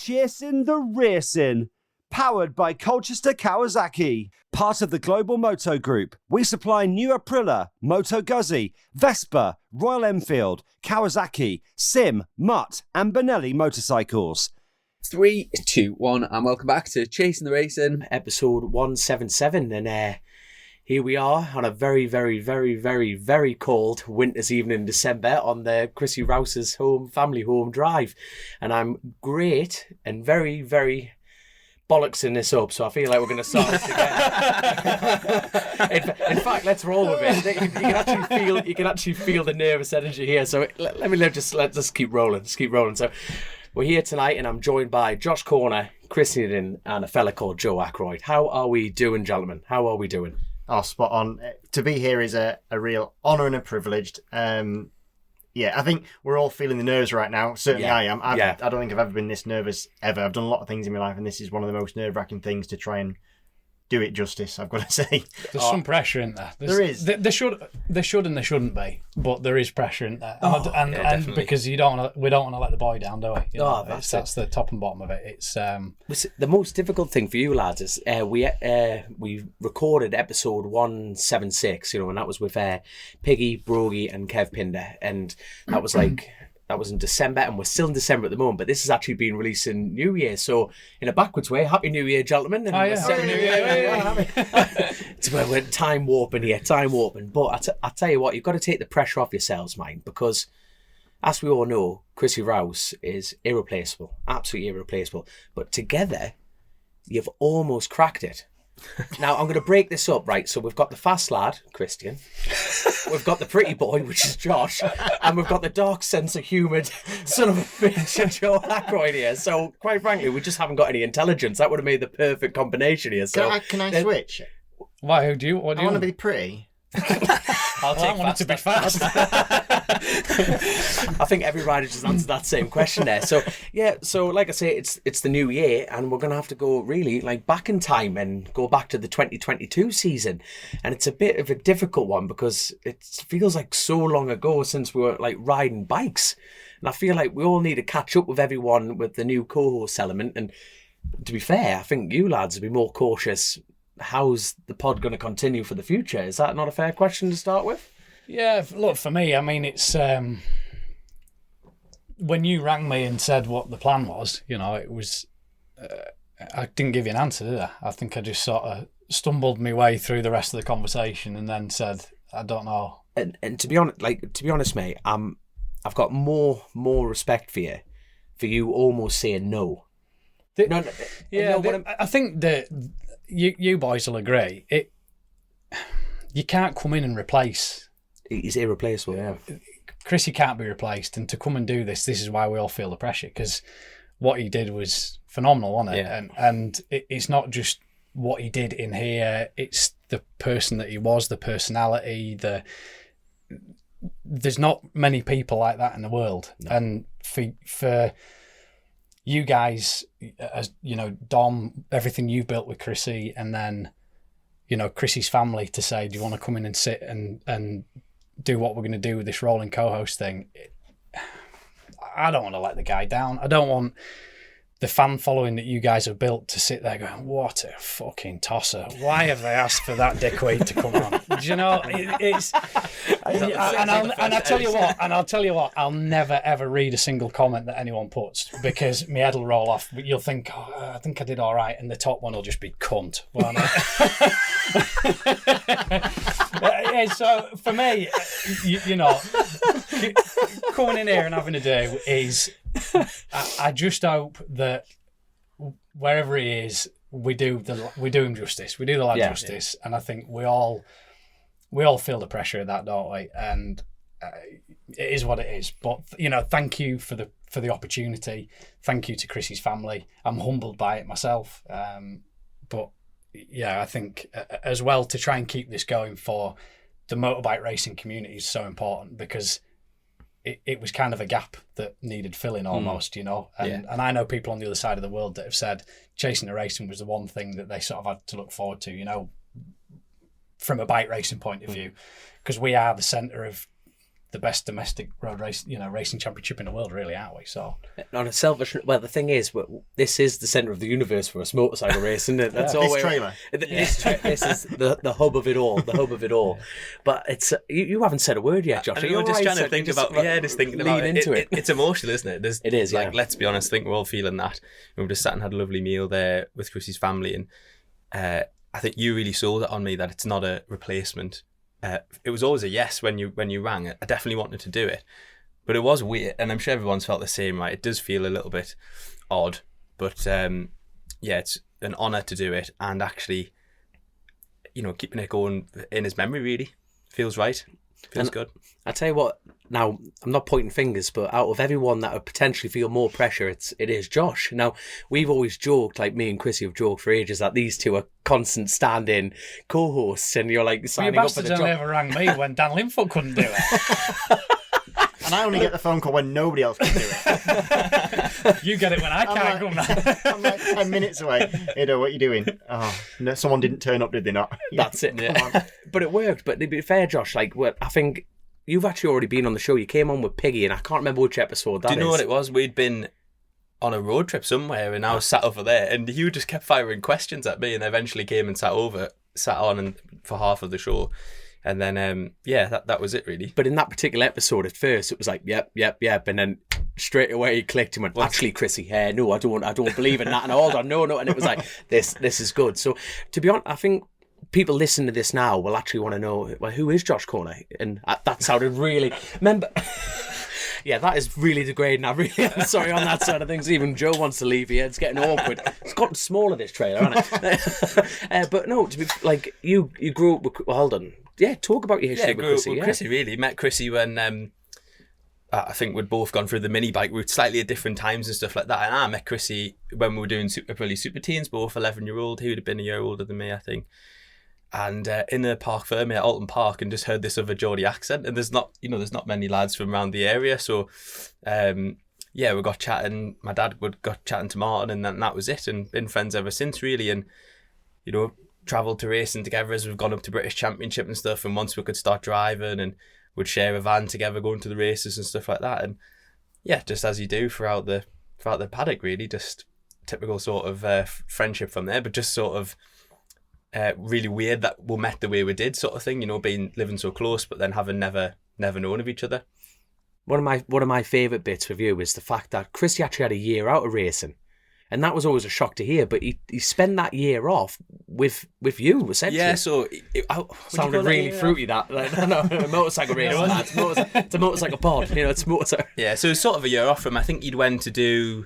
Chasin The Racin, powered by Colchester Kawasaki. Part of the Global Moto Group, we supply new Aprilia, Moto Guzzi, Vespa, Royal Enfield, Kawasaki, Sim, Mutt and Benelli motorcycles. 3, 2, 1, and welcome back to Chasin The Racin, episode 177. And here we are on a very, very, very, very, very cold winter's evening in December on the Chrissy Rouse's family home drive. And I'm great and very, very bollocksing this up, so I feel like we're going to start this again. in fact, let's roll with it. You can actually feel the nervous energy here. So let's just keep rolling. So we're here tonight, and I'm joined by Josh Corner, Christian Iddon, and a fella called Joe Akroyd. How are we doing, gentlemen? How are we doing? Oh, spot on. To be here is a real honour and a privilege. I think we're all feeling the nerves right now. Certainly I am. I don't think I've ever been this nervous ever. I've done a lot of things in my life, and this is one of the most nerve-wracking things to try and do it justice, I've got to say. There's some pressure in there. There is. There should and there shouldn't be, but there is pressure in there. And because we don't want to let the boy down, do we? That's the top and bottom of it. It's the most difficult thing for you lads is we recorded episode 176, and that was with Piggy, Brogy and Kev Pinder, and that was that was in December, and we're still in December at the moment, but this has actually been released in New Year. So, in a backwards way, Happy New Year, gentlemen. And Happy New Year. It's where we're time warping here. But I tell you what, you've got to take the pressure off yourselves, mate, because as we all know, Chrissy Rouse is irreplaceable, absolutely irreplaceable. But together, you've almost cracked it. Now, I'm going to break this up, right? So we've got the fast lad, Christian. We've got the pretty boy, which is Josh. And we've got the dark sense of humour, son of a bitch, Joe Akroyd here. So, quite frankly, we just haven't got any intelligence. That would have made the perfect combination here. So, Can I switch? why? What do you I want to be pretty. I want it to be fast. I think every rider just answered that same question there. So like I say, it's the new year, and we're gonna have to go really back in time and go back to the 2022 season, and it's a bit of a difficult one because it feels like so long ago since we were riding bikes, and I feel like we all need to catch up with everyone with the new co-host element. And to be fair, I think you lads will be more cautious. How's the pod going to continue for the future? Is that not a fair question to start with? Yeah, look, for me, I mean, it's when you rang me and said what the plan was, it was I didn't give you an answer, did I? I think I just sort of stumbled my way through the rest of the conversation and then said, I don't know. And to be honest, mate, I've got more respect for you almost saying no. I think that you boys will agree. You can't come in and replace. He's irreplaceable. Yeah, Chrissy can't be replaced, and to come and do this is why we all feel the pressure, because what he did was phenomenal, wasn't it? Yeah. And it's not just what he did in here; it's the person that he was, the personality. There's not many people like that in the world, no. And for you guys, as Dom, everything you've built with Chrissy, and then Chrissy's family to say, do you want to come in and sit and do what we're going to do with this rolling co-host thing? I don't want to let the guy down. I don't want the fan following that you guys have built to sit there going, what a fucking tosser. Why have they asked for that dickweed to come on? It's... I'll tell you what, I'll never ever read a single comment that anyone puts, because my head will roll off. You'll think, I think I did all right, and the top one will just be cunt. So for me, coming in here and having a day is, I just hope that wherever he is, we do him justice. We do the lad justice, and I think we all feel the pressure of that, don't we? And it is what it is. But thank you for the opportunity. Thank you to Chrissy's family. I'm humbled by it myself. But I think as well, to try and keep this going for the motorbike racing community is so important, because it was kind of a gap that needed filling almost, And I know people on the other side of the world that have said Chasin The Racin was the one thing that they sort of had to look forward to, from a bike racing point of view, because we are the centre of the best domestic road race, racing championship in the world, really, aren't we? So on a selfish, well, the thing is, this is the centre of the universe for us, motorcycle racing. That's all. This trailer. This is the hub of it all. The hub of it all. But it's you haven't said a word yet, Josh. You're just trying to think about just thinking about it. It's emotional, isn't it? It is. Like, let's be honest. I think we're all feeling that. We've just sat and had a lovely meal there with Chrissy's family, and I think you really sold it on me that it's not a replacement. It was always a yes when you rang. I definitely wanted to do it, but it was weird, and I'm sure everyone's felt the same, right? It does feel a little bit odd, but it's an honour to do it, and actually, keeping it going in his memory really feels right. Feels good. I tell you what, now I'm not pointing fingers, but out of everyone that would potentially feel more pressure, it is Josh. Now, we've always joked, like me and Chrissy have joked for ages, that these two are constant stand-in co-hosts, and you're like signing up for the job. only ever rang me when Dan Linfoot couldn't do it. And I only get the phone call when nobody else can do it. You get it when I can't come now. I'm like 10 minutes away. Ido, what are you doing? Oh, no, someone didn't turn up, did they not? That's it. Yeah. But it worked. But to be fair, Josh, I think you've actually already been on the show. You came on with Piggy, and I can't remember which episode that is. Do you know what it was? We'd been on a road trip somewhere, and I was sat over there, and you just kept firing questions at me, and eventually came and sat on and for half of the show. And then, that was it, really. But in that particular episode, at first, it was like, yep. And then straight away he clicked and went, actually, Chrissy, no, I don't believe in that. And hold on, no. And it was like, this is good. So, to be honest, I think people listening to this now will actually want to know, well, who is Josh Corner? And that sounded really... Remember... Yeah, that is really degrading. I really am sorry on that side of things. Even Joe wants to leave here. It's getting awkward. It's gotten smaller, this trailer, hasn't it? But no, to be like, you grew up with... Well, hold on. Yeah, talk about your history with Chrissy. With Chrissy, really. Met Chrissy when I think we'd both gone through the mini bike route slightly at different times and stuff like that. And I met Chrissy when we were doing super teens, both 11-year-old. He would have been a year older than me, I think. And in the Park Ferme at Alton Park, and just heard this other Geordie accent. And there's not many lads from around the area, so we got chatting. My dad got chatting to Martin, and then that was it. And been friends ever since, really. And travelled to racing together as we've gone up to British Championship and stuff. And once we could start driving, and would share a van together, going to the races and stuff like that. And yeah, just as you do throughout the paddock, really, just typical sort of friendship from there. But just sort of really weird that we met the way we did, sort of thing. Living so close, but then having never known of each other. One of my favourite bits with you is the fact that Chrissy actually had a year out of racing. And that was always a shock to hear, but he spent that year off with you, essentially. Yeah, so... sounded really fruity, that. No, a motorcycle race. It's a motorcycle pod, it's a motorcycle. Yeah, so it was sort of a year off from, I think he'd went to do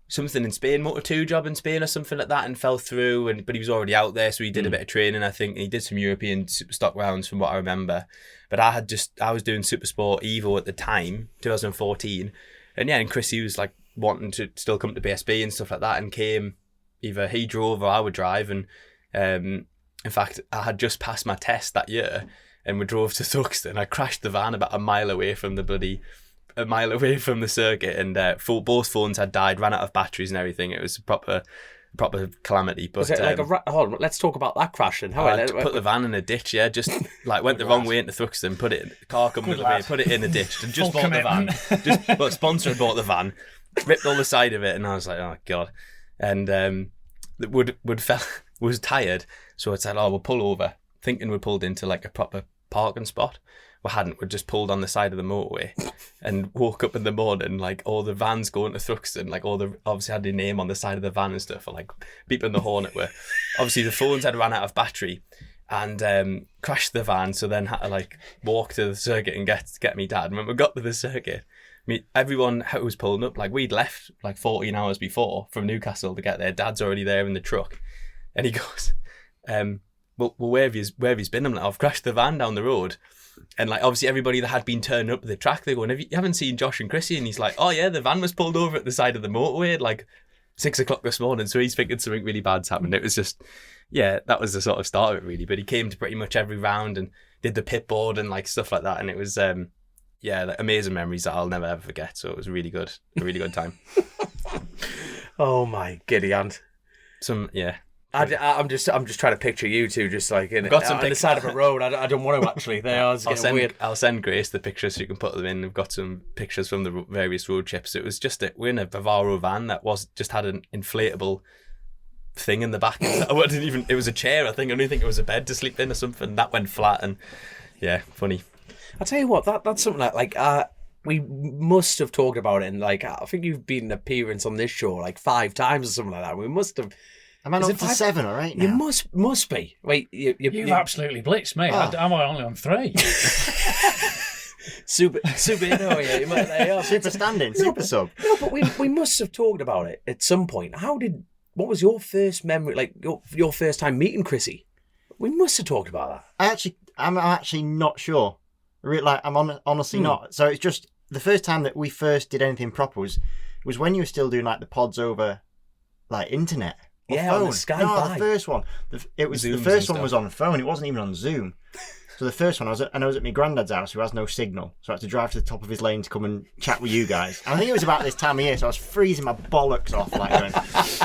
something in Spain, Moto2 job in Spain or something like that, and fell through, but he was already out there, so he did a bit of training, I think, and he did some European super stock rounds from what I remember. But I was doing Supersport Evo at the time, 2014, and Chrissy was like, wanting to still come to BSB and stuff like that, and came, either he drove or I would drive. And in fact, I had just passed my test that year, and we drove to Thuxton. I crashed the van about a mile away from the circuit, and both phones had died, ran out of batteries and everything. It was a proper calamity. But was it like hold on, let's talk about that crash and how I put the van in a ditch. Yeah, just like went the wrong way into Thuxton, put it in the ditch, and just bought the van. But sponsor had bought the van, ripped all the side of it, and I was like, oh god. And was tired, so I said, we'll pull over, thinking we pulled into like a proper parking spot. We hadn't. We just pulled on the side of the motorway, and woke up in the morning, like all the vans going to Thruxton, like obviously had their name on the side of the van and stuff, or like beeping the horn at. Obviously the phones had run out of battery, and crashed the van. So then had to like walk to the circuit and get me dad. And when we got to the circuit, everyone who was pulling up, like we'd left like 14 hours before from Newcastle to get there. Dad's already there in the truck, and he goes, well, where have you been? I'm like, I've crashed the van down the road. And like obviously everybody that had been turning up at the track, they're going, you haven't seen Josh and Chrissy? And he's like, oh yeah, the van was pulled over at the side of the motorway at like 6 o'clock this morning. So he's thinking something really bad's happened. It was just, that was the sort of start of it really. But he came to pretty much every round and did the pit board and like stuff like that. And it was like amazing memories that I'll never ever forget. So it was a really good time. Oh my giddy aunt. I'm just trying to picture you two just like on the side of a road. I don't want to actually. Weird. I'll send Grace the pictures so you can put them in. We've got some pictures from the various road trips. It was just we're in a Vivaro van that had an inflatable thing in the back. It was a chair, I think. I don't think it was a bed to sleep in or something. That went flat, and yeah, funny. I'll tell you what, that's something like we must have talked about it, and like I think you've been an appearance on this show like 5 times or something like that. We must have. Am I on for 7 or 8 now? You must be. Wait, you've absolutely blitzed me. Oh. I'm only on 3. Super, yeah. Super standing, super sub. No, but we must have talked about it at some point. What was your first memory, like your first time meeting Chrissy? We must have talked about that. I'm actually not sure. I'm honestly not. So it's just the first time that we first did anything proper was when you were still doing like the pods over like internet. Yeah, phone. On the Skype. No, the first one. The first one was on phone. It wasn't even on Zoom. So the first one, I was at my granddad's house who has no signal. So I had to drive to the top of his lane to come and chat with you guys. And I think it was about this time of year, so I was freezing my bollocks off, like going,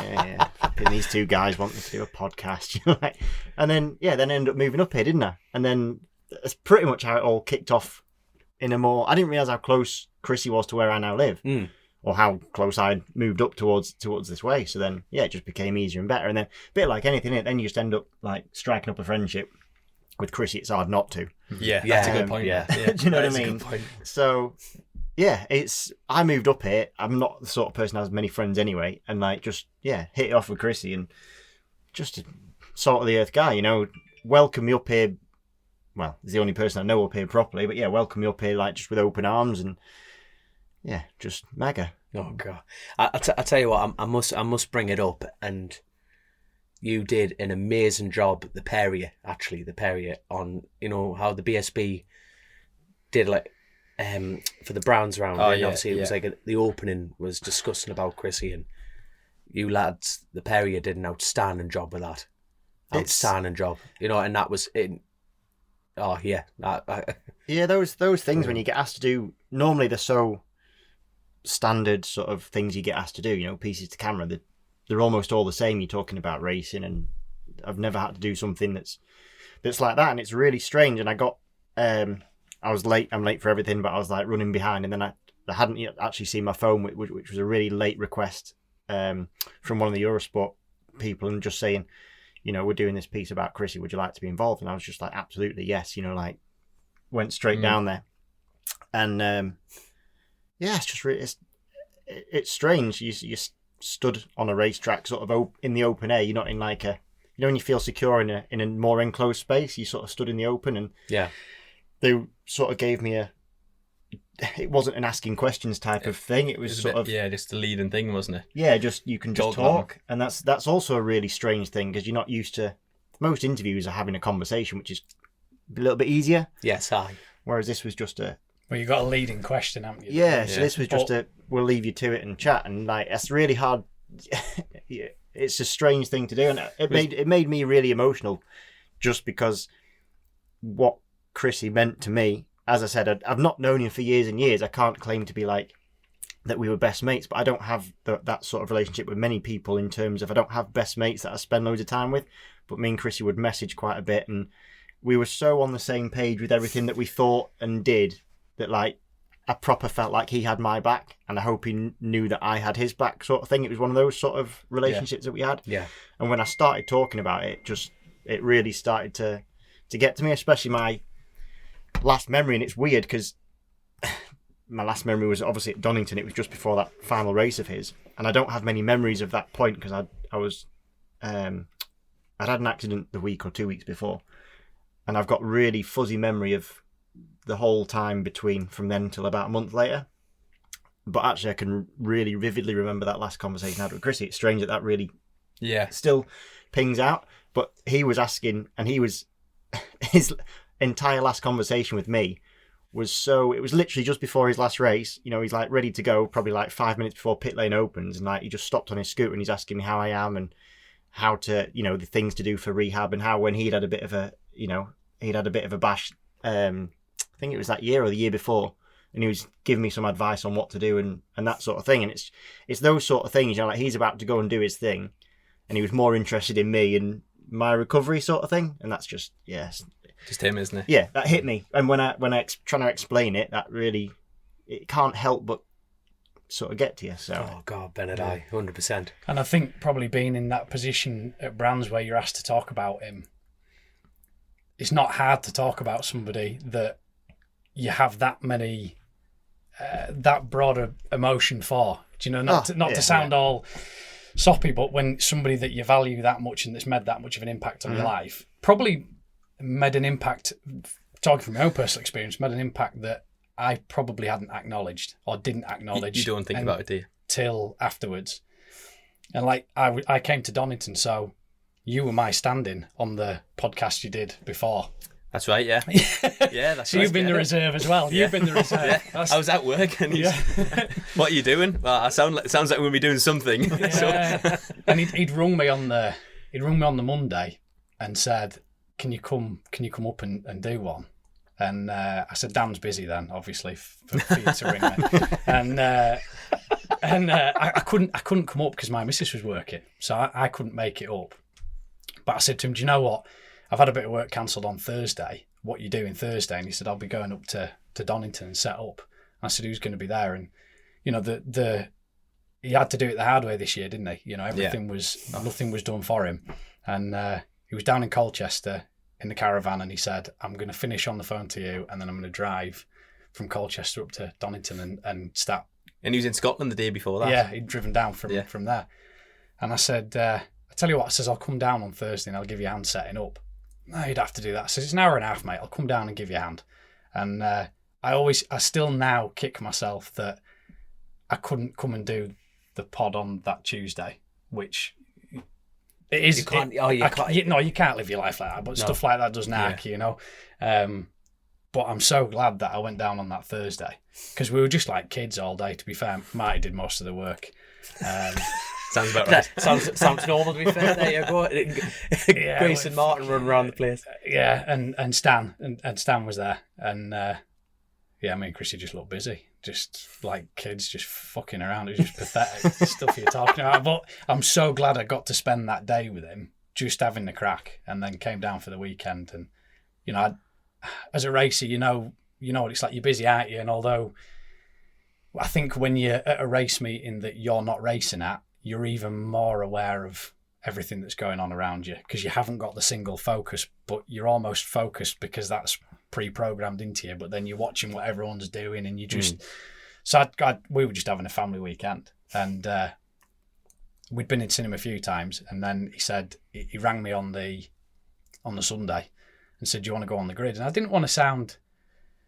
yeah, these 2 guys want me to do a podcast. And then ended up moving up here, didn't I? And then that's pretty much how it all kicked off in a more... I didn't realise how close Chrissy was to where I now live. Or how close I'd moved up towards this way. So then, yeah, it just became easier and better. And then, a bit like anything, then you just end up like striking up a friendship. With Chrissy, it's hard not to. Yeah, that's a good point. Yeah. Do you know what I mean? So, yeah, I moved up here. I'm not the sort of person who has many friends anyway. And like, just, hit it off with Chrissy and just a salt of the earth guy, welcome me up here. Well, he's the only person I know up here properly. But yeah, welcome me up here like just with open arms and... Yeah, just mega. Oh God! I tell you what, I must bring it up, and you did an amazing job. The pair of you on how the BSB did like for the Browns round. Oh, and yeah, obviously it was like the opening was discussing about Chrissy, and you lads, the pair of you did an outstanding job with that. Outstanding job, and that was in. Oh yeah, yeah. Those things when you get asked to do, normally they're so. Standard sort of things you get asked to do, pieces to camera, they're almost all the same. You're talking about racing, and I've never had to do something that's like that, and it's really strange. And I got I was late. I'm late for everything, but I was like running behind, and then I hadn't yet actually seen my phone, which was a really late request from one of the Eurosport people, and just saying, we're doing this piece about Chrissy, would you like to be involved? And I was just like, absolutely yes, went straight down there, and yeah, it's just really, it's strange. You stood on a racetrack, sort of in the open air. You're not in like when you feel secure in a more enclosed space. You sort of stood in the open, and they sort of gave me it wasn't an asking questions type of thing. It was sort of just a leading thing, wasn't it? Yeah, just you can just talk, and that's also a really strange thing because you're not used to. Most interviews are having a conversation, which is a little bit easier. Yes, whereas this was just a. Well, you got a leading question, haven't you? Yeah, so this was just we'll leave you to it and chat, and like it's really hard. It's a strange thing to do, and it made me really emotional, just because what Chrissy meant to me. As I said, I've not known him for years and years. I can't claim to be like that we were best mates, but I don't have that sort of relationship with many people in terms of I don't have best mates that I spend loads of time with. But me and Chrissy would message quite a bit, and we were so on the same page with everything that we thought and did. That like I proper felt like he had my back, and I hope he knew that I had his back, sort of thing. It was one of those sort of relationships that we had. Yeah. And when I started talking about it, it really started to get to me, especially my last memory. And it's weird because my last memory was obviously at Donington. It was just before that final race of his, and I don't have many memories of that point because I'd had an accident the week or 2 weeks before, and I've got really fuzzy memory of the whole time from then till about a month later. But actually I can really vividly remember that last conversation I had with Chrissy. It's strange that really still pings out. But he was asking, and his entire last conversation with me was it was literally just before his last race. He's like ready to go, probably like 5 minutes before pit lane opens, and like he just stopped on his scooter and he's asking me how I am and how to, the things to do for rehab, and how when he'd had a bit of a bash, I think it was that year or the year before, and he was giving me some advice on what to do and that sort of thing. And it's those sort of things, like he's about to go and do his thing, and he was more interested in me and my recovery sort of thing. And that's just just him, isn't it? Yeah, that hit me. And when I trying to explain it, that really, it can't help but sort of get to you. So oh God, Benedict, 100%. And I think probably being in that position at Brands where you're asked to talk about him, it's not hard to talk about somebody that you have that many, that broader emotion for. Do you know, not to sound all soppy, but when somebody that you value that much and that's made that much of an impact on your life, probably made an impact, talking from my own personal experience, made an impact that I probably hadn't acknowledged or didn't acknowledge. You don't think about it, do you? Till afterwards. And like I came to Donington, so you were my stand-in on the podcast you did before. That's right, yeah. Yeah, that's so right. you've been the reserve as well. You've been the reserve. Yeah. I was at work and he's, what are you doing? Well, it sounds like we're going to be doing something. Yeah. And he'd rung me on the Monday and said, Can you come up and do one? And I said, Dan's busy then, obviously, for you to ring me. And I couldn't come up because my missus was working, so I couldn't make it up. But I said to him, do you know what? I've had a bit of work cancelled on Thursday. What are you doing Thursday? And he said, I'll be going up to Donington and set up. And I said, who's going to be there? And, you know, he had to do it the hard way this year, didn't he? You know, nothing was done for him. And he was down in Colchester in the caravan, and he said, I'm going to finish on the phone to you, and then I'm going to drive from Colchester up to Donington and start. And he was in Scotland the day before that. Yeah, he'd driven down from there. And I said, I tell you what, I says, I'll come down on Thursday and I'll give you a hand setting up. No, you'd have to do that. I says, it's an hour and a half, mate. I'll come down and give you a hand. And I still now kick myself that I couldn't come and do the pod on that Tuesday, which it is. You can't. You can't live your life like that. But stuff like that doesn't hack, you know. But I'm so glad that I went down on that Thursday because we were just like kids all day. To be fair, Marty did most of the work. Sounds about right. sounds normal, to be fair. There you go. Grace and Martin run around the place. Yeah, and Stan and Stan was there, and me and Chrissy just looked busy, just like kids, just fucking around. It was just pathetic the stuff you're talking about. But I'm so glad I got to spend that day with him, just having the crack, and then came down for the weekend. And you know, as a racer, you know what it's like. You're busy, aren't you? And although I think when you're at a race meeting that you're not racing at, you're even more aware of everything that's going on around you because you haven't got the single focus, but you're almost focused because that's pre-programmed into you. But then you're watching what everyone's doing, and you just. So we were just having a family weekend, and we'd been in cinema a few times, and then he said he rang me on the Sunday and said, "Do you want to go on the grid?" And I didn't want to sound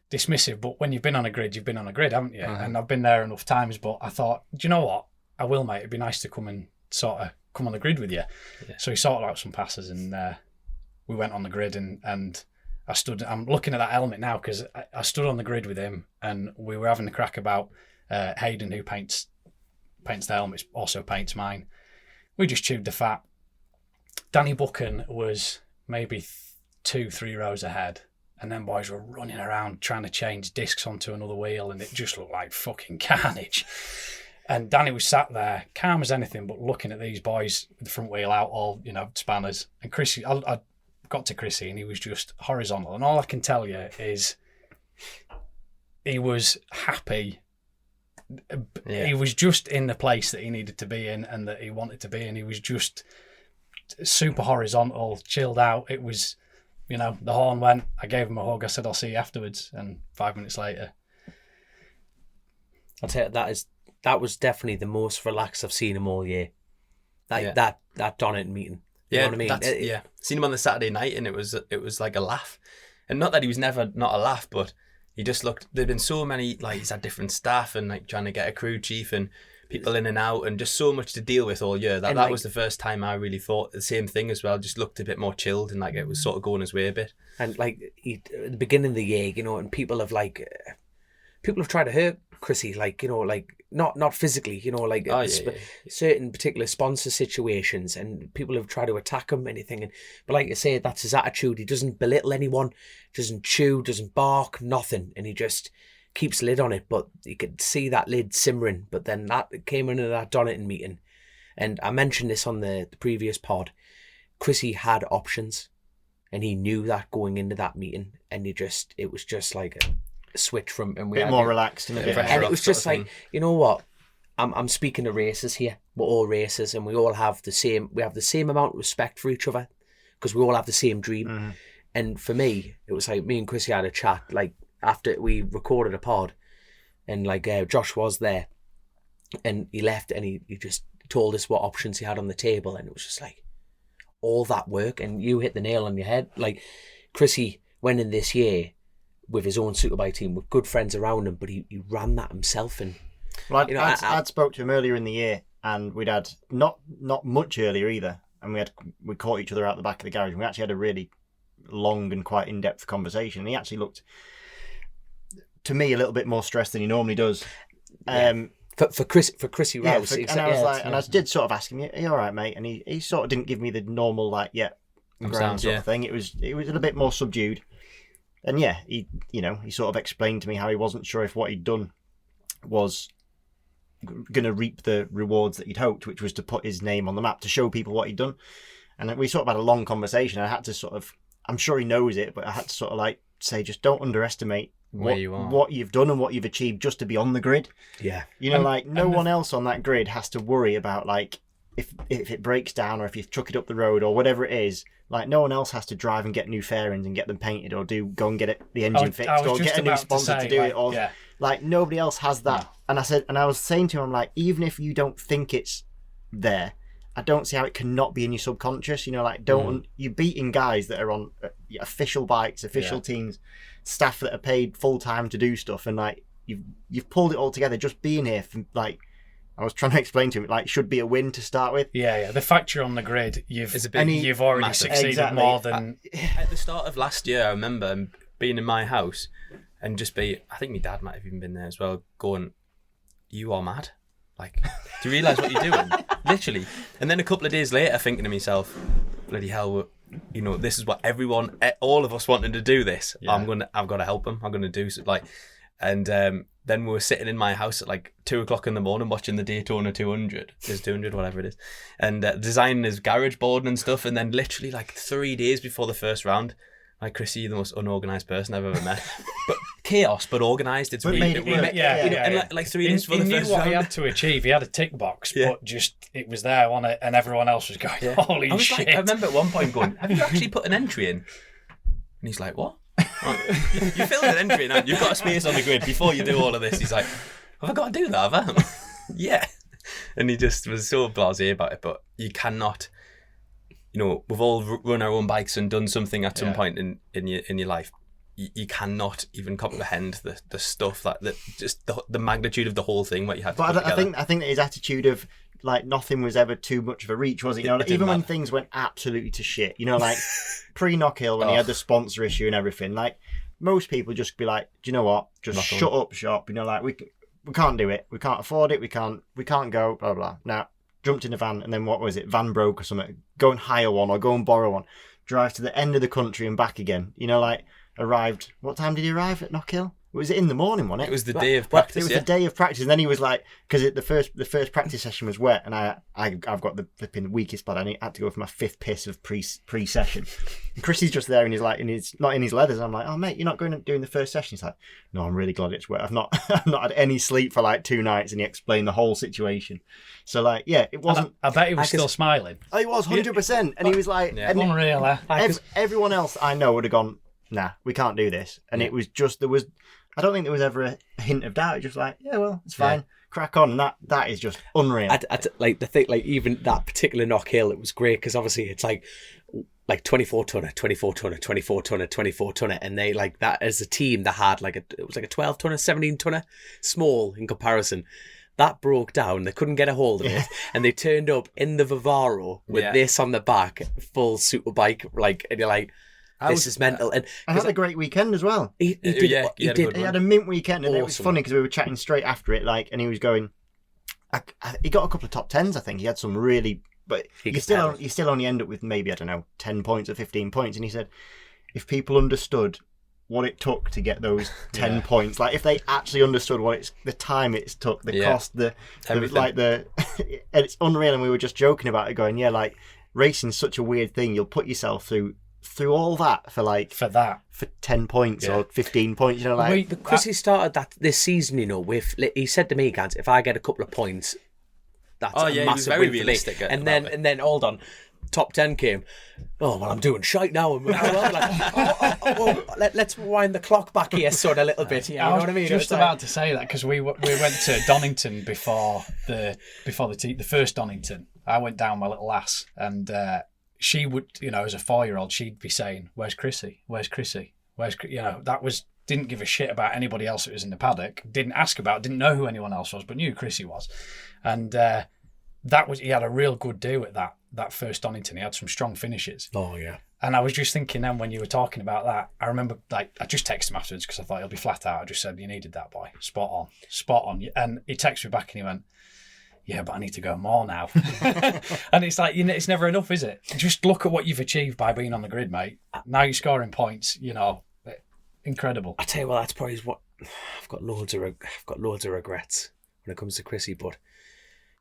dismissive, but when you've been on a grid, you've been on a grid, haven't you? And I've been there enough times. But I thought, do you know what? I will, mate. It'd be nice to come and sort of come on the grid with you. Yeah. So he sorted out some passes, and we went on the grid, and I stood. I'm looking at that helmet now because I stood on the grid with him, and we were having a crack about Hayden, who paints the helmets, also paints mine. We just chewed the fat. Danny Buchan was maybe 2-3 rows ahead, and then boys were running around trying to change discs onto another wheel, and it just looked like fucking carnage. And Danny was sat there, calm as anything, but looking at these boys with the front wheel out, all, you know, spanners. And Chrissy, I got to Chrissy, and he was just horizontal. And all I can tell you is he was happy. Yeah. He was just in the place that he needed to be in and that he wanted to be in. He was just super horizontal, chilled out. It was, you know, the horn went. I gave him a hug. I said, I'll see you afterwards. And 5 minutes later. I'll tell you, that was definitely the most relaxed I've seen him all year. That Donington meeting. You know what I mean? Seen him on the Saturday night, and it was like a laugh. And not that he was never not a laugh, but he just looked. There'd been so many, like, he's had different staff and like trying to get a crew chief and people in and out, and just so much to deal with all year. That was the first time I really thought the same thing as well. Just looked a bit more chilled, and like it was sort of going his way a bit. And like at the beginning of the year, you know, and people have tried to hurt Chrissy, like, you know, like not physically, you know, like certain particular sponsor situations, and people have tried to attack him, anything. But like I say, that's his attitude. He doesn't belittle anyone, doesn't chew, doesn't bark, nothing, and he just keeps lid on it. But you could see that lid simmering. But then that came into that Donington meeting, And I mentioned this on the previous pod. Chrissy had options, and he knew that going into that meeting, and it was just like a switch from, and we a bit more relaxed and a bit, and it was just like, you know what? I'm speaking to racers here. We're all racers, and we all have the same. We have the same amount of respect for each other because we all have the same dream. Mm-hmm. And for me, it was like me and Chrissy had a chat like after we recorded a pod, and like Josh was there, and he left, and he just told us what options he had on the table, and it was just like all that work. And you hit the nail on your head. Like Chrissy went in this year with his own superbike team with good friends around him, but he ran that himself. And well, I'd spoke to him earlier in the year, and we'd had not much earlier either, and we caught each other out the back of the garage, and we actually had a really long and quite in-depth conversation. And he actually looked, to me, a little bit more stressed than he normally does. For Chrissy Rouse, and I was and I did sort of ask him, "Are you all right, mate?" And he sort of didn't give me the normal like, ground sort of thing. It was a little bit more subdued. And he sort of explained to me how he wasn't sure if what he'd done was going to reap the rewards that he'd hoped, which was to put his name on the map, to show people what he'd done. And we sort of had a long conversation. I had to sort of, I'm sure he knows it, but I had to sort of like say, just don't underestimate what you've done and what you've achieved just to be on the grid. Yeah. No one else on that grid has to worry about like if it breaks down or if you chuck it up the road or whatever it is. Like no one else has to drive and get new fairings and get them painted or go and get the engine fixed or get a new sponsor to do it. Or like nobody else has that. No. And I was saying to him, I'm like, even if you don't think it's there, I don't see how it cannot be in your subconscious. You're beating guys that are on official bikes, official teams, staff that are paid full time to do stuff, and like you've pulled it all together. Just being here, like I was trying to explain to him, like should be a win to start with. Yeah. The fact you're on the grid, you've already succeeded more than. At the start of last year, I remember being in my house and I think my dad might have even been there as well, going, "You are mad. Like, do you realise what you're doing?" Literally. And then a couple of days later, thinking to myself, bloody hell, this is what all of us wanted to do this. Yeah. I've got to help him. I'm going to do like, and then we were sitting in my house at like 2:00 in the morning watching the Daytona 200, whatever it is, and designing his garage board and stuff. And then literally like 3 days before the first round, like, Chrissy, the most unorganised person I've ever met. But chaos, but organised. It's really, and like 3 days before the first round. He knew what he had to achieve. He had a tick box, but just it was there on it, and everyone else was going, holy shit. I remember at one point going, "Have you actually put an entry in?" And he's like, "What?" You filled an entry in, and you've got a space on the grid before you do all of this. He's like, "Have I got to do that, have I?" Yeah. And he just was so blasé about it. But you cannot, we've all run our own bikes and done something at some point in your life. You cannot even comprehend the stuff that just the magnitude of the whole thing, what you had to put together. I think that his attitude of like nothing was ever too much of a reach, was it? Even when things went absolutely to shit, like pre-Knockhill when he had the sponsor issue and everything, like most people just be like, "Do you know what? Just shut up shop." Like we can't do it. We can't afford it. We can't go, blah, blah. Now, jumped in a van, and then what was it? Van broke or something. Go and hire one or go and borrow one. Drive to the end of the country and back again. Arrived. What time did he arrive at Knockhill? Was it in the morning, wasn't it? It was the day of practice. It was the day of practice, and then he was like, because the first practice session was wet, and I've got the flipping weakest blood. I had to go for my 5th piss of pre-session. And Chrissy's just there, and he's like, not in his leathers. And I'm like, "Oh mate, you're not going and doing the first session?" He's like, "No, I'm really glad it's wet. I've not had any sleep for like 2 nights." And he explained the whole situation. So like, it wasn't. I bet he was still smiling. Oh, he was 100%, and he was like, unreal. Everyone else I know would have gone, "Nah, we can't do this." And it was just I don't think there was ever a hint of doubt. It's just like, it's fine, crack on. And that is just unreal. Like the thing, like even that particular Knockhill, it was great because obviously it's like 24 tonner, 24 tonner, 24 tonner, 24 tonner, and they like that as a team. They had it was like a 12 tonner, 17 tonner, small in comparison. That broke down. They couldn't get a hold of it, and they turned up in the Vivaro with this on the back, full superbike, and you're like, this is mental. And I had a great weekend as well. He did. He had a mint weekend, and it was funny because we were chatting straight after it, and he was going. He got a couple of top 10s. I think he had some really, but you still only end up with maybe 10 points or 15 points. And he said, if people understood what it took to get those 10 points. Like if they actually understood the time it took, the cost, the and it's unreal. And we were just joking about it, going, like racing's such a weird thing. You'll put yourself through all that for 10 points or 15 points. But Chrissy started this season, with he said to me, "Gans, if I get a couple of points, that's a massive he was very win realistic. For me." And then hold on. Top 10 came. Oh, well, I'm doing shite now. And let's wind the clock back here, sort of a little bit. Yeah, you know what I mean? Just about to say that because we went to Donington before the first Donington. I went down my little lass, and she would, as a 4-year-old, she'd be saying, "Where's Chrissy? Where's Chrissy? Where's?" Didn't give a shit about anybody else that was in the paddock. Didn't ask about. Didn't know who anyone else was, but knew who Chrissy was, and he had a real good do at that first Donington. He had some strong finishes. Oh, yeah. And I was just thinking then when you were talking about that, I remember, I just texted him afterwards because I thought he'll be flat out. I just said, "You needed that, boy. Spot on. And he texted me back and he went, "Yeah, but I need to go more now." And it's like, it's never enough, is it? Just look at what you've achieved by being on the grid, mate. Now you're scoring points, incredible. I tell you what, that's probably what I've got loads of regrets when it comes to Chrissy, but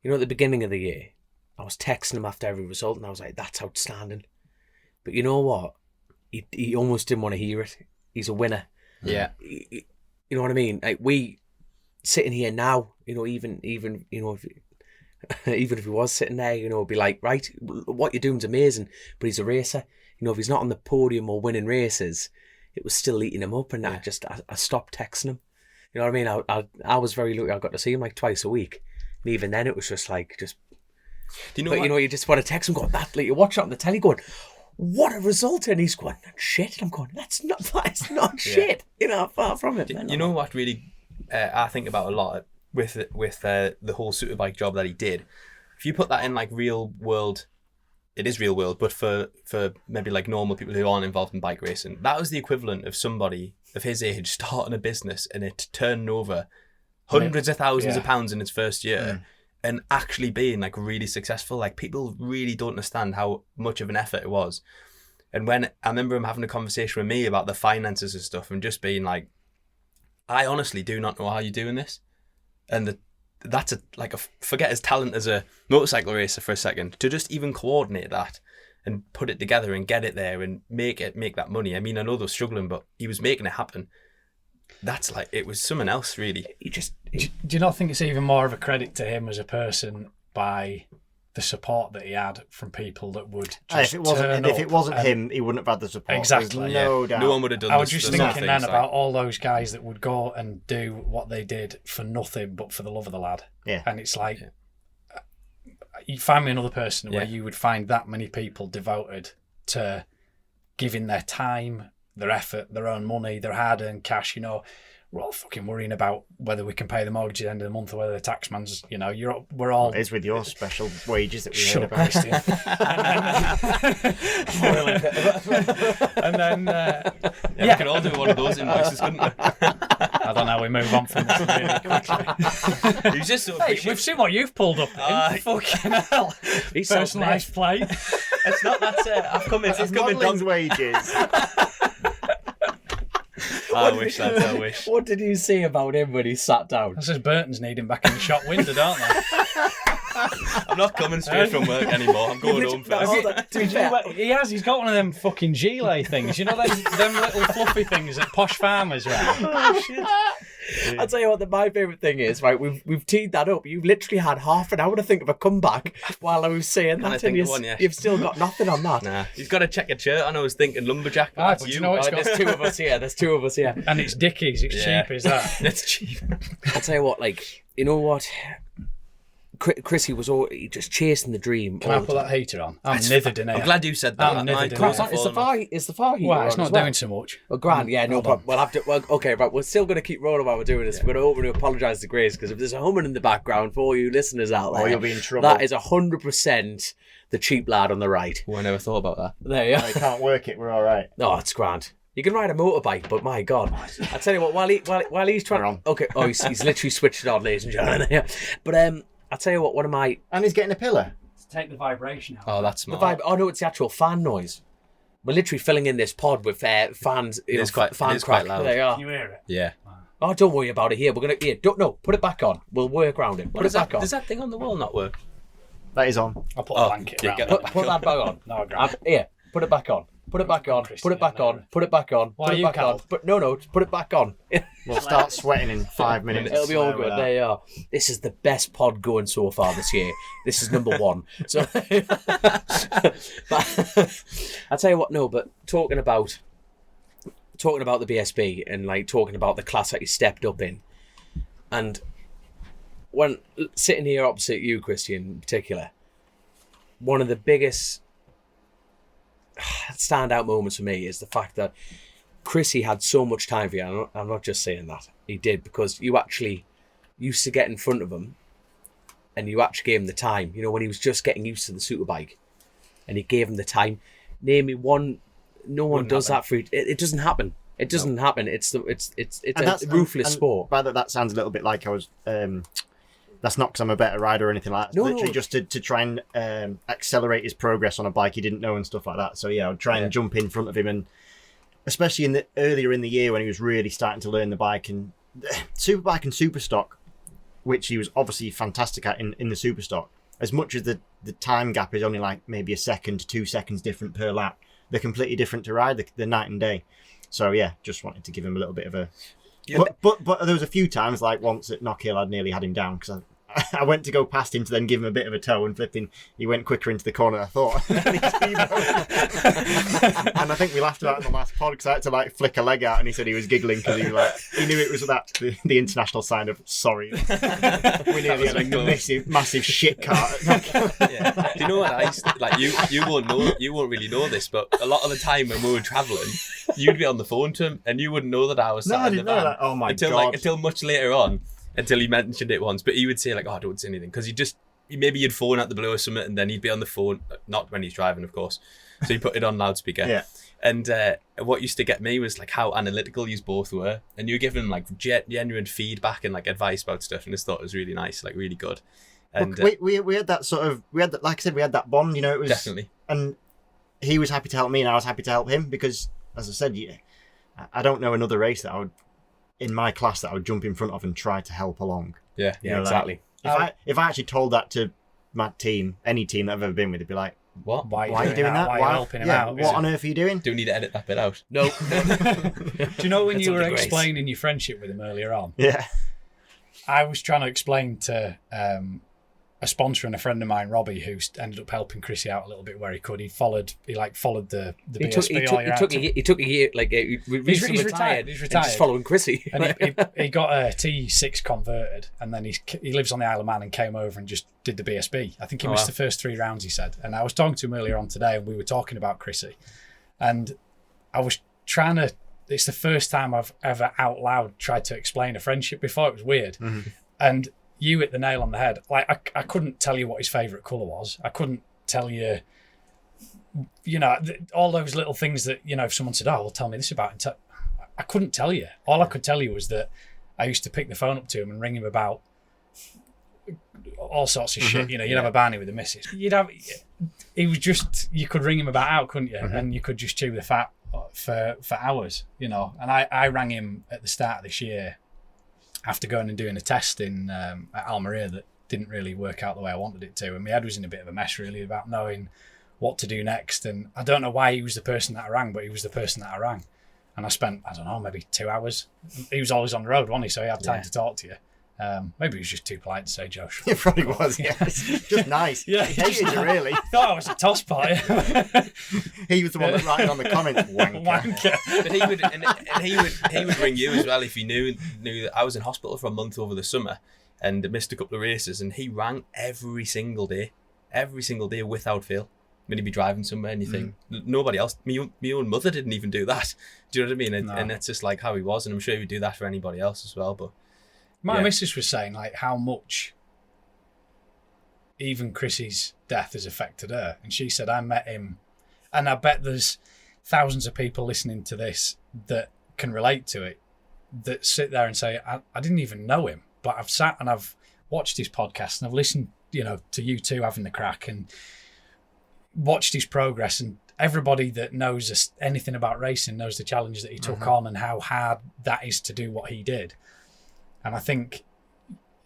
at the beginning of the year, I was texting him after every result and I was like, "That's outstanding." But you know what? He almost didn't want to hear it. He's a winner. Yeah. You know what I mean? Like we sitting here now, even if even if he was sitting there, it'd be like, right, what you're doing's amazing, but he's a racer. If he's not on the podium or winning races, it was still eating him up, and I stopped texting him. You know what I mean? I was very lucky. I got to see him like twice a week, and even then it was just like Do you know? You just want to text him, going, "That," like you watch it on the telly, going, "What a result!" And he's going, "Shit," and I'm going, "That's not shit." Far from it. You know what really I think about a lot with the whole superbike job that he did. If you put that in like real world, it is real world, but for maybe like normal people who aren't involved in bike racing, that was the equivalent of somebody of his age starting a business and it turning over hundreds of thousands of pounds in its first year. And actually being like really successful. Like people really don't understand how much of an effort it was. And when I remember him having a conversation with me about the finances and stuff, and just being like, "I honestly do not know how you're doing this." And that's forget his talent as a motorcycle racer for a second, to just even coordinate that and put it together and get it there and make that money. I mean, I know they're struggling, but he was making it happen. That's it was someone else, really. Do you not think it's even more of a credit to him as a person by the support that he had from people that would just if it wasn't him, he wouldn't have had the support. Exactly. No doubt. No one would have done. I was just thinking then about all those guys that would go and do what they did for nothing but for the love of the lad. Yeah. And it's like, you find me another person where you would find that many people devoted to giving their time, their effort, their own money, their hard-earned cash. We're all fucking worrying about whether we can pay the mortgage at the end of the month or whether the taxman's, we're all... It is with your special wages that we Shut heard up, about. Christian. And then... we could all do one of those invoices, couldn't we? I don't know, we move on from this really quickly. He's just so We've seen what you've pulled up in. Fucking hell. Personalised plate. It's not that... I've come in... Modeling's wages. I wish. What did you say about him when he sat down? That says Burton's need him back in the shop window, don't they? I'm not coming straight from work anymore. I'm going home first. He's got one of them fucking gilet things. You know them little fluffy things that posh farmers wear. Oh, shit. I'll tell you what, my favourite thing is, right, we've teed that up. You've literally had half an hour to think of a comeback while I was saying that, and you've still got nothing on that. Nah, you've got to check a shirt. I was thinking lumberjack. But you know what? There's two of us here. And it's Dickies. It's cheap, is that? It's cheap. I'll tell you what, you know what? Chrissy was he just chasing the dream. Can I put that heater on? I'm nithered in here. I'm glad you said that. Is the far heater well, on it's not doing so much. Well, grand, yeah, no problem. We'll have to. Well, okay, right. We're still going to keep rolling while we're doing this. Yeah. We're going to open to apologise to Grace because if there's a humming in the background for you listeners out there, you'll be in trouble. That is 100% the cheap lad on the right. Oh, I never thought about that. There you are. I can't work it. We're all right. Oh, it's grand. You can ride a motorbike, but my God, I tell you what. While he's trying, okay. Oh, he's literally switched it on, ladies and gentlemen. Yeah. But I'll tell you what, one of my... And he's getting a pillar. To take the vibration out. Oh, that's smart. Oh, no, it's the actual fan noise. We're literally filling in this pod with fans. It's quite loud. They are. Can you hear it? Yeah. Oh, don't worry about it. Here, we're gonna. Here, put it back on. We'll work around it. Put it back on. Does that thing on the wall not work? That is on. I'll put a blanket around it. Put that back on. No, grab it. Here, put it back on. Put it back on. Put it back on. Put it back on. Why Put are it you back on. cold? But no, put it back on. We'll start sweating in 5 minutes. It'll be all good. There you are. This is the best pod going so far this year. This is number 1. So, but I tell you what. No, but talking about the BSB and like talking about the class that you stepped up in, and when sitting here opposite you, Christian, in particular, one of the biggest standout moments for me is the fact that Chrissy had so much time for you. I'm not just saying that. He did, because you actually used to get in front of him and you actually gave him the time. You know, when he was just getting used to the superbike and he gave him the time. Name me one. No one does that for you. It doesn't happen. It doesn't happen. It's a ruthless sport. By that sounds a little bit like I was... that's not because I'm a better rider or anything like that. Literally just to try and accelerate his progress on a bike he didn't know and stuff like that. So yeah, I would try and jump in front of him, and especially earlier in the year when he was really starting to learn the bike and superbike and superstock, which he was obviously fantastic at in the superstock. As much as the time gap is only like maybe a second, 2 seconds different per lap, they're completely different to ride. They're night and day. So yeah, just wanted to give him a little bit of a. Yeah. But there was a few times, like once at Knockhill, I'd nearly had him down because I went to go past him to then give him a bit of a tow, and flipping, he went quicker into the corner than I thought. And I think we laughed about it in the last pod because I had to like flick a leg out, and he said he was giggling because he knew it was the international sign of sorry. We nearly had a massive shit cart. Yeah. Do you know what you won't really know this, but a lot of the time when we were travelling, you'd be on the phone to him and you wouldn't know that I was sat in the van. Know that. Oh my god! Until much later on. Until he mentioned it once, but he would say like, "Oh, don't say anything," because maybe he'd phone out the blue or something, and then he'd be on the phone, not when he's driving, of course. So he put it on loudspeaker. Yeah. And what used to get me was like how analytical you both were, and you were giving him like genuine feedback and like advice about stuff, and I just thought it was really nice, like really good. And we had that like I said, we had that bond. You know, it was definitely. And he was happy to help me, and I was happy to help him because, as I said, I don't know another race that I would. In my class that I would jump in front of and try to help along. Yeah, exactly. If I actually told that to my team, any team that I've ever been with, they'd be like, "What? Why are you doing that? Why are you helping him out? What on earth are you doing?" Do we need to edit that bit out? No. Do you know when you were Grace. explaining your friendship with him earlier on? Yeah. I was trying to explain to a sponsor and a friend of mine, Robbie, who ended up helping Chrissy out a little bit where he could. He followed the BSB. He took a year, like he's retired. He's retired. Just following Chrissy. And he got a T6 converted, and then he lives on the Isle of Man and came over and just did the BSB. I think he missed the first 3 rounds, he said. And I was talking to him earlier on today, and we were talking about Chrissy. And I was trying to... It's the first time I've ever out loud tried to explain a friendship before. It was weird. Mm-hmm. And you hit the nail on the head. Like, I couldn't tell you what his favourite colour was. I couldn't tell you... all those little things that, if someone said, "Oh, well, tell me this about it," I couldn't tell you. All I could tell you was that I used to pick the phone up to him and ring him about all sorts of shit. You'd have a Barney with the missus. He was just, you could ring him about out, couldn't you? Mm-hmm. And you could just chew the fat for hours, And I rang him at the start of this year after going and doing a test in at Almeria that didn't really work out the way I wanted it to. And my head was in a bit of a mess, really, about knowing what to do next. And I don't know why he was the person that I rang, but he was the person that I rang. And I spent, I don't know, maybe 2 hours. He was always on the road, wasn't he? So he had time to talk to you. Maybe he was just too polite to say Josh. It probably was, yeah. Just nice. Yeah. He hated you, really. Thought I was a toss pot. He was the one that wrote on the comments, wanker. But he would ring you as well if he knew that I was in hospital for a month over the summer and missed a couple of races, and he rang every single day without fail. When he'd be driving somewhere and you think, nobody else, my own mother didn't even do that. Do you know what I mean? And it's just like how he was, and I'm sure he would do that for anybody else as well. But my missus was saying like how much even Chrissy's death has affected her. And she said, I met him, and I bet there's thousands of people listening to this that can relate to it, that sit there and say, I didn't even know him, but I've sat and I've watched his podcast and I've listened, to you two having the crack, and watched his progress, and everybody that knows anything about racing knows the challenge that he took on and how hard that is to do what he did. And I think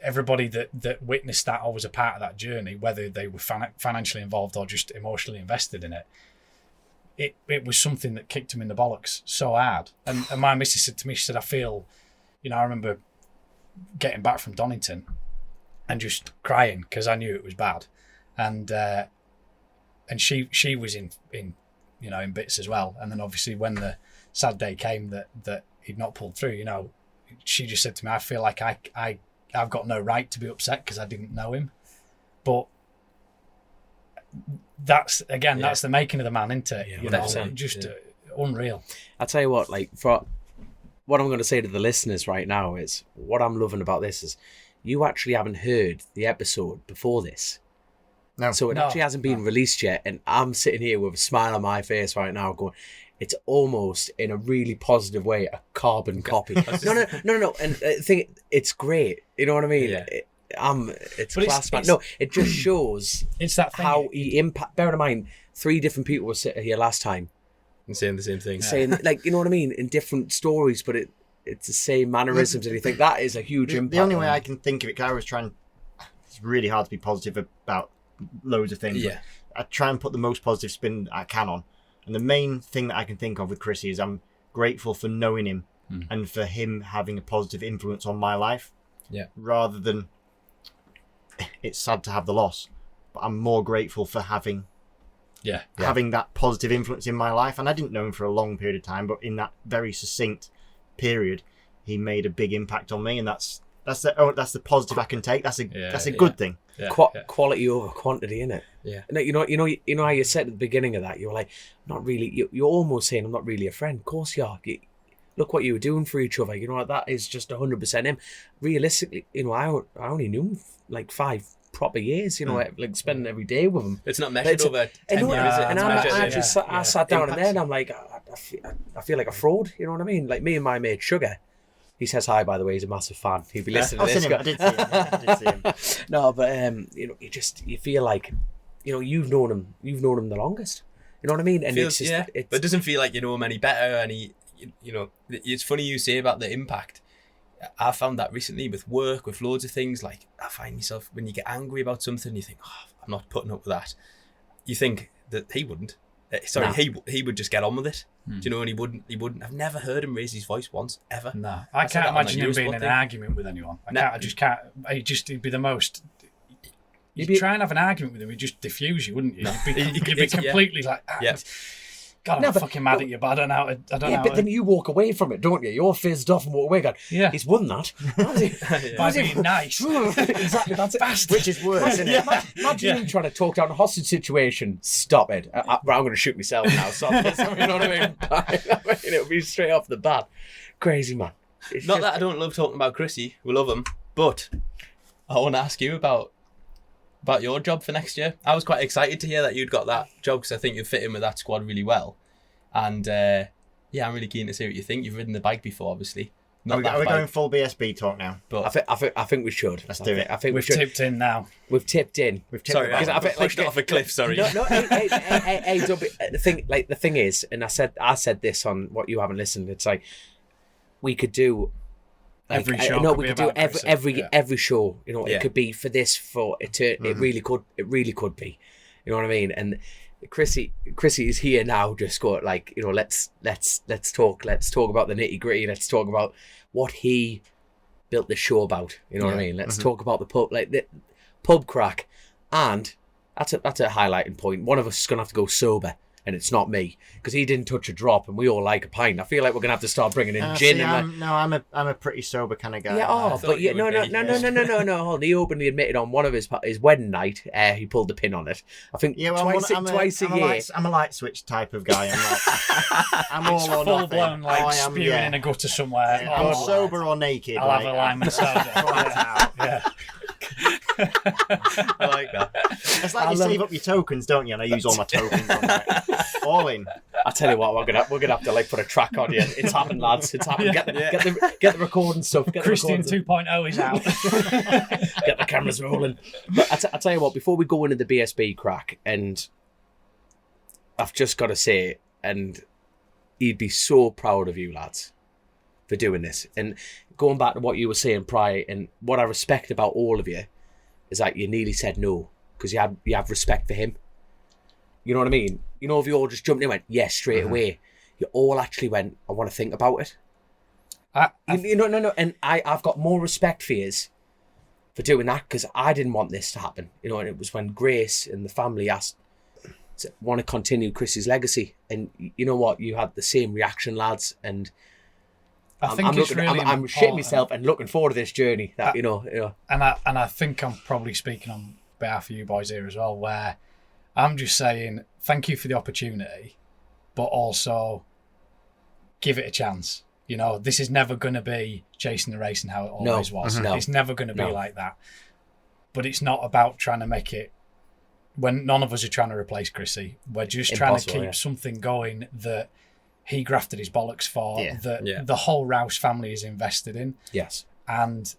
everybody that witnessed that or was a part of that journey, whether they were financially involved or just emotionally invested in it, it was something that kicked him in the bollocks so hard. And my missus said to me, she said, I feel, I remember getting back from Donington and just crying because I knew it was bad. And she was in bits as well. And then obviously when the sad day came that he'd not pulled through, she just said to me, I feel like I've got no right to be upset because I didn't know him. But that's the making of the man, isn't it? Yeah, unreal. I'll tell you what, for what I'm going to say to the listeners right now is, what I'm loving about this is you actually haven't heard the episode before this. No. So it actually hasn't been released yet, and I'm sitting here with a smile on my face right now going, it's almost, in a really positive way, a carbon copy. No. And I think it's great. You know what I mean? Yeah. It's class, man. No, it just shows it's that thing. How he impact. Bear in mind, 3 different people were sitting here last time and saying the same thing. Saying, you know what I mean? In different stories, but it's the same mannerisms. And you think that is a huge impact. The only way I can think of it, because I was trying, it's really hard to be positive about loads of things. Yeah. I try and put the most positive spin I can on. And the main thing that I can think of with Chrissy is I'm grateful for knowing him and for him having a positive influence on my life. Yeah. Rather than, it's sad to have the loss, but I'm more grateful for having that positive influence in my life. And I didn't know him for a long period of time, but in that very succinct period, he made a big impact on me, and that's the positive I can take. That's a good thing. Yeah. Quality over quantity, innit? Yeah. You know how you said at the beginning of that, you were like, not really. You're almost saying I'm not really a friend. Of course you are. Look what you were doing for each other. That is just 100% him. Realistically, I only knew him like 5 proper years. Like spending every day with him. It's not measured over 10 years. And I sat down and then I'm like, I feel like a fraud. You know what I mean? Like me and my mate Sugar. He says hi, by the way. He's a massive fan. He'll be listening to this. I did see him. No, but you feel like, you've known him the longest. You know what I mean? And but it doesn't feel like you know him any better. And it's funny you say about the impact. I found that recently with work, with loads of things. Like I find myself, when you get angry about something, you think, I'm not putting up with that. You think that he wouldn't. He would just get on with it. Do you know? And he wouldn't. I've never heard him raise his voice once ever. No, I can't imagine him being in an argument with anyone. I just can't. He'd be the most. You'd try and have an argument with him, he'd just diffuse you, wouldn't you? You'd be completely like, God, I'm fucking mad at you, but I don't know. But then you walk away from it, don't you? You're fizzed off and walk away going, he's won that. By being nice. Exactly, that's it. Which is worse, isn't it? Imagine him trying to talk down a hostage situation. Stop it. I'm going to shoot myself now. Stop this. You know what I mean? It'll be straight off the bat. Crazy, man. Not that I don't love talking about Chrissy. We love him. But I want to ask you about your job for next year. I was quite excited to hear that you'd got that job because I think you'd fit in with that squad really well. And I'm really keen to see what you think. You've ridden the bike before, obviously. Are we going full BSB talk now? But I think we should. Let's do it. I think we've tipped in now. We've tipped in. Sorry, I pushed it off a cliff. Sorry. No. The thing is, and I said this on What You Haven't Listened. It's like we could do. Every show. We could do every show. It could be for this, for eternity. It really could. It really could be. You know what I mean? And Chrissy is here now. Just go let's talk. Let's talk about the nitty gritty. Let's talk about what he built the show about. You know what I mean? Let's talk about the pub crack, and that's a highlighting point. One of us is gonna have to go sober. And it's not me, because he didn't touch a drop, and we all like a pint. I feel like we're gonna have to start bringing in gin. I'm a pretty sober kind of guy. Yeah, no. Hold on. He openly admitted on one of his wedding night, he pulled the pin on it. I think twice a year. I'm a light switch type of guy. I'm all or full blown spewing in a gutter somewhere. Yeah, I'm sober or naked. I'll have a lime and soda. Yeah. I like that. It's like you save up your tokens, don't you? And I use all my tokens on it. All in. I tell you what, we're gonna have to put a track on you. It's happened, lads. It's happened. Get the recording stuff. Christian 2.0 is out. Get the cameras rolling. But I tell you what, before we go into the BSB crack, and I've just got to say, and he'd be so proud of you lads for doing this. And going back to what you were saying prior, and what I respect about all of you is that you nearly said no because you have respect for him. You know what I mean? You know, if you all just jumped in and went yes straight away, you all actually went, I want to think about it. No. And I've got more respect for yous for doing that because I didn't want this to happen. You know, and it was when Grace and the family asked to want to continue Chris's legacy, and you know what, you had the same reaction, lads. And I'm shitting myself and looking forward to this journey. That you know. And I think I'm probably speaking on behalf of you boys here as well, where I'm just saying thank you for the opportunity, but also give it a chance. You know, this is never going to be Chasin The Racin how it always was. No. It's never going to be like that. But it's not about trying to make it, when none of us are trying to replace Chrissy. We're just trying to keep something going that he grafted his bollocks for, that the whole Rouse family is invested in. Yes. And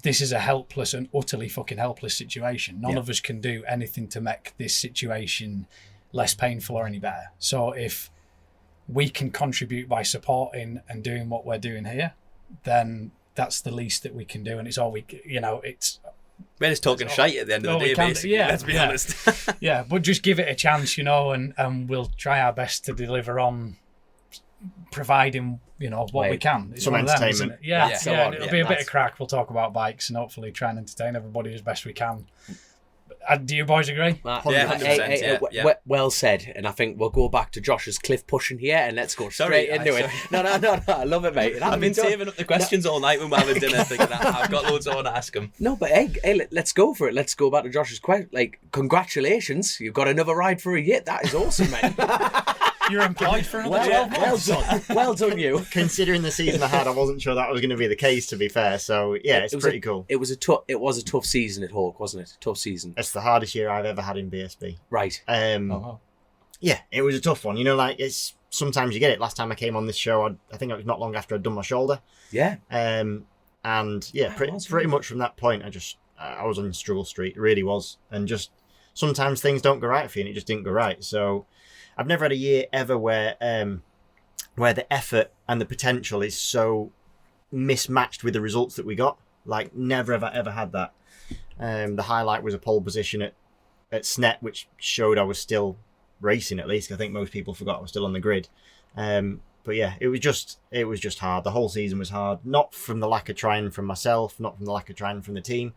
this is a helpless and utterly fucking helpless situation. None of us can do anything to make this situation less painful or any better. So if we can contribute by supporting and doing what we're doing here, then that's the least that we can do. And it's all it's... We're just talking shite at the end of the day, basically. Let's be honest. Yeah, but just give it a chance, and we'll try our best to deliver on providing, what we can. It's some entertainment. It'll be a bit of crack. We'll talk about bikes and hopefully try and entertain everybody as best we can. Do you boys agree? 100%, well said. And I think we'll go back to Josh's cliff pushing here and let's go straight into it. No, I love it, mate. I've been saving up the questions all night when we're having dinner thinking that I've got loads I want to ask him. No, but hey, let's go for it. Let's go back to Josh's question. Like, congratulations. You've got another ride for a year. That is awesome, mate. You're employed for another 12 months. Well done, you. Considering the season I had, I wasn't sure that was going to be the case, to be fair. So, yeah, it's pretty cool. It was a tough season at Hawk, wasn't it? Tough season. It's the hardest year I've ever had in BSB. Right. Yeah, it was a tough one. It's sometimes you get it. Last time I came on this show, I think it was not long after I'd done my shoulder. Yeah. And yeah, pretty much from that point, I was on struggle street. It really was. And just sometimes things don't go right for you, and it just didn't go right. So I've never had a year ever where the effort and the potential is so mismatched with the results that we got. Like, never ever had that. The highlight was a pole position at Snet, which showed I was still racing, at least. I think most people forgot I was still on the grid. But yeah, it was just hard. The whole season was hard. Not from the lack of trying from myself, not from the lack of trying from the team.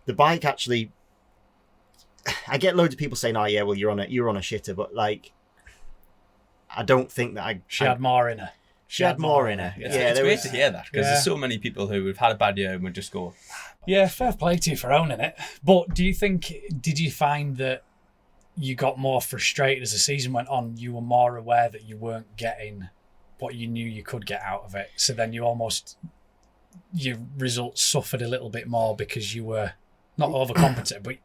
The bike actually, I get loads of people saying, "Oh yeah, well you're on a shitter," but like, I don't think that She had more in her. She had more in her. It's great to hear that because there's so many people who have had a bad year and would just go. Yeah, fair play to you for owning it. But did you find that you got more frustrated as the season went on? You were more aware that you weren't getting what you knew you could get out of it. So then your results suffered a little bit more because you were not overcompetent, but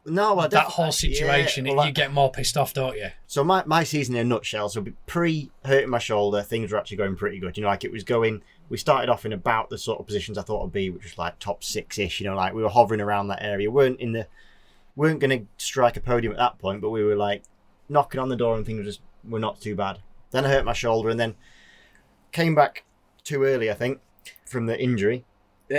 that whole situation, you get more pissed off, don't you? So my season in a nutshell, so pre-hurting my shoulder, things were actually going pretty good. Like it was going, we started off in about the sort of positions I thought I'd be, which was like top 6-ish, like we were hovering around that area. Weren't going to strike a podium at that point, but we were like knocking on the door and things were not too bad. Then I hurt my shoulder and then came back too early, I think, from the injury.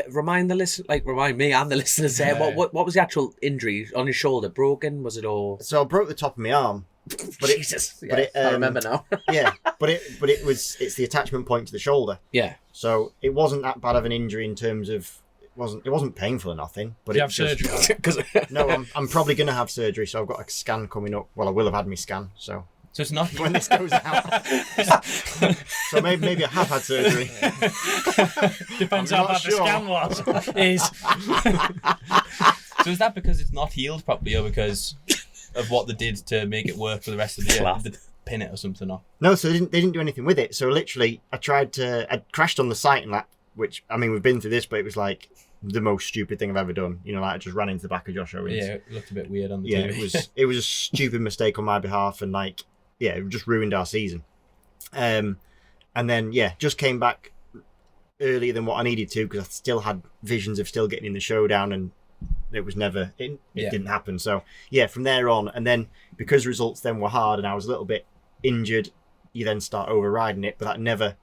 Remind me and the listeners there. What was the actual injury on his shoulder? Broken? Was it all? So I broke the top of my arm. But Jesus, I remember now. Yeah, but it's the attachment point to the shoulder. Yeah. So it wasn't that bad of an injury in terms of it wasn't painful or nothing. But did you have surgery? No, I'm probably going to have surgery. So I've got a scan coming up. Well, I will have had my scan. So it's not when this goes out. So maybe I have had surgery. Depends how bad the scan was. So is that because it's not healed properly, or because of what they did to make it work for the rest of the year? Did they pin it or something? Or? No, so they didn't do anything with it. So literally, I crashed on the sighting lap, which, I mean, we've been through this, but it was like the most stupid thing I've ever done. Like I just ran into the back of Josh Owens. Yeah, it looked a bit weird on the TV. It was a stupid mistake on my behalf, and it just ruined our season. And then, just came back earlier than what I needed to because I still had visions of still getting in the showdown, and it was never, it didn't happen. So yeah, from there on, and then because results then were hard and I was a little bit injured, you then start overriding it, but that never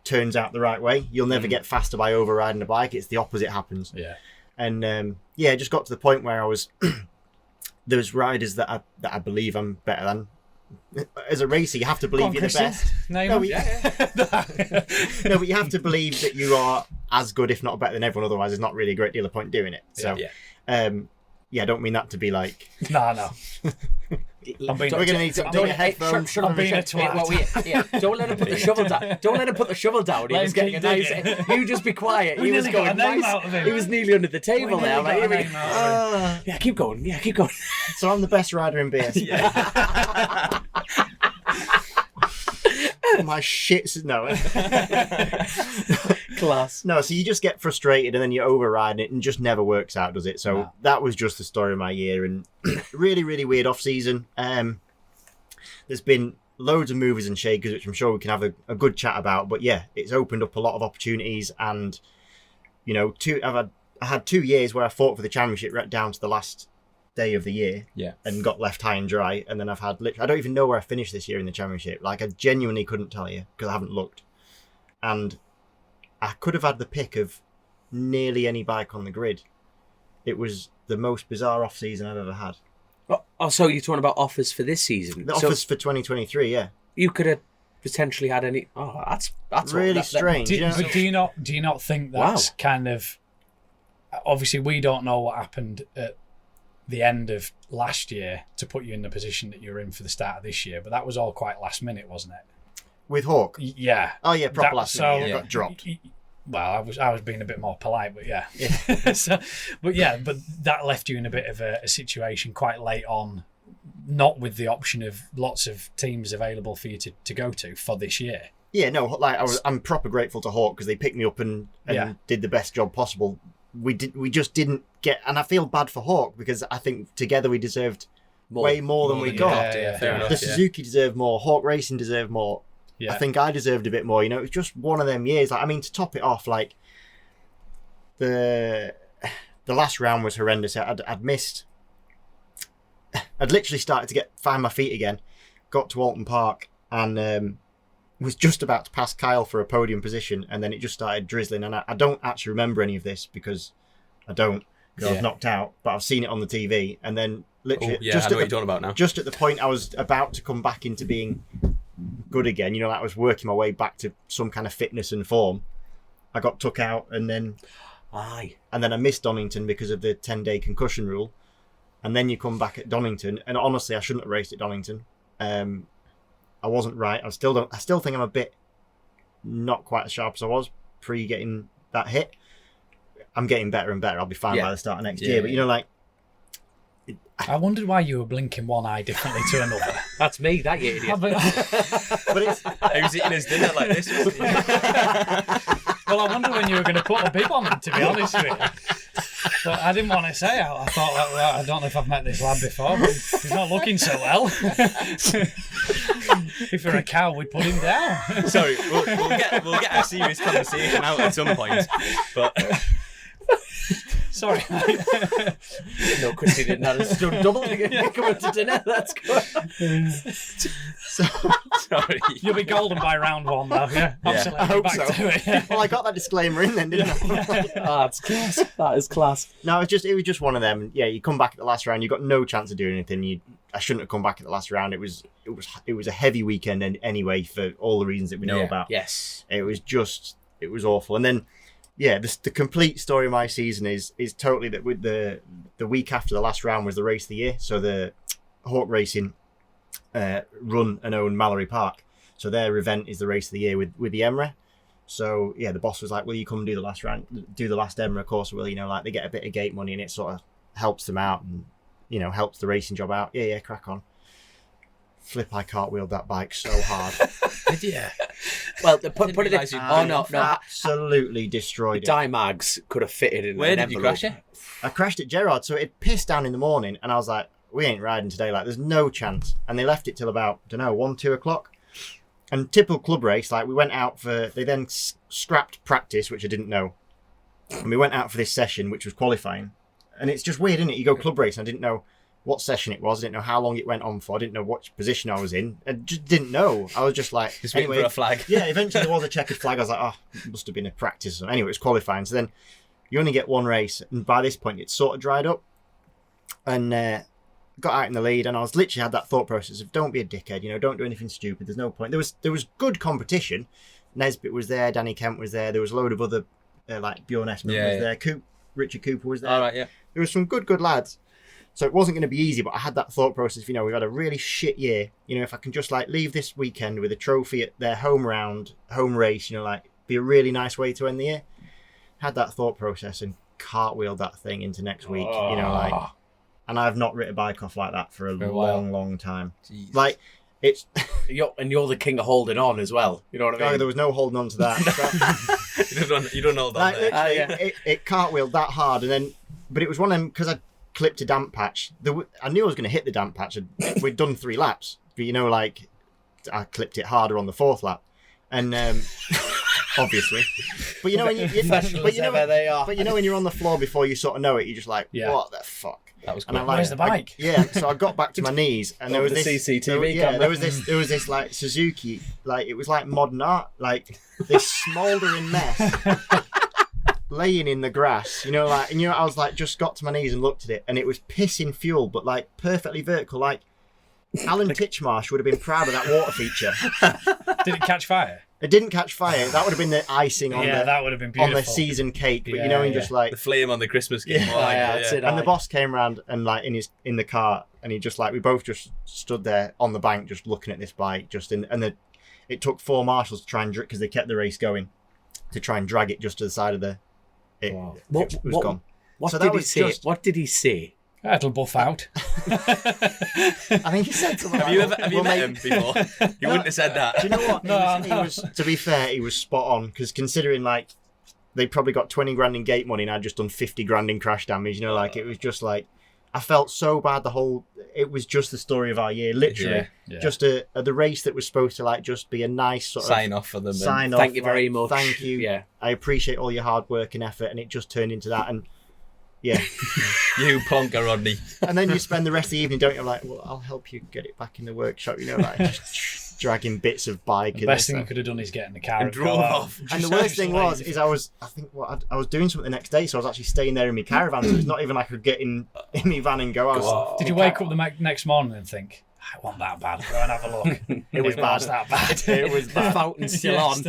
turns out the right way. You'll never get faster by overriding a bike. It's the opposite happens. Yeah. And it just got to the point where I was, there's riders that I believe I'm better than. As a racer, you have to believe you're the best. No, but you have to believe that you are as good, if not better than everyone. Otherwise, there's not really a great deal of point doing it. So, I don't mean that to be like. No. We're going to need some headphones. I'm being a twat. Don't let him put the shovel down. Don't let him put the shovel down. He was getting a nice. You just be quiet. He was going nice. He was nearly under the table there. Yeah, keep going. Yeah, keep going. So I'm the best rider in BS. My shit's no. Class. No, so you just get frustrated and then you override it and just never works out, does it? So that was just the story of my year, and really, really weird off season. There's been loads of movers and shakers, which I'm sure we can have a good chat about. But yeah, it's opened up a lot of opportunities, and you know, I had 2 years where I fought for the championship right down to the last day of the year, and got left high and dry. And then I've had I don't even know where I finished this year in the championship. Like, I genuinely couldn't tell you because I haven't looked. And I could have had the pick of nearly any bike on the grid. It was the most bizarre off season I've ever had. Oh, so you're talking about offers for this season? The offers for 2023, yeah. You could have potentially had any. Oh, that's really strange. But do you not think that's kind of? Obviously, we don't know what happened at the end of last year to put you in the position that you're in for the start of this year, but that was all quite last minute, wasn't it? With Hawk? Yeah. Oh yeah, proper last minute. Got dropped. Well, I was being a bit more polite, but yeah. But that left you in a bit of a situation quite late on, not with the option of lots of teams available for you to go to for this year. Yeah, no, like I'm proper grateful to Hawk because they picked me up and did the best job possible. We just didn't get, and I feel bad for Hawk because I think together we deserved way more than we got. Fair the Suzuki deserved more. Hawk Racing deserved more. Yeah. I think I deserved a bit more. You know, it was just one of them years. Like, I mean, to top it off, like the last round was horrendous. I'd missed. I'd literally started to find my feet again. Got to Alton Park and was just about to pass Kyle for a podium position, and then it just started drizzling. And I don't actually remember any of this because I was knocked out, but I've seen it on the TV. And then literally, I know what you're talking about now. Just at the point I was about to come back into being good again, you know, I was working my way back to some kind of fitness and form. I got took out, and then I missed Donington because of the 10-day concussion rule. And then you come back at Donington, and honestly, I shouldn't have raced at Donington. I wasn't right. I still think I'm a bit not quite as sharp as I was pre getting that hit. I'm getting better and better. I'll be fine by the start of next year. But you know, like, I wondered why you were blinking one eye differently to another. That's me, that you idiot. But it's, he was eating his dinner like this. Well, I wondered when you were going to put a bib on him, to be honest with you. But I didn't want to say it. I thought, well, I don't know if I've met this lad before, but he's not looking so well. If you're a cow, we'd put him down. Sorry, we'll get a serious conversation out at some point. But sorry. No, Christy didn't have a stunt double coming to dinner. That's good. Sorry. You'll be golden by round one, though. Yeah, absolutely. I hope back so. To it, yeah. Well, I got that disclaimer in then, didn't I? That's class. That is class. No, it was just one of them. Yeah, you come back at the last round, you got no chance of doing anything. I shouldn't have come back at the last round. It was a heavy weekend anyway for all the reasons that we know about. Yes. It was awful. And then, yeah, the complete story of my season is totally that with the week after the last round was the race of the year. So the Hawk Racing run and own Mallory Park. So their event is the race of the year with the EMRA. So yeah, the boss was like, "Will you come do the last round, do the last EMRA course?" Well, you know, like they get a bit of gate money and it sort of helps them out and, you know, helps the racing job out. Yeah, crack on. Flip, I cartwheeled that bike so hard. Did you? Well, put it in. Oh no! Absolutely destroyed it. Dymags could have fitted in. Where did you crash it? I crashed at Gerrard, so it pissed down in the morning, and I was like, "We ain't riding today. Like, there's no chance." And they left it till about 1-2 o'clock. And typical club race, like we went out for. They then scrapped practice, which I didn't know, and we went out for this session, which was qualifying. And it's just weird, isn't it? You go club racing, I didn't know what session it was. I didn't know how long it went on for. I didn't know what position I was in. I just didn't know. I was just like... Just waiting for a flag. Yeah, eventually there was a checkered flag. I was like, oh, it must have been a practice. Anyway, it was qualifying. So then you only get one race. And by this point, it's sort of dried up. And got out in the lead. And I was literally had that thought process of don't be a dickhead. Don't do anything stupid. There's no point. There was good competition. Nesbitt was there. Danny Kemp was there. There was a load of other... like Bjorn Esmond was there. Richard Cooper was there. All right, yeah. There was some good lads. So it wasn't going to be easy, but I had that thought process, we've had a really shit year. If I can just leave this weekend with a trophy at their home race, be a really nice way to end the year. Had that thought process and cartwheeled that thing into next week, and I've not ridden a bike off like that for a long time. Jeez. It's you're the king of holding on as well. You know what I mean? No, there was no holding on to that. you don't know that. It cartwheeled that hard, but it was one of them because I clipped a damp patch. I knew I was going to hit the damp patch. We'd done 3 laps, but I clipped it harder on the 4th lap, and obviously, but when you're on the floor before you sort of know it, you're just like, what the fuck? That was cool. Where's the bike? So I got back to my knees, and there was this CCTV camera. There was this like Suzuki, it was like modern art, this smouldering mess. Laying in the grass, I was just got to my knees and looked at it, and it was pissing fuel, but perfectly vertical. Alan Titchmarsh would have been proud of that water feature. Did it catch fire? It didn't catch fire. That would have been the icing on that would have been beautiful. on the season cake. But just the flame on the Christmas cake. That's it. And the boss came around and in the car, and he just we both just stood there on the bank, just looking at this bike. It took 4 marshals to try and because they kept the race going, to try and drag it just to the side of the. It was gone. What did he say? It'll buff out. I think he said something. Have you met him before? He wouldn't have said that. Do you know what? He was, to be fair, he was spot on, because considering they probably got 20 grand in gate money and I'd just done 50 grand in crash damage. It was just I felt so bad. It was just the story of our year, literally. Yeah. Just the race that was supposed to just be a nice sort of sign off for them. Thank you very much. Thank you. Yeah, I appreciate all your hard work and effort, and it just turned into that. And yeah, you plonker, Rodney. And then you spend the rest of the evening, don't you? Well, I'll help you get it back in the workshop. Just dragging bits of bike. The best thing you could have done is get in the car and drove off. And the worst thing was I was doing something the next day, so I was actually staying there in my caravan. So it's not even I could get in my van and go. Did you wake up the next morning and think, it wasn't that bad, go and have a look? It was bad. That bad. It was bad. The fountain's still on.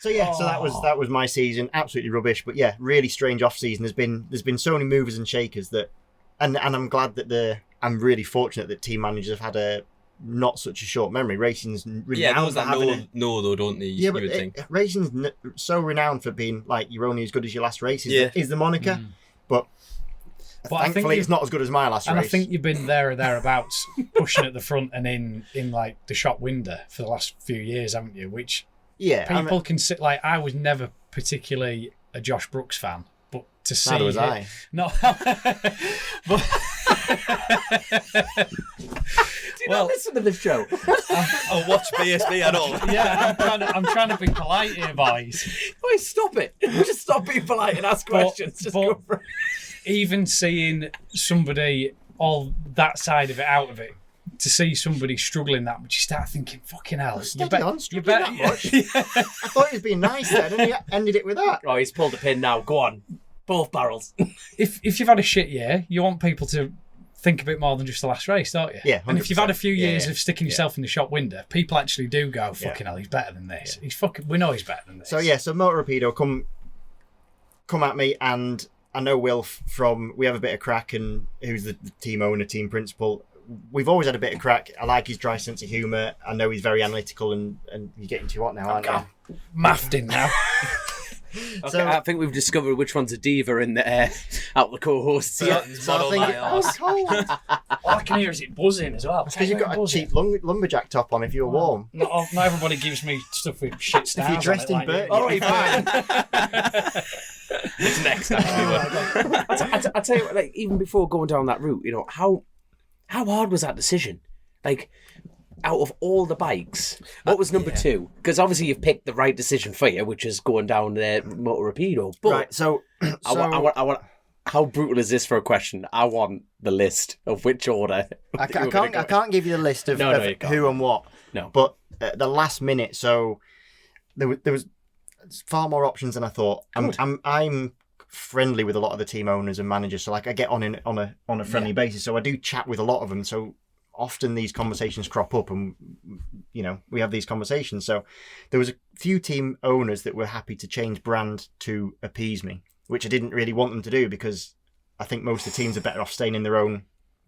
So that was my season. Absolutely rubbish, but yeah, really strange off season. There's been so many movers and shakers that, and I'm glad that I'm really fortunate that team managers have had a not such a short memory. Racing's renowned for having though, don't they? Yeah, but you would think. Racing's so renowned for being you're only as good as your last race. Is the moniker, but thankfully it's not as good as my last race. And I think you've been there or thereabouts, pushing at the front and in the shop window for the last few years, haven't you? Which people can sit I was never particularly a Josh Brooks fan, but to see neither was I. No. Do you not listen to the show? Or watch BSB at all? Yeah, I'm trying to be polite here, boys. Wait, stop it! Just stop being polite and ask questions. Just go for it. Even seeing somebody all that side of it out of it, to see somebody struggling that much, you start thinking, fucking hell. That much. I thought he was being nice then, and he ended it with that. Oh, he's pulled a pin now. Go on. Both barrels. If you've had a shit year, you want people to think a bit more than just the last race, don't you? Yeah, 100%. And if you've had a few years of sticking yourself in the shop window, people actually do go, fucking hell, he's better than this. We know he's better than this. So Motor Rapido, come at me, and I know Will from We Have a Bit of Crack, and who's the team owner, team principal. We've always had a bit of crack. I like his dry sense of humour. I know he's very analytical, and you're getting too hot now, aren't you? Maffed in now. Okay, so, I think we've discovered which one's a diva in the out the co-hosts. Yeah, so I think it's cold. All I can hear is it buzzing as well. Because you've got a cheap lumberjack top on if you're warm. Not everybody gives me stuff with shit stars. If you're dressed in burnt. Oh, you're fine. It's next, actually. I tell you what, even before going down that route, how hard was that decision? out of all the bikes, what was number 2? Because obviously you've picked the right decision for you, which is going down the Motor Rapido. But right, so I want. How brutal is this for a question? I want the list of which order. I can't give you the list of who and what. No, but at the last minute, so there was far more options than I thought. I'm friendly with a lot of the team owners and managers, so like I get on a friendly basis. So I do chat with a lot of them. So often these conversations crop up, and we have these conversations. So there was a few team owners that were happy to change brand to appease me, which I didn't really want them to do, because I think most of the teams are better off staying in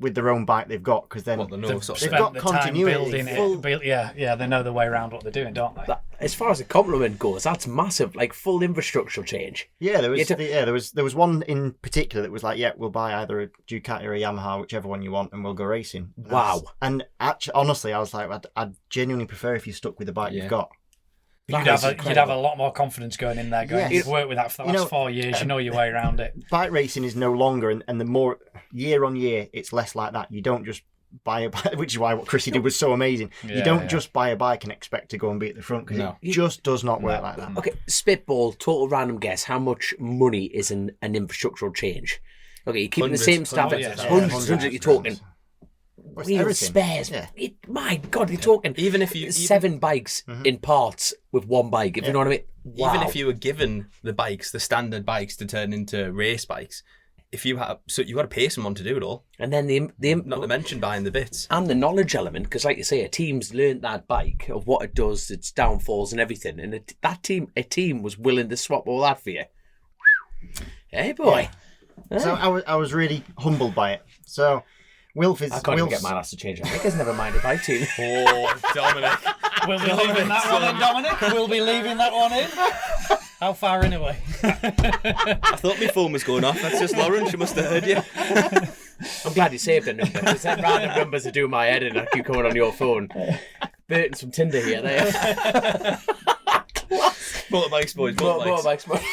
with their own bike they've got, because then they've got continuity. They know the way around what they're doing, don't they? As far as a compliment goes, that's massive, like full infrastructural change. Yeah, there was one in particular that was like, we'll buy either a Ducati or a Yamaha, whichever one you want, and we'll go racing. Wow. And actually, honestly, I was like, I'd genuinely prefer if you stuck with the bike you've got. You'd have a lot more confidence going in there. You've worked with that for the last 4 years. You know your way around it. Bike racing is no longer, and the more year on year, it's less like that. You don't just buy a bike, which is why what Chrissy did was so amazing. You don't just buy a bike and expect to go and be at the front, because it just does not work like that. Okay, spitball, total random guess. How much money is an infrastructural change? Okay, you're keeping the same stuff. Hundreds, you're talking. Wheel spares. Yeah. My God, you're talking. Even if you 7 bikes in parts with one bike, if you know what I mean. Wow. Even if you were given the standard bikes to turn into race bikes, you've got to pay someone to do it all. And then the not to mention buying the bits and the knowledge element, because like you say, a team's learned that bike of what it does, its downfalls and everything, and a team was willing to swap all that for you. Hey boy. Yeah. So I was really humbled by it. So. Wilf is. I can't even get my ass to change. I think it's never mind a bike team. Oh, Dominic. We'll be leaving that one in, Dominic. We'll be leaving that one in. How far anyway? I thought my phone was going off. That's just Lauren. She must have heard you. I'm glad you saved a number, because that random numbers are doing my head in. I keep coming on your phone. Burton's from Tinder here. Motorbikes, boys. Motorbikes, boys.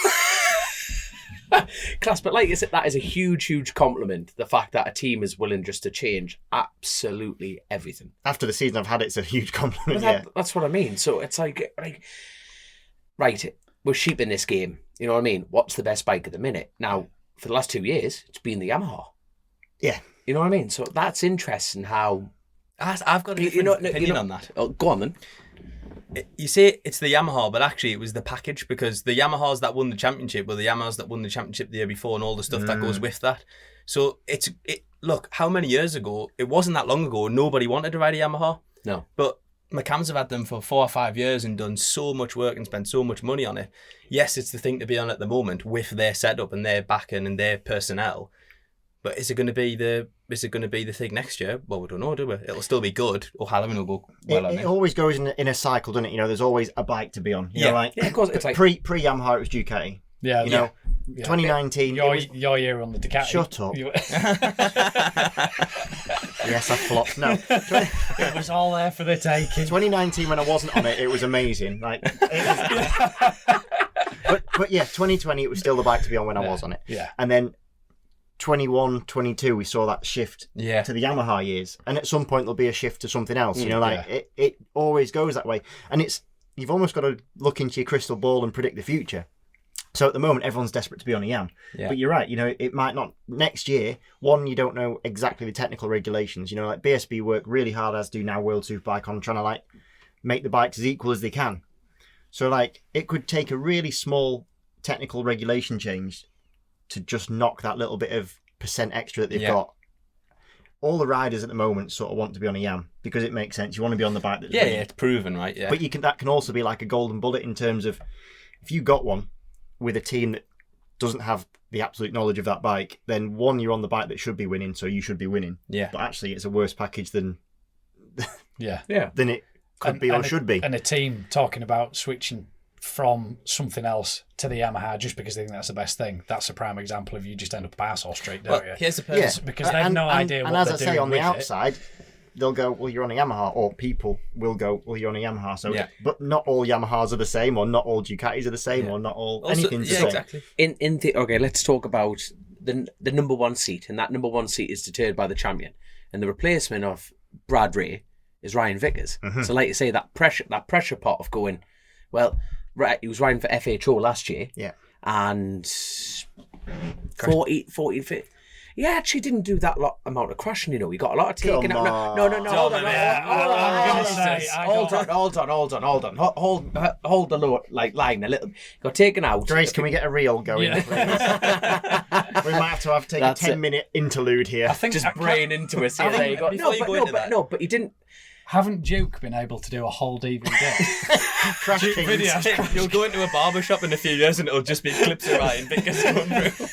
Class, but like you said, that is a huge compliment. The fact that a team is willing just to change absolutely everything. After the season I've had, it's a huge compliment. That's what I mean. So it's like, right, we're sheep in this game. You know what I mean? What's the best bike at the minute? Now, for the last 2 years, it's been the Yamaha. Yeah. You know what I mean? So that's interesting how... I've got a different opinion on that. Oh, go on then. You say it's the Yamaha, but actually it was the package, because the Yamahas that won the championship were the Yamahas that won the championship the year before, and all the stuff that goes with that. So look, how many years ago? It wasn't that long ago. Nobody wanted to ride a Yamaha. No. But McCams have had them for 4 or 5 years and done so much work and spent so much money on it. Yes, it's the thing to be on at the moment with their setup and their backing and their personnel. But is it going to be the thing next year? Well, we don't know, do we? It'll still be good, or Halloween will go well on it. It always goes in a cycle, doesn't it? there's always a bike to be on. You know, like, of course. It's like pre-Yamaha, it was Ducati. Yeah. 2019. Your year on the Ducati. Shut up. Yes, I flopped. No. It was all there for the taking. 2019, when I wasn't on it, it was amazing. Like, but yeah, 2020, it was still the bike to be on when I was on it. Yeah. And then 21, 22, we saw that shift to the Yamaha years, and at some point there'll be a shift to something else. It always goes that way, and you've almost got to look into your crystal ball and predict the future. So at the moment, everyone's desperate to be on a Yam, but you're right. It might not next year. One, you don't know exactly the technical regulations. Like BSB work really hard, as do now World Superbike, on trying to like make the bikes as equal as they can. So like it could take a really small technical regulation change to just knock that little bit of percent extra that they've got. All the riders at the moment sort of want to be on a Yam because it makes sense. You want to be on the bike that's it's proven, right? Yeah. But that can also be like a golden bullet in terms of if you got one with a team that doesn't have the absolute knowledge of that bike, then one, you're on the bike that should be winning, so you should be winning. Yeah. But actually, it's a worse package than than it could be or should be. And a team talking about switching from something else to the Yamaha just because they think that's the best thing. That's a prime example of you just end up arsehole straight, don't you? Here's the person. Because they have no idea what they're doing. And as I say, on the outside, it. They'll go, well, you're on a Yamaha, or people will go, well, you're on a Yamaha. So, but not all Yamahas are the same, or not all Ducatis are the same, or not all anything's the same. Exactly. Okay, let's talk about the number one seat, and that number one seat is deterred by the champion, and the replacement of Brad Ray is Ryan Vickers. So like you say, that pressure pot of going, well, right, he was riding for FHO last year. Yeah. And 40, 50. He actually didn't do that amount of crashing, you know. He got a lot of taking out. No. Hold on. Hold the lower line a little. Got taken out. Grace, can we get a reel going, please? We might have to take a 10-minute interlude here. I think just brain into us here. There you go. But he didn't. Haven't Duke been able to do a whole DVD? Crash Kings. You'll go into a barber shop in a few years and it'll just be clips of Ryan Vickers going through.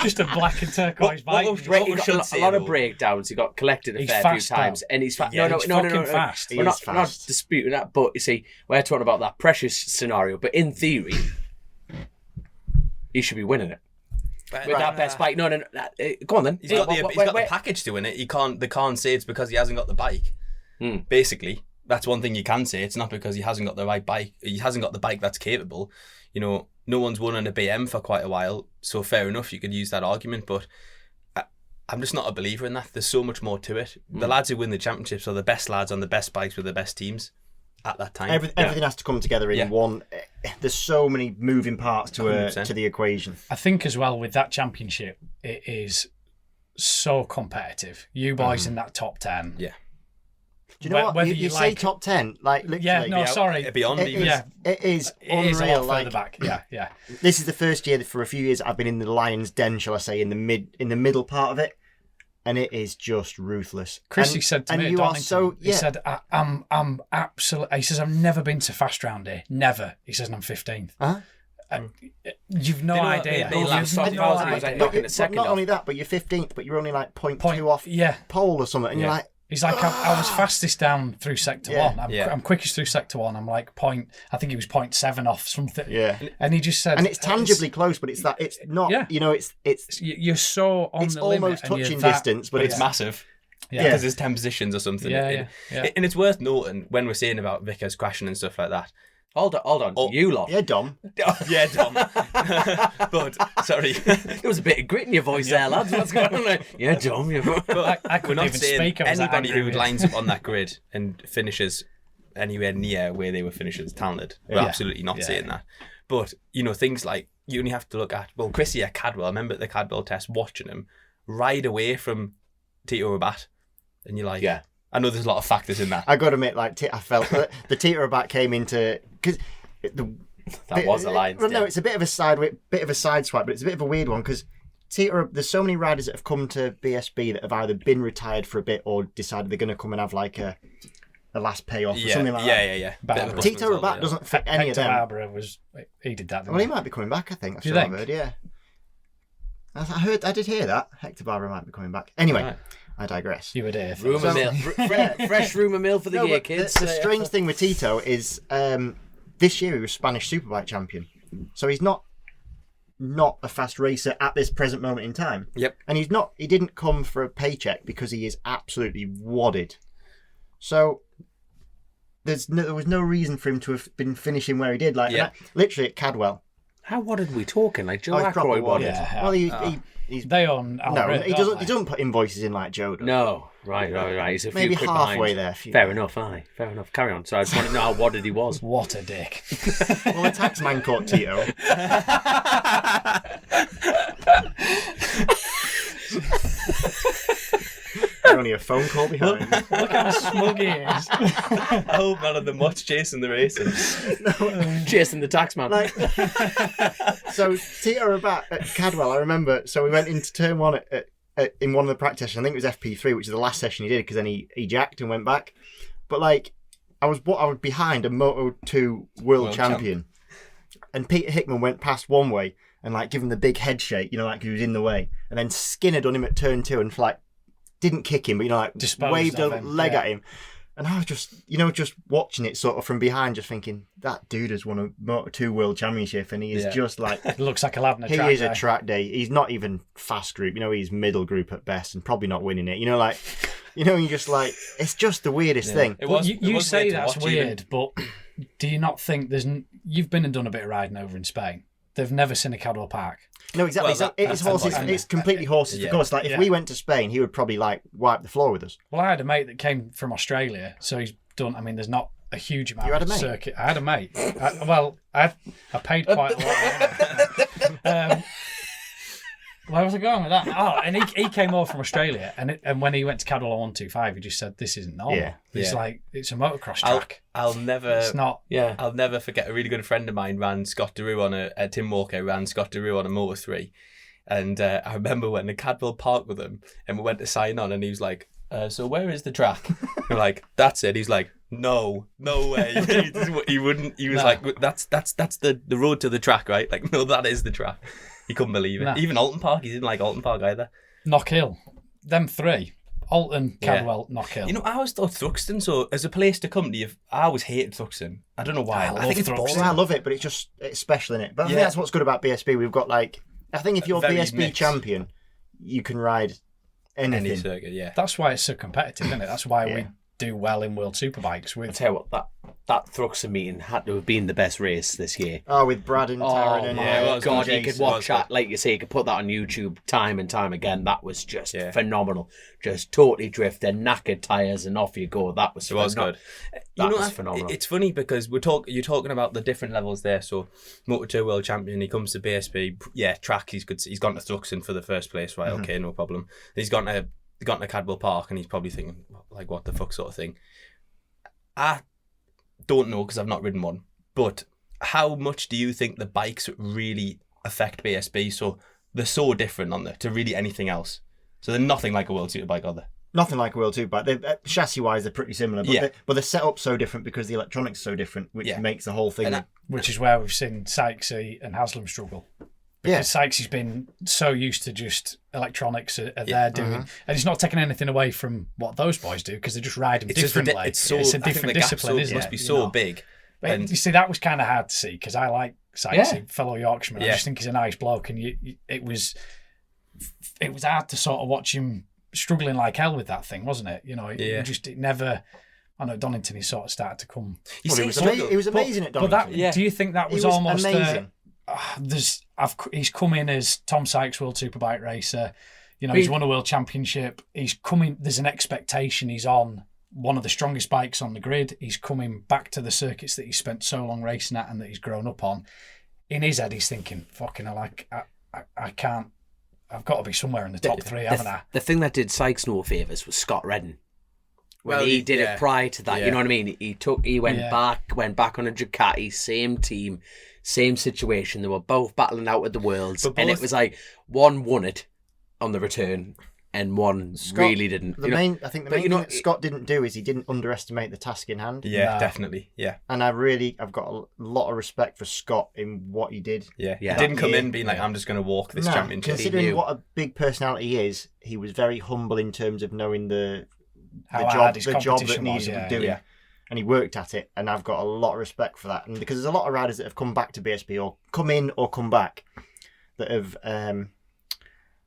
Just a black and turquoise bike. He got a lot of breakdowns. He got collected a fair few times, and he's fast. No, fast. We're not disputing that, but you see, we're talking about that precious scenario. But in theory, he should be winning it. With that best bike. No. Go on then. He's got the package to win it. They can't say it's because he hasn't got the bike. Basically, that's one thing you can say. It's not because he hasn't got the right bike. He hasn't got the bike that's capable. You know, no one's won on a BM for quite a while, so fair enough, you could use that argument, but I'm just not a believer in that. There's so much more to it. The lads who win the championships are the best lads on the best bikes with the best teams at that time. Everything has to come together in one. There's so many moving parts to the equation. I think as well with that championship, it is so competitive. You boys in that top 10. Yeah. Do you know what? You say top 10, like literally. Yeah, no, sorry. Beyond even. It is unreal. It is a lot further back. Yeah. This is the first year that for a few years I've been in the lion's den, shall I say, in the middle part of it, and it is just ruthless. Chrissy said to me at Donington, he said, I'm absolutely. He says, I've never been to fast round here, never. He says, and I'm 15th. Huh? You've no idea. But not only that, but you're 15th, but you're only like 0.2 off pole or something, and you're like. He's like, I was fastest down through sector 1. I'm quickest through sector 1. I'm like I think he was 0.7 off something. Yeah. And he just said, and it's tangibly close, but it's not. Yeah. You know, it's you're so on it's the limit. It's almost touching distance, but it's massive. Yeah, because there's 10 positions or something. Yeah. And it's worth noting when we're saying about Vickers crashing and stuff like that. Hold on. You lot. Yeah, Dom. Yeah, Dom. But, sorry. There was a bit of grit in your voice there, lads. What's going on there? Yeah, Dom. But I couldn't even speak. Anybody who lines up on that grid and finishes anywhere near where they were finishing is talented. We're absolutely not saying that. But, you know, things like, you only have to look at, well, Chrissy at Cadwell, I remember at the Cadwell test watching him ride away from Tito Rabat. And you're like, I know there's a lot of factors in that. I got to admit, like, I felt that the Tito Rabat came into... Because that was a line. Well, no, it's a bit of a side swipe, but it's a bit of a weird one because there's so many riders that have come to BSB that have either been retired for a bit or decided they're going to come and have like a last payoff or something like that. Yeah. Tito Rabat doesn't fit any of them. Barbara he did that. Well, he might be coming back. I think. That's what I've heard. Yeah. I did hear that Hector Barbara might be coming back. Anyway. Right. I digress. You were there. Rumour mill. Fresh rumour mill for the year, kids. The strange thing with Tito is this year he was Spanish Superbike champion. So he's not a fast racer at this present moment in time. Yep. And he didn't come for a paycheck because he is absolutely wadded. So there was no reason for him to have been finishing where he did. Like literally at Cadwell. How wadded are we talking? Like Joe Akroyd wadded? Yeah. Well, he's they own our he doesn't put invoices in like Joe does. No, right. He's a few maybe quid halfway behind. There. Fair enough. Carry on. So I just want to know how wadded he was. What a dick. Well, the taxman caught Tito. Only a phone call behind. Look how smug he is. I hope none of them watch Chasin The Racin. Chasin the Taxman. So Tito Rabat at Cadwell, I remember. So we went into turn 1 in one of the practice sessions. I think it was FP3, which is the last session he did because then he jacked and went back. But like, I was behind a Moto 2 world champion, and Peter Hickman went past one way and like give him the big head shake, you know, like he was in the way, and then Skinner done him at turn 2 and like didn't kick him, but you know, like disposed waved a leg at him. And I was just, just watching it sort of from behind, just thinking, that dude has won a Moto 2 World Championship, and he is just like... It looks like a lad in a track day. He is a track day. He's not even fast group. He's middle group at best, and probably not winning it. You're just like, it's just the weirdest thing. You say that's weird, but do you not think you've been and done a bit of riding over in Spain? they've never seen a Cadwell Park. No, exactly. Well, It's horses. It's completely horses. Of course, like if we went to Spain, he would probably like wipe the floor with us. Well, I had a mate that came from Australia, so he's done. I mean, there's not a huge amount You had a of mate? circuit. I had a mate. I paid quite a lot. Where was I going with that? Oh, and he came over from Australia, and when he went to Cadwell on 125, he just said, "This isn't normal. Yeah. It's like it's a motocross track. I'll never. It's not. Yeah. I'll never forget a really good friend of mine ran Scott Deroux on a Tim Walker ran Scott Deroux on a Motor 3. And I remember when the Cadwell Park with him and we went to sign on and he was like, so where is the track? We're like, that's it. He's like, no way. He wouldn't. He was like, that's the road to the track, right? Like, no, that is the track. He couldn't believe it. Nah. Even Alton Park, he didn't like Alton Park either. Knockhill. Them three. Alton, Cadwell, Knockhill. You know, I always thought Thruxton, so as a place to come to, I always hated Thruxton. I don't know why. I think it's Thruxton. boring. See, I love it, but it's special in it. But I think that's what's good about BSB. We've got like, I think if you're Very BSB mixed. champion, you can ride anything. Any circuit, yeah. That's why it's so competitive, isn't it? That's why we do well in World Superbikes. I'll tell you what, that Thruxton meeting had to have been the best race this year. Oh, with Brad and Taron and yeah, it was God, good. you could watch that, like you say, you could put that on YouTube time and time again. That was just phenomenal. Just totally drifted, knackered tyres, and off you go. That was good. That was phenomenal. It's funny because you're talking about the different levels there. So, Motor2 World Champion, he comes to BSB. Yeah, track. He's good. He's gone to Thruxton for the first place, right? Okay, no problem. He's gone to Cadwell Park, and he's probably thinking like, what the fuck, sort of thing. I don't know because I've not ridden one, but how much do you think the bikes really affect BSB? So they're so different, aren't they, to really anything else? So they're nothing like a World Superbike, are they? Nothing like a World Superbike. Chassis-wise, they're pretty similar, but they're set up so different because the electronics are so different, which makes the whole thing... Which is where we've seen Sykesy and Haslam struggle. Because Sykesy's been so used to just electronics they're doing, and it's not taking anything away from what those boys do because they just ride them differently. It's a different discipline, isn't it? It must be so big. But you see, that was kind of hard to see because I like Sykesy, fellow Yorkshireman. I just think he's a nice bloke, and it was hard to sort of watch him struggling like hell with that thing, wasn't it? You know, it never. I know Donington, he sort of started to come. It was amazing at Donington. But do you think that was almost amazing? He's come in as Tom Sykes World Superbike racer. You know, he's won a world championship. He's coming. There's an expectation. He's on one of the strongest bikes on the grid. He's coming back to the circuits that he spent so long racing at and that he's grown up on. In his head, he's thinking, "Fucking hell, I can't. I've got to be somewhere in the top three, haven't I?" The thing that did Sykes no favours was Scott Redden. Well, he did it prior to that. You know what I mean? He went back on a Ducati, same team. Same situation. They were both battling out at the Worlds, and it was like one won it on the return, and one really didn't. I think the main thing that Scott didn't do is he didn't underestimate the task in hand. Yeah, definitely. Yeah, and I've got a lot of respect for Scott in what he did. Yeah. He didn't come in being like, I'm just going to walk this championship. Considering what a big personality he is, he was very humble in terms of knowing the job that needed to be doing. Yeah. And he worked at it, and I've got a lot of respect for that. And because there's a lot of riders that have come back to BSB or come in or come back that have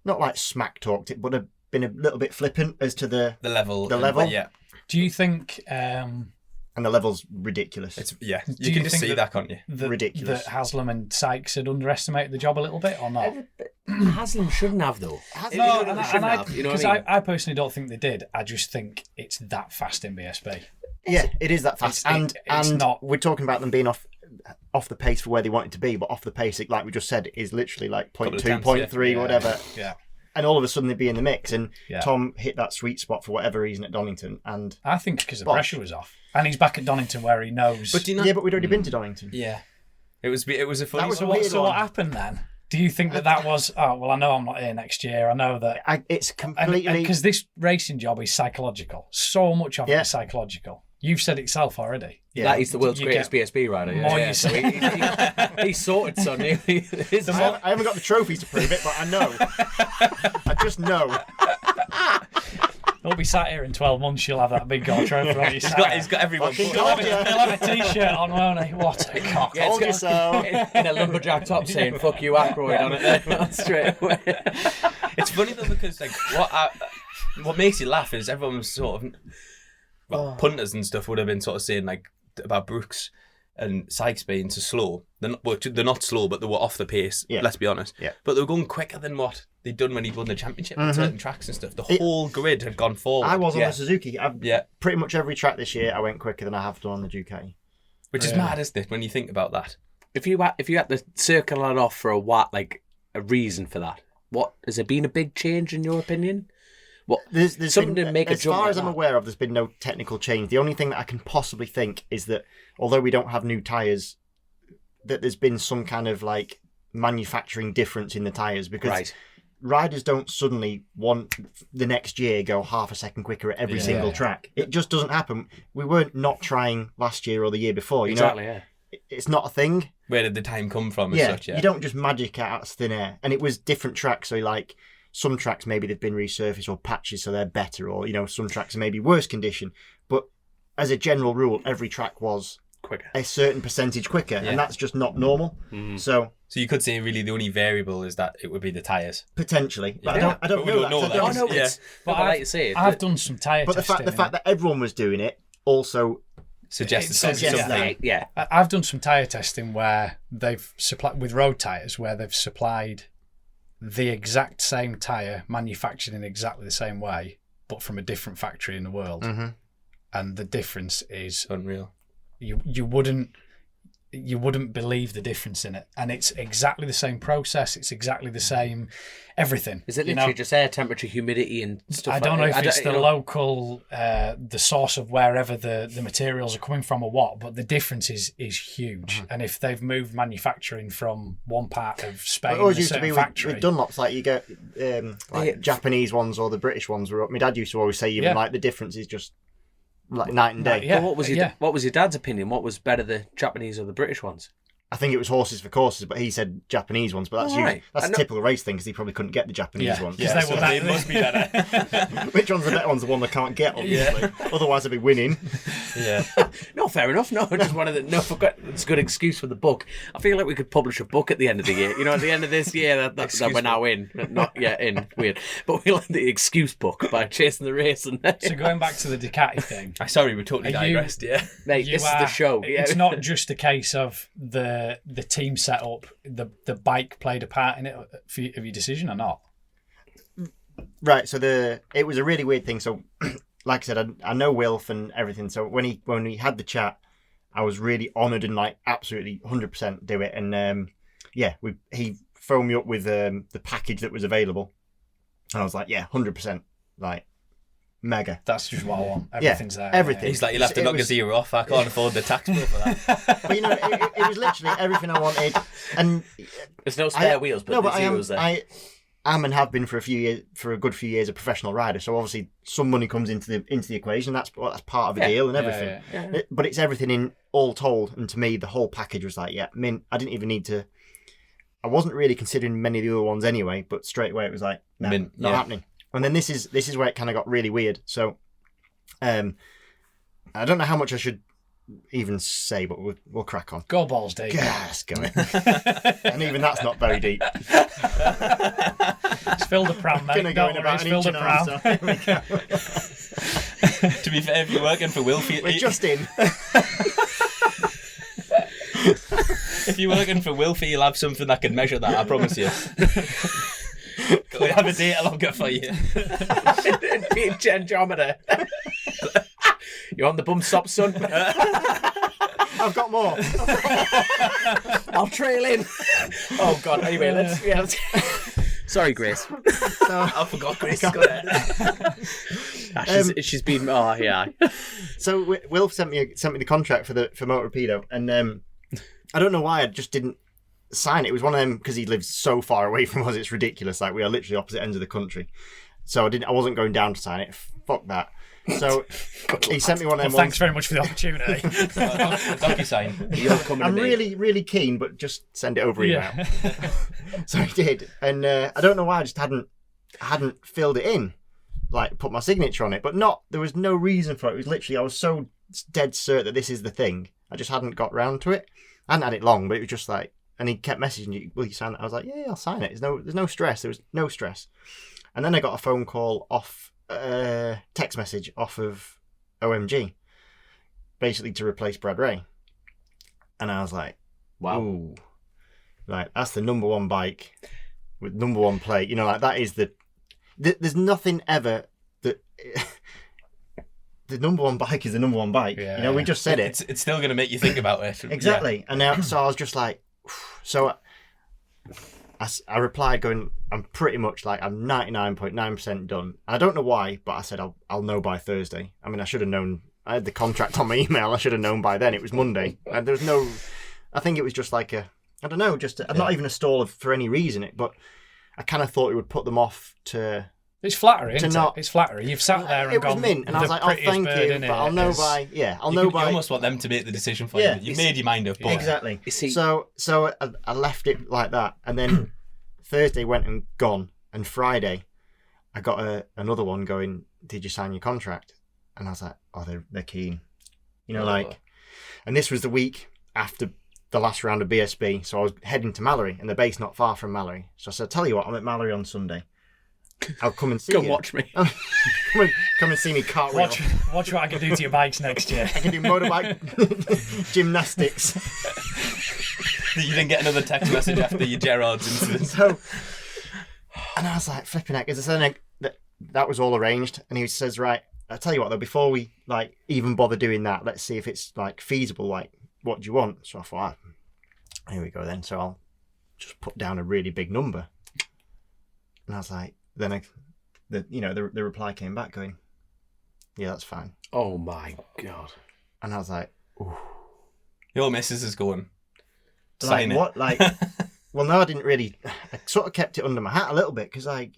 not like smack talked it, but have been a little bit flippant as to the level. Yeah. Do you think? And the level's ridiculous. You can just see that, can't you? Ridiculous. That Haslam and Sykes had underestimated the job a little bit, or not? Haslam shouldn't have though. Because I personally don't think they did. I just think it's that fast in BSB. Yeah, it is that fast, and not. We're talking about them being off the pace for where they want it to be, but off the pace, like we just said, is literally like 0.2, 0.3, whatever. Yeah. And all of a sudden they'd be in the mix, and Tom hit that sweet spot for whatever reason at Donington, and I think because the pressure was off, and he's back at Donington where he knows. But but we'd already been to Donington. Yeah, it was a funny. So what happened then? Do you think that was? Oh well, I know I'm not here next year. I know that it's completely because this racing job is psychological. So much of it is psychological. You've said it yourself already. Yeah, that he's the world's greatest BSB rider. He's sorted, son. I haven't got the trophy to prove it, but I know. I just know. He'll be sat here in 12 months. You'll have that big gold trophy on your side. He's got everyone. He'll have a t-shirt on, won't he? What a cock! Told you so. In a lumberjack top saying "fuck you, Akroyd" on it there straight away. It's funny though because like what makes you laugh is everyone was sort of. Punters and stuff would have been sort of saying like about Brooks and Sykes beans are slow. They're not slow, but they were off the pace. Yeah. Let's be honest. Yeah. But they were going quicker than what they'd done when he won the championship on certain tracks and stuff. The whole grid had gone forward. I was on the Suzuki. Pretty much every track this year, I went quicker than I have done on the Ducati. Which is mad, isn't it? When you think about that. If you had to circle it off for a reason for that, what has there been a big change in your opinion? What there's something been, to make a as jump far like as I'm that? aware of, there's been no technical change. The only thing that I can possibly think is that although we don't have new tyres, that there's been some kind of like manufacturing difference in the tyres because riders don't suddenly want the next year go half a second quicker at every single track. It just doesn't happen. We weren't not trying last year or the year before. You know, it's not a thing. Where did the time come from? As such, you don't just magic it out of thin air. And it was different tracks. So like some tracks maybe they've been resurfaced or patches so they're better, or some tracks are maybe worse condition. But as a general rule, every track was quicker, a certain percentage quicker, and that's just not normal. So you could say really the only variable is that it would be the tyres. Potentially, but I don't know that. But I like to say it. I've done some tyre testing. But the fact that everyone was doing it also suggests something. Yeah. I've done some tyre testing where they've supplied with road tyres where they've supplied the exact same tyre manufactured in exactly the same way, but from a different factory in the world, and the difference is unreal. You wouldn't believe the difference in it, and it's exactly the same process. It's exactly the same everything. Is it literally just air temperature, humidity, and stuff? I don't know if it's the local, the source of wherever the materials are coming from or what, but the difference is huge. And if they've moved manufacturing from one part of Spain to a certain factory, with Dunlops, like you get Japanese ones or the British ones. My dad used to always say like the difference is just like night and day. Well, what was your dad's opinion? What was better, the Japanese or the British ones? I think it was horses for courses, but he said Japanese ones. But that's a typical race thing because he probably couldn't get the Japanese ones. Yeah, so they must be better. Which one's the better one's the one that can't get, obviously. Otherwise, they'd be winning. Yeah. No, fair enough. No, I just wanted to. No, forgot. It's a good excuse for the book. I feel like we could publish a book at the end of the year. At the end of this year, that we're now in. Not yet in. Weird. But we'll have the excuse book by Chasin The Racin. So going back to the Ducati thing. Sorry, we totally digressed. Mate, this is the show. It's not just a case of the team set up, the bike played a part in it of your decision or not? Right, so it was a really weird thing. So like I said, I know Wilf and everything, so when we had the chat, I was really honoured and like absolutely 100% do it. And he phoned me up with the package that was available, and I was like 100%, like mega. That's just what I want. Everything's there. Everything. He's like, you'll have to knock a zero off. I can't afford the tax bill for that. But it was literally everything I wanted. And there's no spare wheels, but the zero's there. I am and have been for a good few years a professional rider. So obviously some money comes into the equation. That's part of the deal and everything. Yeah. But it's everything in all told. And to me, the whole package was like, mint. I didn't even need to. I wasn't really considering many of the other ones anyway. But straight away it was like, not happening. And then this is where it kind of got really weird. So, I don't know how much I should even say, but we'll crack on. Go balls, Dave. Yes, go in. And even that's not very deep. It's filled a pram, mate. Don't worry, it's filled a pram. To be fair, if you're working for Wilfie... We're just in. If you're working for Wilfie, you'll have something that can measure that, I promise you. We have a data logger for you. Genjometer. You on the bum stop, son? I've got more. I'll trail in. Oh God. Anyway, let's. Sorry, Grace. I forgot Grace. Got it. She's been. Oh yeah. So Will sent me the contract for Motor Rapido, and I don't know why I just didn't sign it. It was one of them because he lives so far away from us. It's ridiculous. Like we are literally opposite ends of the country. So I wasn't going down to sign it. Fuck that. So he sent me one of them. Thanks very much for the opportunity. DocuSign. I'm really, really keen, but just send it over email. Yeah. So he did, and I don't know why I just hadn't filled it in, like put my signature on it, but there was no reason for it. It was literally I was so dead cert that this is the thing. I just hadn't got round to it. I hadn't had it long, but it was just like, and he kept messaging you, will you sign it? I was like, yeah, I'll sign it. There's no stress. There was no stress. And then I got a phone call off. Text message off of OMG, basically to replace Brad Ray. And I was like, wow. Ooh. Like, that's the number one bike with number one plate. You know, like, that is there's nothing ever that... The number one bike is the number one bike. Yeah. You know, we just said it. It's still going to make you think about it. Exactly. Yeah. And now, so I was just like... So I replied going, I'm pretty much like, I'm 99.9% done. And I don't know why, but I said I'll know by Thursday. I mean, I should have known. I had the contract on my email. I should have known by then. It was Monday. And there was no... I think it was just like I don't know, just not even a stall for any reason. But I kind of thought it would put them off to... It's flattering, isn't it? It's flattering. You've sat there and it gone... was mint, and I was like, oh, thank you, but I'll know by... Yeah, I'll know by... You almost want them to make the decision for Yeah, you. You've made your mind up. But... Exactly. See, so I left it like that, and then Thursday went and gone, and Friday I got another one going, did you sign your contract? And I was like, oh, they're keen. You know, like... And this was the week after the last round of BSB, so I was heading to Mallory, and the base not far from Mallory. So I said, tell you what, I'm at Mallory on Sunday. I'll come and see you. Come watch me. come and see me cartwheel. Watch what I can do to your bikes next year. I can do motorbike gymnastics. You didn't get another text message after your Gerard's incident. So, and I was like, flipping heck. That was all arranged. And he says, right, I'll tell you what though, before we like even bother doing that, let's see if it's like feasible. Like, what do you want? So I thought, here we go then. So I'll just put down a really big number. And I was like, then the reply came back going, yeah, that's fine. Oh my God. And I was like, ooh. Your missus is going, Like, what? Like, well, no, I didn't really. I sort of kept it under my hat a little bit because I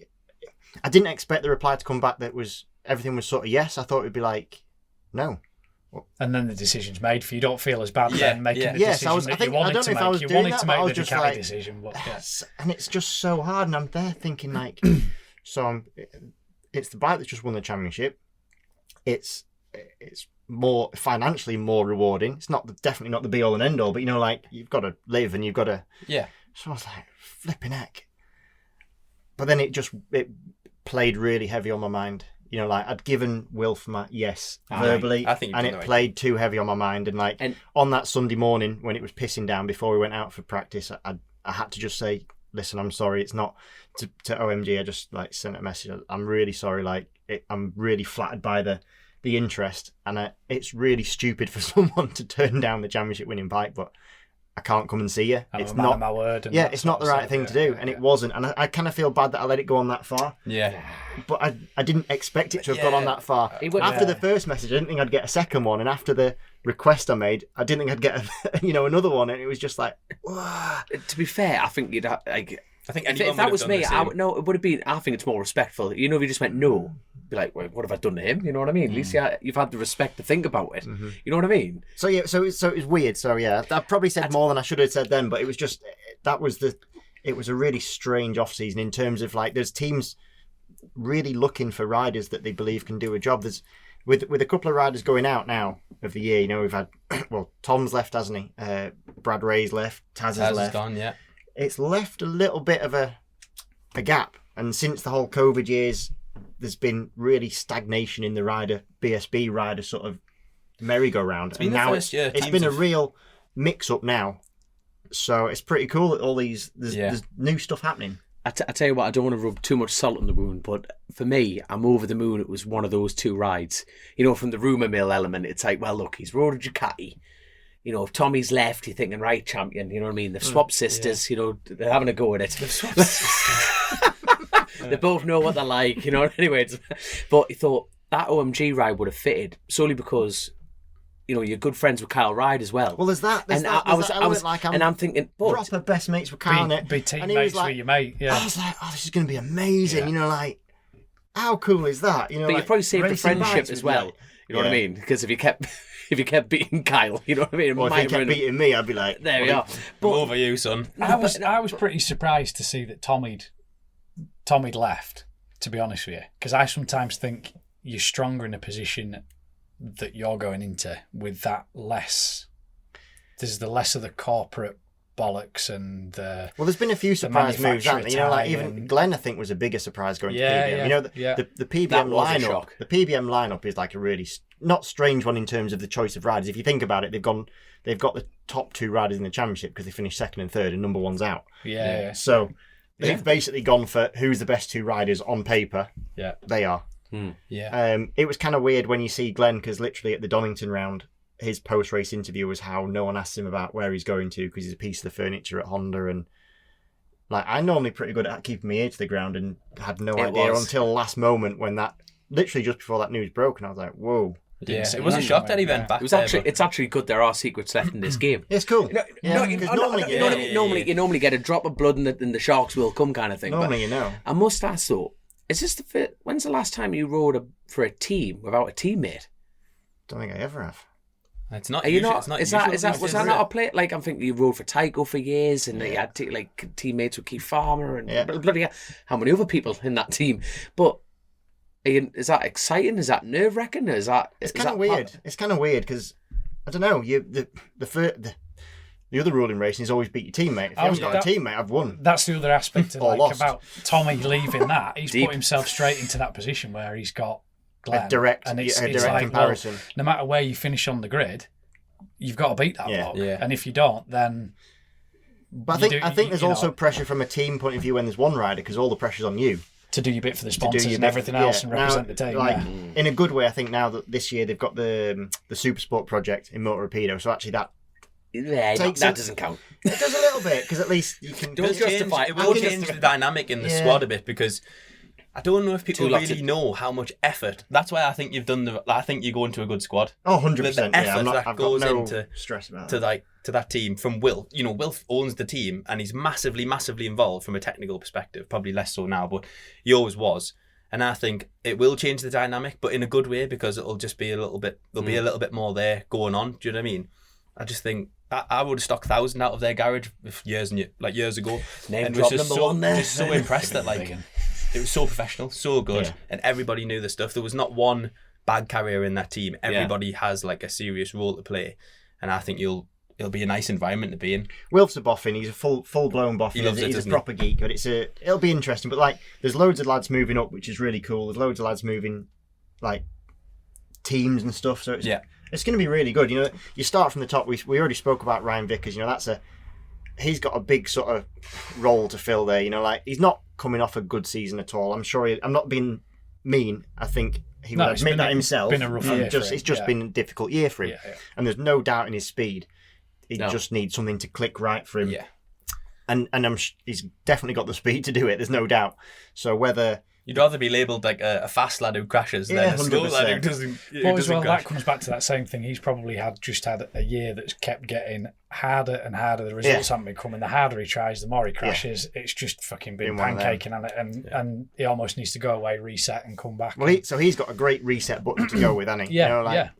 didn't expect the reply to come back that everything was sort of yes. I thought it'd be like, no. And then the decision's made for you. Don't feel as bad then making the yes, decision that you wanted to make. You wanted to make the Ducati decision, but yes. And it's just so hard. And I'm there thinking like, it's the bike that's just won the championship. It's more financially more rewarding. It's definitely not the be all and end all, but you know, like you've got to live and you've got to. Yeah. So I was like, flipping heck. But then it played really heavy on my mind. You know, like I'd given Wilf my yes verbally, I think and it played too heavy on my mind. And on that Sunday morning when it was pissing down before we went out for practice, I had to just say, listen, I'm sorry. It's not to OMG. I just like sent a message. I'm really sorry. Like I'm really flattered by the interest, and it's really stupid for someone to turn down the championship winning bike, but I can't come and see you. It's not my word. Yeah, it's not the right thing to do, and it wasn't. And I kind of feel bad that I let it go on that far. Yeah. But I didn't expect it to have gone on that far. After the first message, I didn't think I'd get a second one, and after the request I made, I didn't think I'd get another one, and it was just like, whoa. To be fair, I think you'd like. I think if that was me, it would have been. I think it's more respectful. You know, if you just went no, be like, well, what have I done to him? You know what I mean? At least you've had the respect to think about it. Mm-hmm. You know what I mean? So yeah, so it was weird. So yeah, I probably said more than I should have said then, but it was just it was a really strange off season in terms of like there's teams really looking for riders that they believe can do a job. There's with a couple of riders going out now of the year. You know, we've had Tom's left, hasn't he? Brad Ray's left. Taz has left. Gone, yeah. It's left a little bit of a gap, and since the whole COVID years, there's been really stagnation in the BSB rider sort of merry-go-round. And now it's been a real mix-up now. So it's pretty cool that all there's new stuff happening. I tell you what, I don't want to rub too much salt on the wound, but for me, I'm over the moon. It was one of those two rides. You know, from the rumour mill element, it's like, well, look, he's rode a Ducati. You know, if Tommy's left, you're thinking, right, champion, you know what I mean? They've swapped sisters, you know, they're having a go at it. They've swapped sisters. They both know what they're like, you know, anyway. But he thought that OMG ride would have fitted solely because, you know, you're good friends with Kyle Ryde as well. Well, there's that. I'm thinking, proper best mates with Kyle. Be teammates with your mate, yeah. I was like, oh, this is going to be amazing, you know, like, how cool is that? You know, but like, you probably saved the friendship as well, you know what I mean? Because if you kept beating Kyle, you know what I mean? Or if he kept beating me, I'd be like, there we are. But, I'm over you, son. I was pretty surprised to see that Tommy'd left, to be honest with you, because I sometimes think you're stronger in a position that you're going into with that less. There's the less of the corporate bollocks and there's been a few surprise moves, haven't there? You know, like even Glenn, I think, was a bigger surprise going to PBM. You know, the PBM lineup. The PBM lineup is like a really not strange one in terms of the choice of riders. If you think about it, they've got the top 2 riders in the championship because they finished 2nd and 3rd, and number 1's out. Yeah. So they've basically gone for who's the best 2 riders on paper. Yeah, they are. Yeah. It was kind of weird when you see Glenn, because literally at the Donington round, his post-race interview was how no one asked him about where he's going to because he's a piece of the furniture at Honda. And like, I'm normally pretty good at keeping my ear to the ground and had no idea until last moment when that, literally just before that news broke, and I was like, whoa. Yeah, it was a shock that he went back. It's actually good there are secrets left in this game. It's cool. Normally you normally get a drop of blood and the sharks will come kind of thing. Normally, you know. I must ask though, when's the last time you rode for a team without a teammate? Don't think I ever have. It's not. Was that not a play? Like, I'm thinking you rode for Tycho for years, and you had teammates with Keith Farmer and bloody hell, how many other people in that team? But is that exciting? Is that nerve wracking? It's kind of weird. It's kind of weird because I don't know. The other rule in racing is always beat your teammate. If you haven't got a teammate, I've won. That's the other aspect of about Tommy leaving that. He's put himself straight into that position where he's got Glenn, a direct comparison. Well, no matter where you finish on the grid, you've got to beat that block. Yeah. And if you don't, then. But I think there's also pressure from a team point of view when there's one rider because all the pressure's on you to do your bit for the sponsors and everything else and represent the team. In a good way, I think now that this year they've got the Supersport project in Motor Rapido, so actually that. That doesn't count. It does a little bit because at least you can. It will change the dynamic in the squad a bit because. I don't know if people really know how much effort. That's why I think you've done I think you go into a good squad. Oh, 100%. The effort I've goes got no into stress about to that team from Wilf. You know, Wilf owns the team and he's massively, massively involved from a technical perspective. Probably less so now, but he always was. And I think it will change the dynamic, but in a good way because it'll just be a little bit. There'll be a little bit more there going on. Do you know what I mean? I just think. I would have stocked 1,000 out of their garage years ago. Name drop number 1 there. Just so impressed that it was so professional, so good, and everybody knew the stuff. There was not one bag carrier in that team. Everybody has like a serious role to play, and I think it'll be a nice environment to be in. Wilf's a boffin. He's a full blown boffin. He's a proper geek, but it'll be interesting. But like, there's loads of lads moving up, which is really cool. There's loads of lads moving, like teams and stuff. So it's going to be really good. You know, you start from the top. We already spoke about Ryan Vickers. You know, he's got a big sort of role to fill there. You know, like he's not coming off a good season at all. I'm sure. I'm not being mean. I think he would admit that himself. It's been a rough year. It's just been a difficult year for him. And there's no doubt in his speed. He just needs something to click right for him. Yeah. And he's definitely got the speed to do it. There's no doubt. So whether. You'd rather be labelled like a fast lad who crashes than a slow lad who doesn't crash. That comes back to that same thing. He's probably had a year that's kept getting harder and harder. The results haven't been coming. The harder he tries, the more he crashes. It's just fucking been pancaking on it, and he almost needs to go away, reset, and come back. Well, so he's got a great reset button to go with, hasn't he?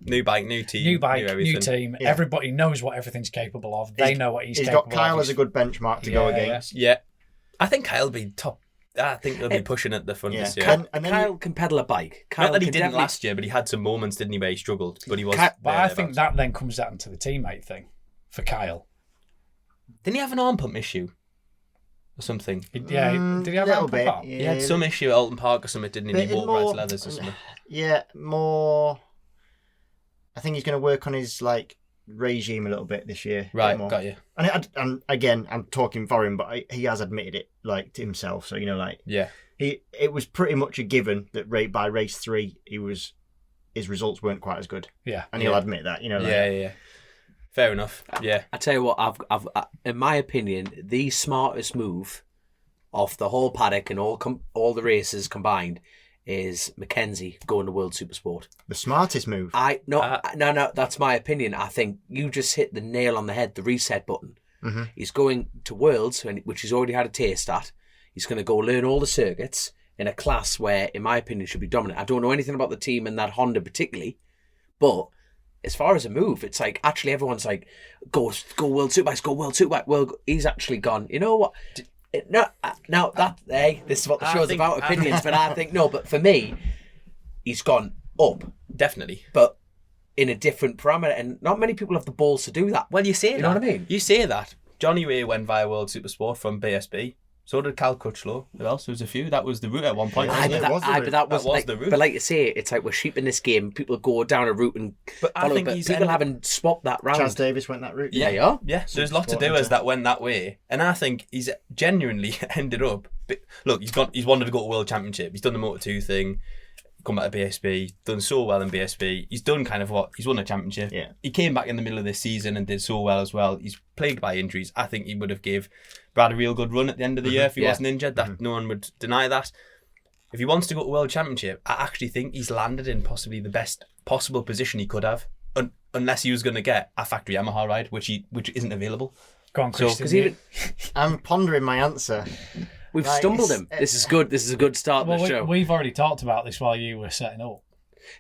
New bike, new team. New team. Yeah. Everybody knows what everything's capable of. They know what he's capable of. He's got Kyle as a good benchmark to go against. Yeah. I think Kyle will be top. I think they'll be pushing at the front this year. Kyle can pedal a bike. Not that he didn't last year, but he had some moments, didn't he, where he struggled. But he was. But I think that then comes down to the teammate thing for Kyle. Didn't he have an arm pump issue or something? Did he have an arm pump? Yeah. He had some issue at Alton Park or something, didn't he? He bought Rice Leathers or something. Yeah, more. I think he's going to work on his regime a little bit this year. Right, got you. And again, I'm talking for him, but he has admitted it to himself. So it was pretty much a given that by race 3 his results weren't quite as good. Yeah, and he'll admit that. Yeah. Fair enough. Yeah. I tell you what, I've in my opinion, the smartest move of the whole paddock and all the races combined is Mackenzie going to World Supersport. The smartest move? No, that's my opinion. I think you just hit the nail on the head, the reset button. Mm-hmm. He's going to Worlds, which he's already had a taste at. He's going to go learn all the circuits in a class where, in my opinion, should be dominant. I don't know anything about the team and that Honda particularly, but as far as a move, it's like, actually everyone's like, go World Superbikes, go World Superbike. Well, he's actually gone, you know what? This is what the show's about, opinions, but I think, but for me, he's gone up. Definitely. But in a different parameter, and not many people have the balls to do that. Well, you say that. You know what I mean? You say that, Johnny Ray went via World Supersport from BSB. So did Cal Crutchlow. Who else? There was a few. That was the route at one point. Aye, but that was like, the route. But like you say, it's like we're sheep in this game. People go down a route and follow, but people haven't swapped that round. Chaz Davis went that route. Yeah. So there's lots of doers that went that way, and I think he's genuinely ended up. Look, he's wanted to go to World Championship. He's done the Moto2 thing. Come back to BSB, done so well in BSB. He's done kind of he's won a championship. Yeah. He came back in the middle of this season and did so well as well. He's plagued by injuries. I think he would have gave Brad a real good run at the end of the year if he wasn't injured. That no one would deny that. If he wants to go to World Championship, I actually think he's landed in possibly the best possible position he could have, unless he was going to get a factory Yamaha ride, which isn't available. Go on, Christian. I'm pondering my answer. We've stumbled him. This is good. This is a good start to the show. We've already talked about this while you were setting up.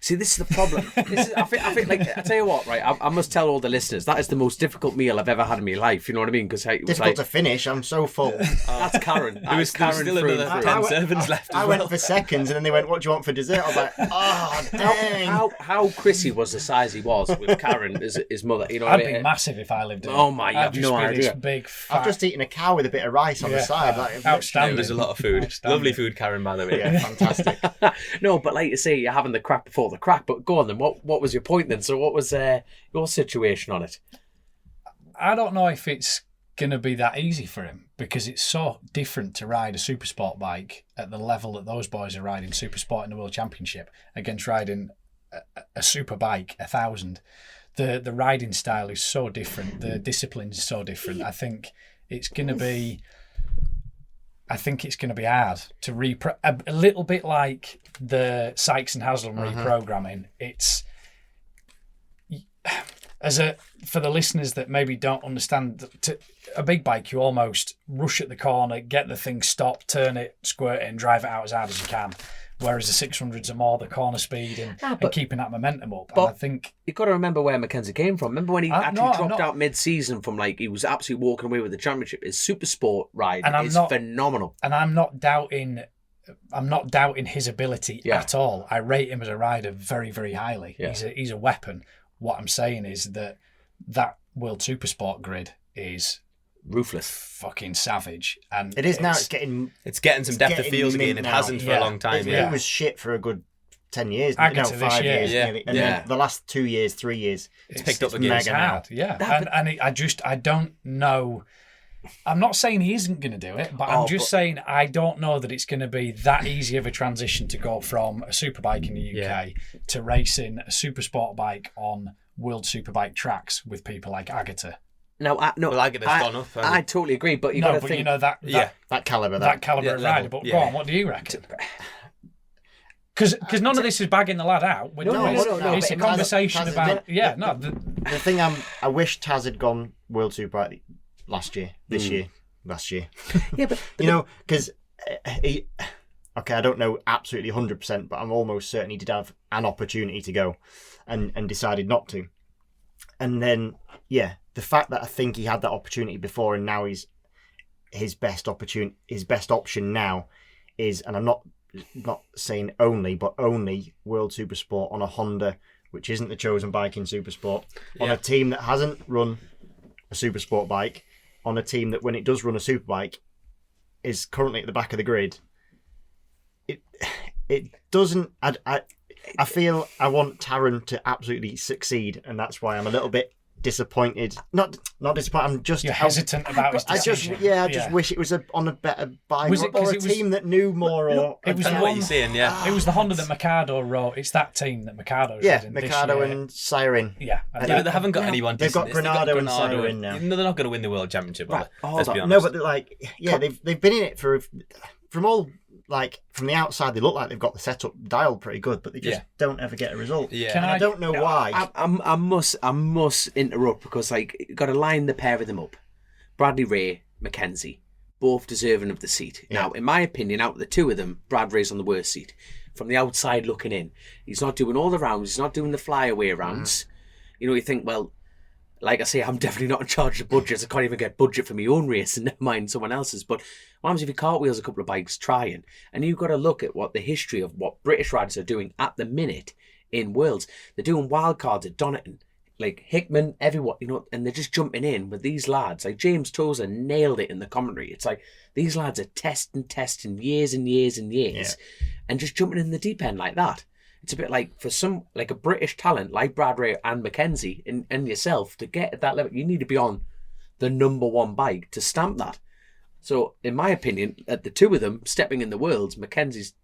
See, this is the problem. I think, like, I tell you what, right? I must tell all the listeners that is the most difficult meal I've ever had in my life. You know what I mean? Because it was difficult to finish. I'm so full. That's Karen. There was still another 10 servings left. I went for seconds, and then they went, "What do you want for dessert?" I was like, "Oh, dang!" How Chrissy was the size he was with Karen, his mother. You know, I'd be massive if I lived in. Oh my! You have no idea. Big, fat... I've just eaten a cow with a bit of rice on the side. Like, outstanding. There's a lot of food. Lovely food, Karen, by the way. Yeah, fantastic. No, but like you say, you're having the crack before the crack. But go on then. What was your point then? So what was your situation on it? I don't know if it's going to be that easy for him because it's so different to ride a super sport bike at the level that those boys are riding super sport in the World Championship against riding a super bike 1,000. The riding style is so different. The discipline is so different. I think it's going to be hard to a little bit like the Sykes and Haslam reprogramming. It's for the listeners that maybe don't understand, a big bike you almost rush at the corner, get the thing stopped, turn it, squirt it, and drive it out as hard as you can. Whereas the 600s are more the corner speed and keeping that momentum up. But and I think you've got to remember where Mackenzie came from. Remember when he dropped out mid-season from he was absolutely walking away with the championship. His super sport ride is phenomenal. And I'm not doubting his ability at all. I rate him as a rider very, very highly. Yeah. He's a weapon. What I'm saying is that World Supersport grid is ruthless, fucking savage, and it is now. It's getting some depth of field again. It hasn't for a long time. It was shit for a good 10 years. 5 years, nearly. And then the last 2 years, 3 years, it's picked up again. Mega hard, I don't know. I'm not saying he isn't going to do it, but I'm just saying I don't know that it's going to be that easy of a transition to go from a superbike in the UK to racing a super sport bike on World Superbike tracks with people like Agata. No, Agata's gone up. I totally agree, but you got to think that caliber, of rider. But go on, what do you reckon? Because none of this is bagging the lad out. It's a conversation about. The thing I wish Taz had gone World Superbike last year. Yeah, but because I don't know absolutely 100%, but I'm almost certain he did have an opportunity to go, and decided not to. And then the fact that I think he had that opportunity before, and now his best option now is, and I'm not saying only, but only World Supersport on a Honda, which isn't the chosen bike in Supersport, on a team that hasn't run a Supersport bike, on a team that when it does run a Superbike is currently at the back of the grid. It doesn't. I feel I want Taron to absolutely succeed, and that's why I'm a little bit disappointed. Not disappointed. I'm just hesitant about his decision. I just wish it was on a better bike or a team that knew more. It was what you're saying. It was the Honda that Mikado rode. It's that team that Mikado's in Mikado and Siren. Yeah, they haven't got anyone. They've got Granado and Siren now. No, they're not going to win the World Championship. Right. Let's be honest. No, but they've been in it from the outside, they look like they've got the setup dialed pretty good, but they just don't ever get a result. Yeah. And I don't know why. I must interrupt because you've got to line the pair of them up. Bradley Ray, Mackenzie, both deserving of the seat. Yeah. Now, in my opinion, out of the two of them, Brad Ray's on the worst seat. From the outside looking in, he's not doing all the rounds. He's not doing the flyaway rounds. You think, well, like I say, I'm definitely not in charge of budgets. I can't even get budget for my own race, and never mind someone else's. But what happens if he cartwheels a couple of bikes trying? And you've got to look at what the history of what British riders are doing at the minute in Worlds. They're doing wildcards at Donington. like Hickman, everyone, and they're just jumping in with these lads. Like James Tozer nailed it in the commentary. It's like these lads are testing years and years and years, and just jumping in the deep end like that. It's a bit like for a British talent like Bradbury and Mackenzie and yourself to get at that level, you need to be on the number one bike to stamp that. So, in my opinion, at the two of them stepping in the worlds, Mackenzie's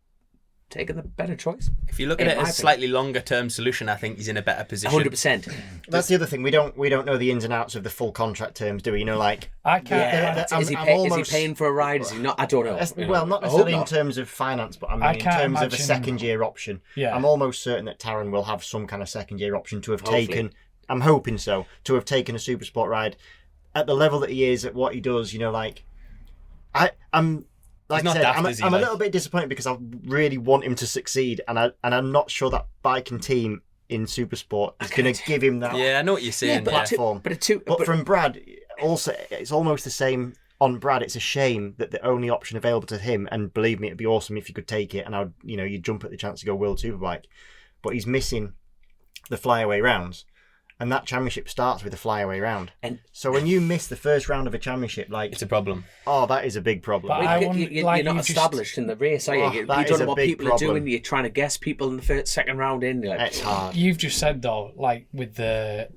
taking the better choice. If you look at it as a slightly longer term solution, I think he's in a better position. 100%. That's the other thing. We don't know the ins and outs of the full contract terms, do we? Like I can't. Is he paying for a ride? Is he not? I don't know. Well, not necessarily in terms of finance, but in terms of a second year option. Yeah. I'm almost certain that Taron will have some kind of second year option to have taken. I'm hoping so, to have taken a super sport ride at the level that he is, at what he does. I'm a little bit disappointed because I really want him to succeed, and I'm not sure that bike and team in Supersport is going to give him that. Yeah, I know what you're saying. Platform. But from Brad, also it's almost the same on Brad. It's a shame that the only option available to him, and believe me, it'd be awesome if you could take it, and I'd you'd jump at the chance to go World Superbike, but he's missing the flyaway rounds. And that championship starts with a flyaway round. And so when you miss the first round of a championship, it's a problem. Oh, that is a big problem. You're not established in the race, are you? You don't know what people are doing. You're trying to guess people in the second round in. It's hard. You've just said, though, with the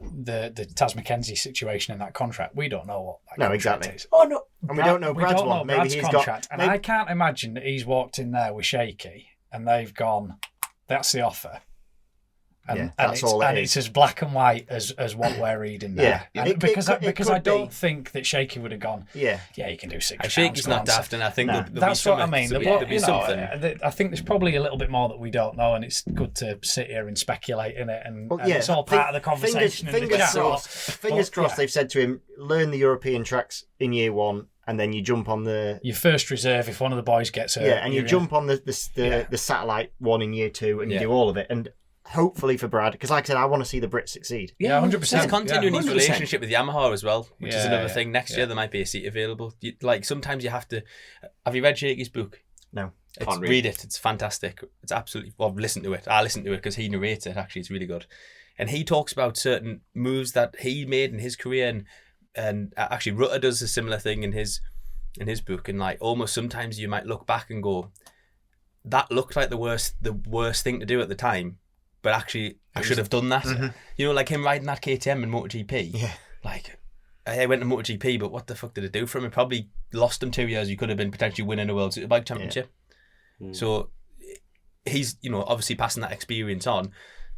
Taz Mackenzie situation in that contract, we don't know what that contract is. Oh, no. And we don't know Brad's one. Maybe he's contract. And I can't imagine that he's walked in there with Shaky and they've gone, that's the offer. And it's as black and white as what we're reading there. Yeah. Because I don't think that Shaky would have gone, you can do £6. Shaky's not daft, and I think that's what I mean. There'll be something. I think there's probably a little bit more that we don't know, and it's good to sit here and speculate in it, and it's all part of the conversation. Fingers crossed. They've said to him, learn the European tracks in year one, and then you jump on your first reserve if one of the boys gets hurt. Yeah, and you jump on the satellite one in year two, and you do all of it. And hopefully for Brad, because like I said, I want to see the Brits succeed. Yeah, 100%. He's continuing his relationship with Yamaha as well, which is another thing. Next year there might be a seat available. Sometimes you have to. Have you read Shaky's book? No. Read it. It's fantastic. It's absolutely. Well, listen to it. I listened to it because he narrates it. Actually, it's really good. And he talks about certain moves that he made in his career, and actually Rutter does a similar thing in his book. And almost sometimes you might look back and go, that looked like the worst thing to do at the time. But actually, I should have done that. Mm-hmm. Like him riding that KTM in MotoGP. Yeah. I went to MotoGP, but what the fuck did it do for him? It probably lost him 2 years. He could have been potentially winning a World Superbike Championship. Yeah. So he's, obviously passing that experience on.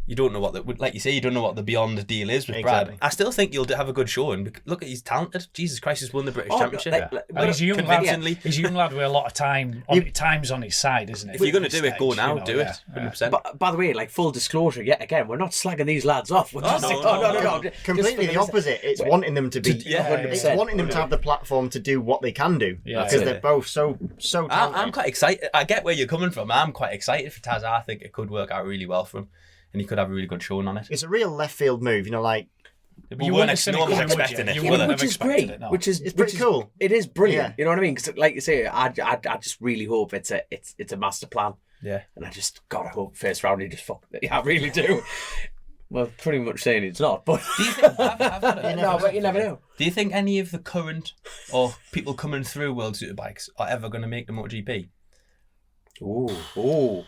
You don't know like you say, you don't know what the beyond the deal is with Brad. I still think you'll have a good showing. Look, he's talented. Jesus Christ, he's won the British Championship. He's a young lad. He's a young lad with a lot of time's on his side, isn't it? If you're going to do it, go now. Do it. 100%. But by the way, full disclosure, yet again, we're not slagging these lads off. No. Completely the opposite. It's wanting them to be. It's wanting them to have the platform to do what they can do because they're both so talented. I'm quite excited. I get where you're coming from. I'm quite excited for Taz. I think it could work out really well for him. And you could have a really good showing on it. It's a real left field move, no one was expecting it. Which is great. It's pretty cool. It is brilliant. You know what I mean? Because, like you say, I just really hope it's a master plan. Yeah. And I just gotta hope first round he just fucked it. Yeah, I really do. Well, pretty much saying it's not, but do you think, but you never know. Do you think any of the current or people coming through World Superbikes are ever going to make the MotoGP? Ooh.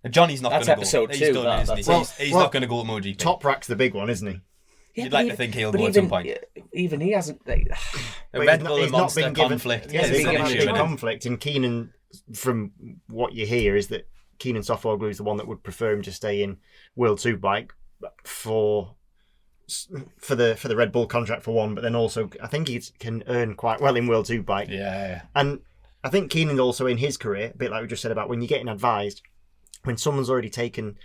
Johnny's not going to go. That's episode 2. He's not going to go to MotoGP. Toprak's the big one, isn't he? You'd like to think he'll go at some point. Even he hasn't. Red Bull and Monster conflict. Yeah, there's not been conflict. And Keenan, from what you hear, is that Keenan Softoglu is the one that would prefer him to stay in World Superbike for the Red Bull contract for one, but then also I think he can earn quite well in World Superbike. Yeah. And I think Keenan's also in his career, a bit like we just said about when you're getting advised. When someone's already taken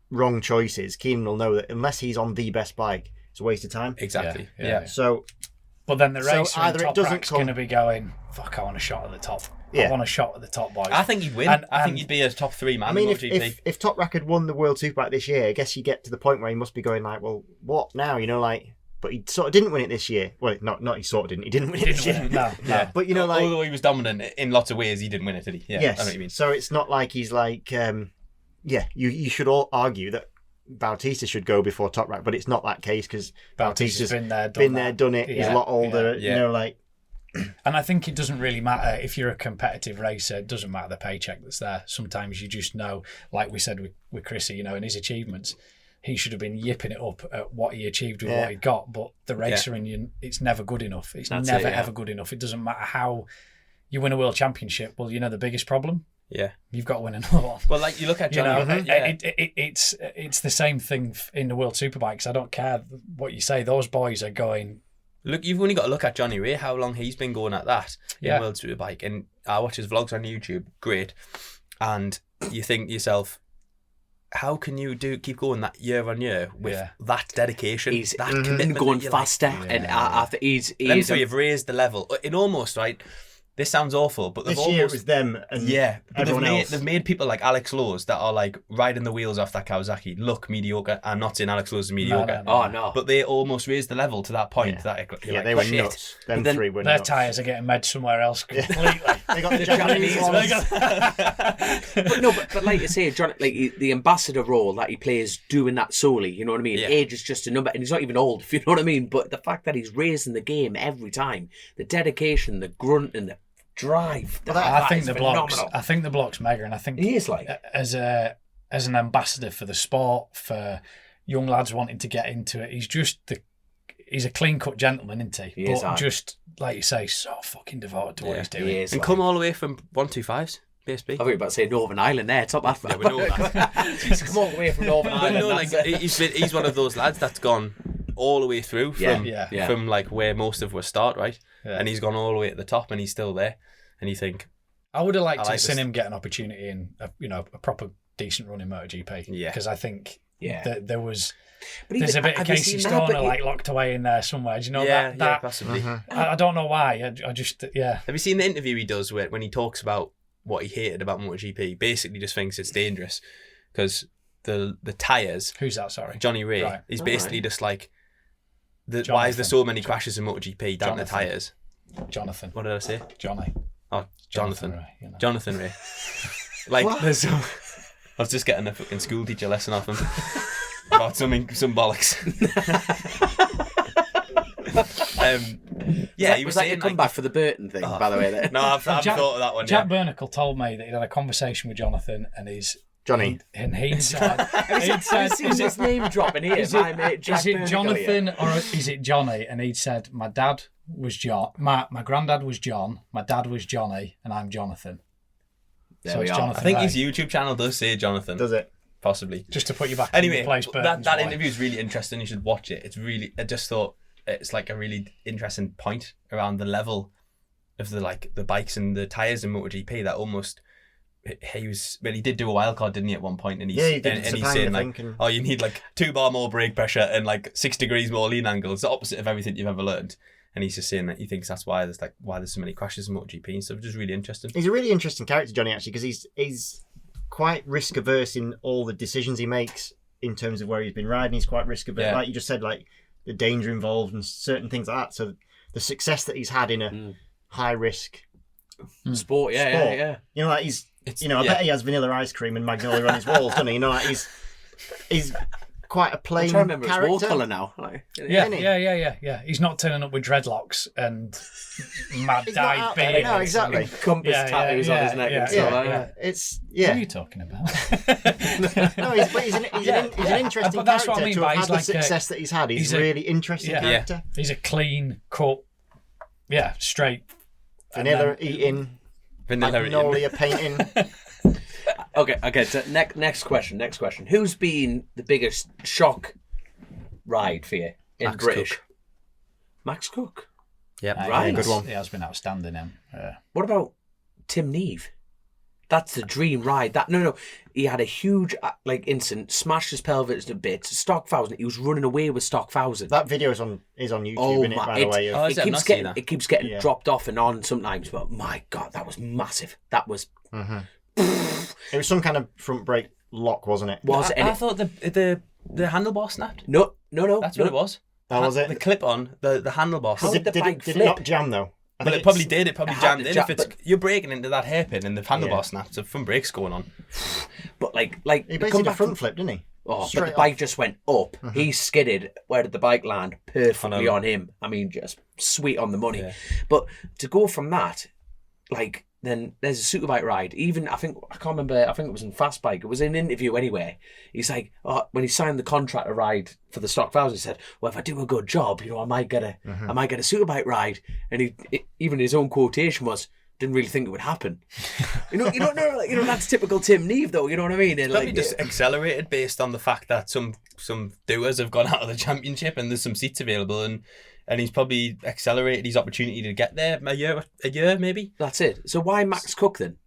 wrong choices, Keenan will know that unless he's on the best bike, it's a waste of time. Exactly. Yeah. So, but then the racer in Toprak's going to be going, fuck, I want a shot at the top. I want a shot at the top, boys. I think he'd win. I think he'd be a top 3 man. I mean, if Toprak had won the World Superbike this year, I guess you get to the point where he must be going well, what now? But he sort of didn't win it this year. Well, not he sort of didn't. He didn't win it this year. No. But although he was dominant in lots of ways, he didn't win it, did he? Yeah, yes. I know what you mean. So it's not like he's you should all argue that Bautista should go before Toprak, but it's not that case because Bautista's been there, done it. He's a lot older, you know, like. And I think it doesn't really matter if you're a competitive racer. It doesn't matter the paycheck that's there. Sometimes you just know, like we said with Chrissy, you know, and his achievements, he should have been yipping it up at what he achieved with what he got. But the racer in you, it's never good enough. It's ever good enough. It doesn't matter how you win a world championship. Well, you know the biggest problem. Yeah, you've got to win another one. Well, like you look at Johnny, it's the same thing in the World Superbikes. I don't care what you say. Those boys are going. Look, you've only got to look at Johnny Ray, how long he's been going at that in World Superbike. And I watch his vlogs on YouTube, great. And you think to yourself, how can you keep going that year on year with that dedication, that commitment? Going faster. And after you've raised the level. It almost, right? This sounds awful, but this year it was them and everyone else. They've made people like Alex Lowe's that are like riding the wheels off that Kawasaki look mediocre. I'm not saying Alex Lowe's is mediocre. No. But they almost raised the level to that point that they were nuts. Them three were nuts. Their tyres are getting made somewhere else completely. They got the Japanese ones. but like you say, John, like the ambassador role that he plays doing that solely, you know what I mean? Age is just a number, and he's not even old, if you know what I mean. But the fact that he's raising the game every time, the dedication, the grunt, and the drive. I think the block's mega, and I think he is like as an ambassador for the sport, for young lads wanting to get into it. He's a clean cut gentleman, isn't he? But just like you say, so fucking devoted to what he's doing. And come all the way from 125s. BSB. I thought you were about to say Northern Ireland there. Top that. Yeah, we know that. He's come all the way from Northern Ireland. No, like he's one of those lads that's gone all the way through from like where most of us start, right? Yeah. And he's gone all the way at the top, and he's still there. And you think, I would have liked to have seen him get an opportunity in a proper decent run in MotoGP. Yeah, because I think that there's a bit of Casey Stoner locked away in there somewhere. Do you know that? Yeah, possibly. I don't know why. I just Have you seen the interview he does when he talks about what he hated about MotoGP? Basically, just thinks it's dangerous because the tyres. Who's that? Sorry, Johnny Ray. Right. He's basically just like, why is there so many crashes in MotoGP down the tyres? Jonathan. What did I say? Johnny. Oh, Jonathan. Ray, you know. Jonathan Ray. Like, there's. I was just getting a fucking school teacher lesson off him about some bollocks. Was that your comeback for the Burton thing, by the way? There. No, I haven't thought of that one. Jack Burnicle told me that he'd had a conversation with Jonathan and his. Johnny. And he said, is his name dropping here? Is it Jonathan or is it Johnny? And he'd said, my dad was John, my granddad was John, my dad was Johnny, and I'm Jonathan. So it's Jonathan. I think his YouTube channel does say Jonathan. Does it? Possibly. Just to put you back anyway, in the place. That interview is really interesting. You should watch it. It's really. I just thought it's like a really interesting point around the level of the bikes and the tyres in MotoGP that almost. He did do a wild card, didn't he, at one point? And he's saying like, oh, you need like 2 bar more brake pressure and like 6 degrees more lean angle. It's the opposite of everything you've ever learned. And he's just saying that he thinks that's why there's so many crashes in MotoGP and stuff. Just really interesting. He's a really interesting character, Johnny, actually, because he's quite risk averse in all the decisions he makes in terms of where he's been riding. He's quite risk averse, like you just said, like the danger involved and certain things like that. So the success that he's had in a high risk sport, yeah. You know, like I bet he has vanilla ice cream and magnolia on his walls, doesn't he? You know, like he's quite a plain character. I'm trying to remember his wall colour now. Yeah. He's not turning up with dreadlocks and mad dyed beard. No, exactly. Compass tattoos on his neck and stuff like that. What are you talking about? No, he's an interesting character to have had the success that he's had. He's a really interesting character. He's a clean cut, straight. Vanilla eating. Magnolia painting. Okay. So next question. Who's been the biggest shock ride for you in Max British? Cook. Max Cook. Yeah, right. Good one. He has been outstanding. What about Tim Neve? That's the dream ride. He had a huge incident, smashed his pelvis to bits. Stock 1000. He was running away with Stock 1000. That video is on YouTube, by the way. It keeps getting dropped off and on sometimes, but my God, that was massive. That was. It was some kind of front brake lock, wasn't it? I thought the handlebar snapped. No. That's what it was. That was it. The clip on the handlebar. Did it not jam though? Well, it probably did. It probably jammed in. You're braking into that hairpin and the handlebar snaps, so front brake's going on. But he basically did a front flip, didn't he? but the bike just went up. He skidded. Where did the bike land? Perfectly on him. I mean, just sweet on the money. Yeah. But to go from that, like, then there's a superbike ride. Even, I can't remember, I think it was in Fastbike. It was in an interview anyway. He's like, when he signed the contract to ride for the stock vouchers, he said, well, if I do a good job, I might get a superbike ride. And even his own quotation was, didn't really think it would happen. You don't know, like, that's typical Tim Neve, though. You know what I mean? And probably just accelerated based on the fact that some doers have gone out of the championship and there's some seats available, and he's probably accelerated his opportunity to get there a year maybe. That's it. So why Max Cook then?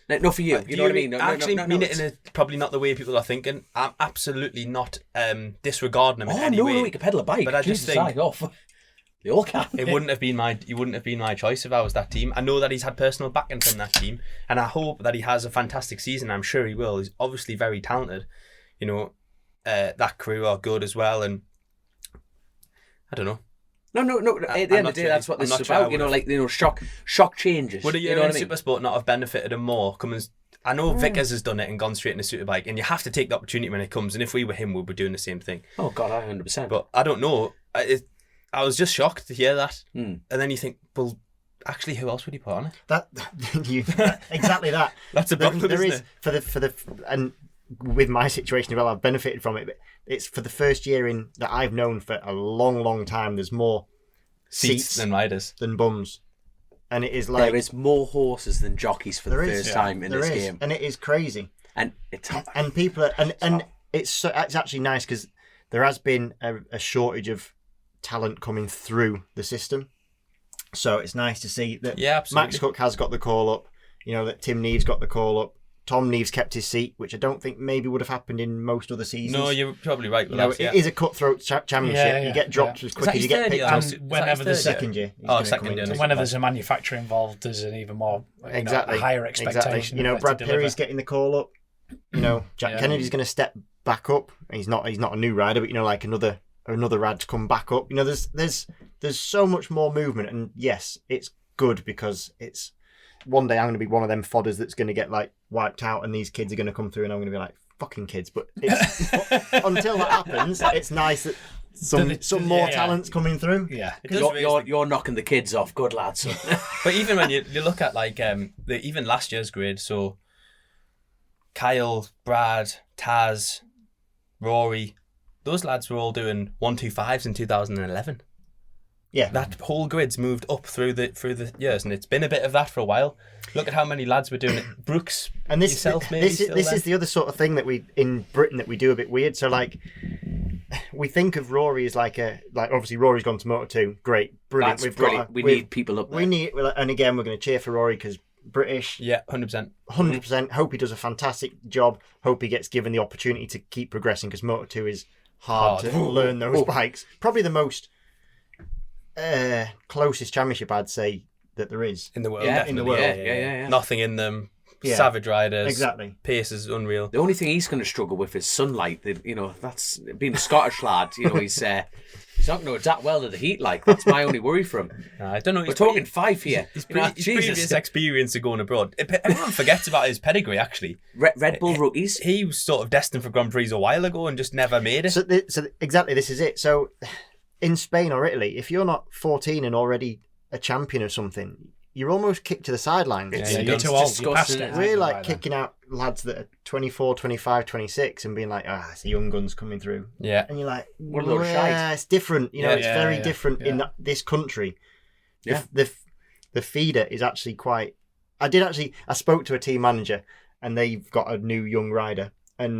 Like, not for you. You know what I mean? I mean it in a probably not the way people are thinking. I'm absolutely not disregarding him in any way. No, he could pedal a bike. But I just think they all can. He wouldn't have been my choice if I was that team. I know that he's had personal backing from that team, and I hope that he has a fantastic season. I'm sure he will. He's obviously very talented. That crew are good as well, and I don't know. No. At the end of the day, that's what this is about. Shock changes. Would a year in Supersport not have benefited him more? I know Vickers has done it and gone straight into Superbike, and you have to take the opportunity when it comes. And if we were him, we'd be doing the same thing. Oh God, 100%. But I don't know. I was just shocked to hear that, and then you think, well, actually, who else would he put on it? Exactly that. That's a problem. There is for the and with my situation as well, I've benefited from it. But it's for the first year that I've known for a long, long time. There's more seats than riders than bums, and it is like there is more horses than jockeys for the first time in this game, and it is crazy. And it's and people are, and it's actually nice because there has been a shortage of talent coming through the system, so it's nice to see that Max Cook has got the call up, that Tim Neve's got the call up, Tom Neve's kept his seat, which I don't think maybe would have happened in most other seasons. No, you're probably right with that. It is a cutthroat championship. You get dropped as quick as you get picked up. Whenever there's second year, whenever there's a manufacturer involved, there's an even more higher expectation. Exactly. Brad Perry's getting the call up. Jack Kennedy's going to step back up. He's not a new rider, but like another rad to come back up. There's so much more movement, and yes, it's good because it's one day I'm going to be one of them fodders that's going to get like wiped out, and these kids are going to come through, and I'm going to be like fucking kids. But until that happens, it's nice that some more talent's coming through. Yeah, you're knocking the kids off, good lads. But even when you look at like even last year's grade, so Kyle, Brad, Taz, Rory. Those lads were all doing 125s in 2011. Yeah, that whole grid's moved up through the years, and it's been a bit of that for a while. Look at how many lads were doing it. Brooks, and this is the other sort of thing that we in Britain that we do a bit weird. So like, we think of Rory as like obviously Rory's gone to Moto2, great, brilliant. That's brilliant. We need people up there. And again, we're going to cheer for Rory because British. Yeah, 100%. 100%. Hope he does a fantastic job. Hope he gets given the opportunity to keep progressing because Moto2 is hard to learn those bikes. Probably the most closest championship I'd say that there is in the world. Yeah, definitely. in the world. Yeah. Nothing in them. Yeah. Savage riders. Exactly. Pace is unreal. The only thing he's going to struggle with is sunlight. That's being a Scottish lad. He's not going to adapt well to the heat. That's my only worry for him. I don't know. We're talking 5 here. His previous experience of going abroad. Everyone forgets about his pedigree. Actually, Red Bull rookies. He was sort of destined for Grand Prix a while ago and just never made it. So exactly, this is it. So in Spain or Italy, if you're not 14 and already a champion or something, you're almost kicked to the sidelines. You're too old. You're past it. We're like kicking out lads that are 24, 25, 26 and being like, it's the young guns coming through. Yeah. And you're like, it's different. It's very different in this country. Yeah. The feeder is actually quite... I spoke to a team manager and they've got a new young rider, and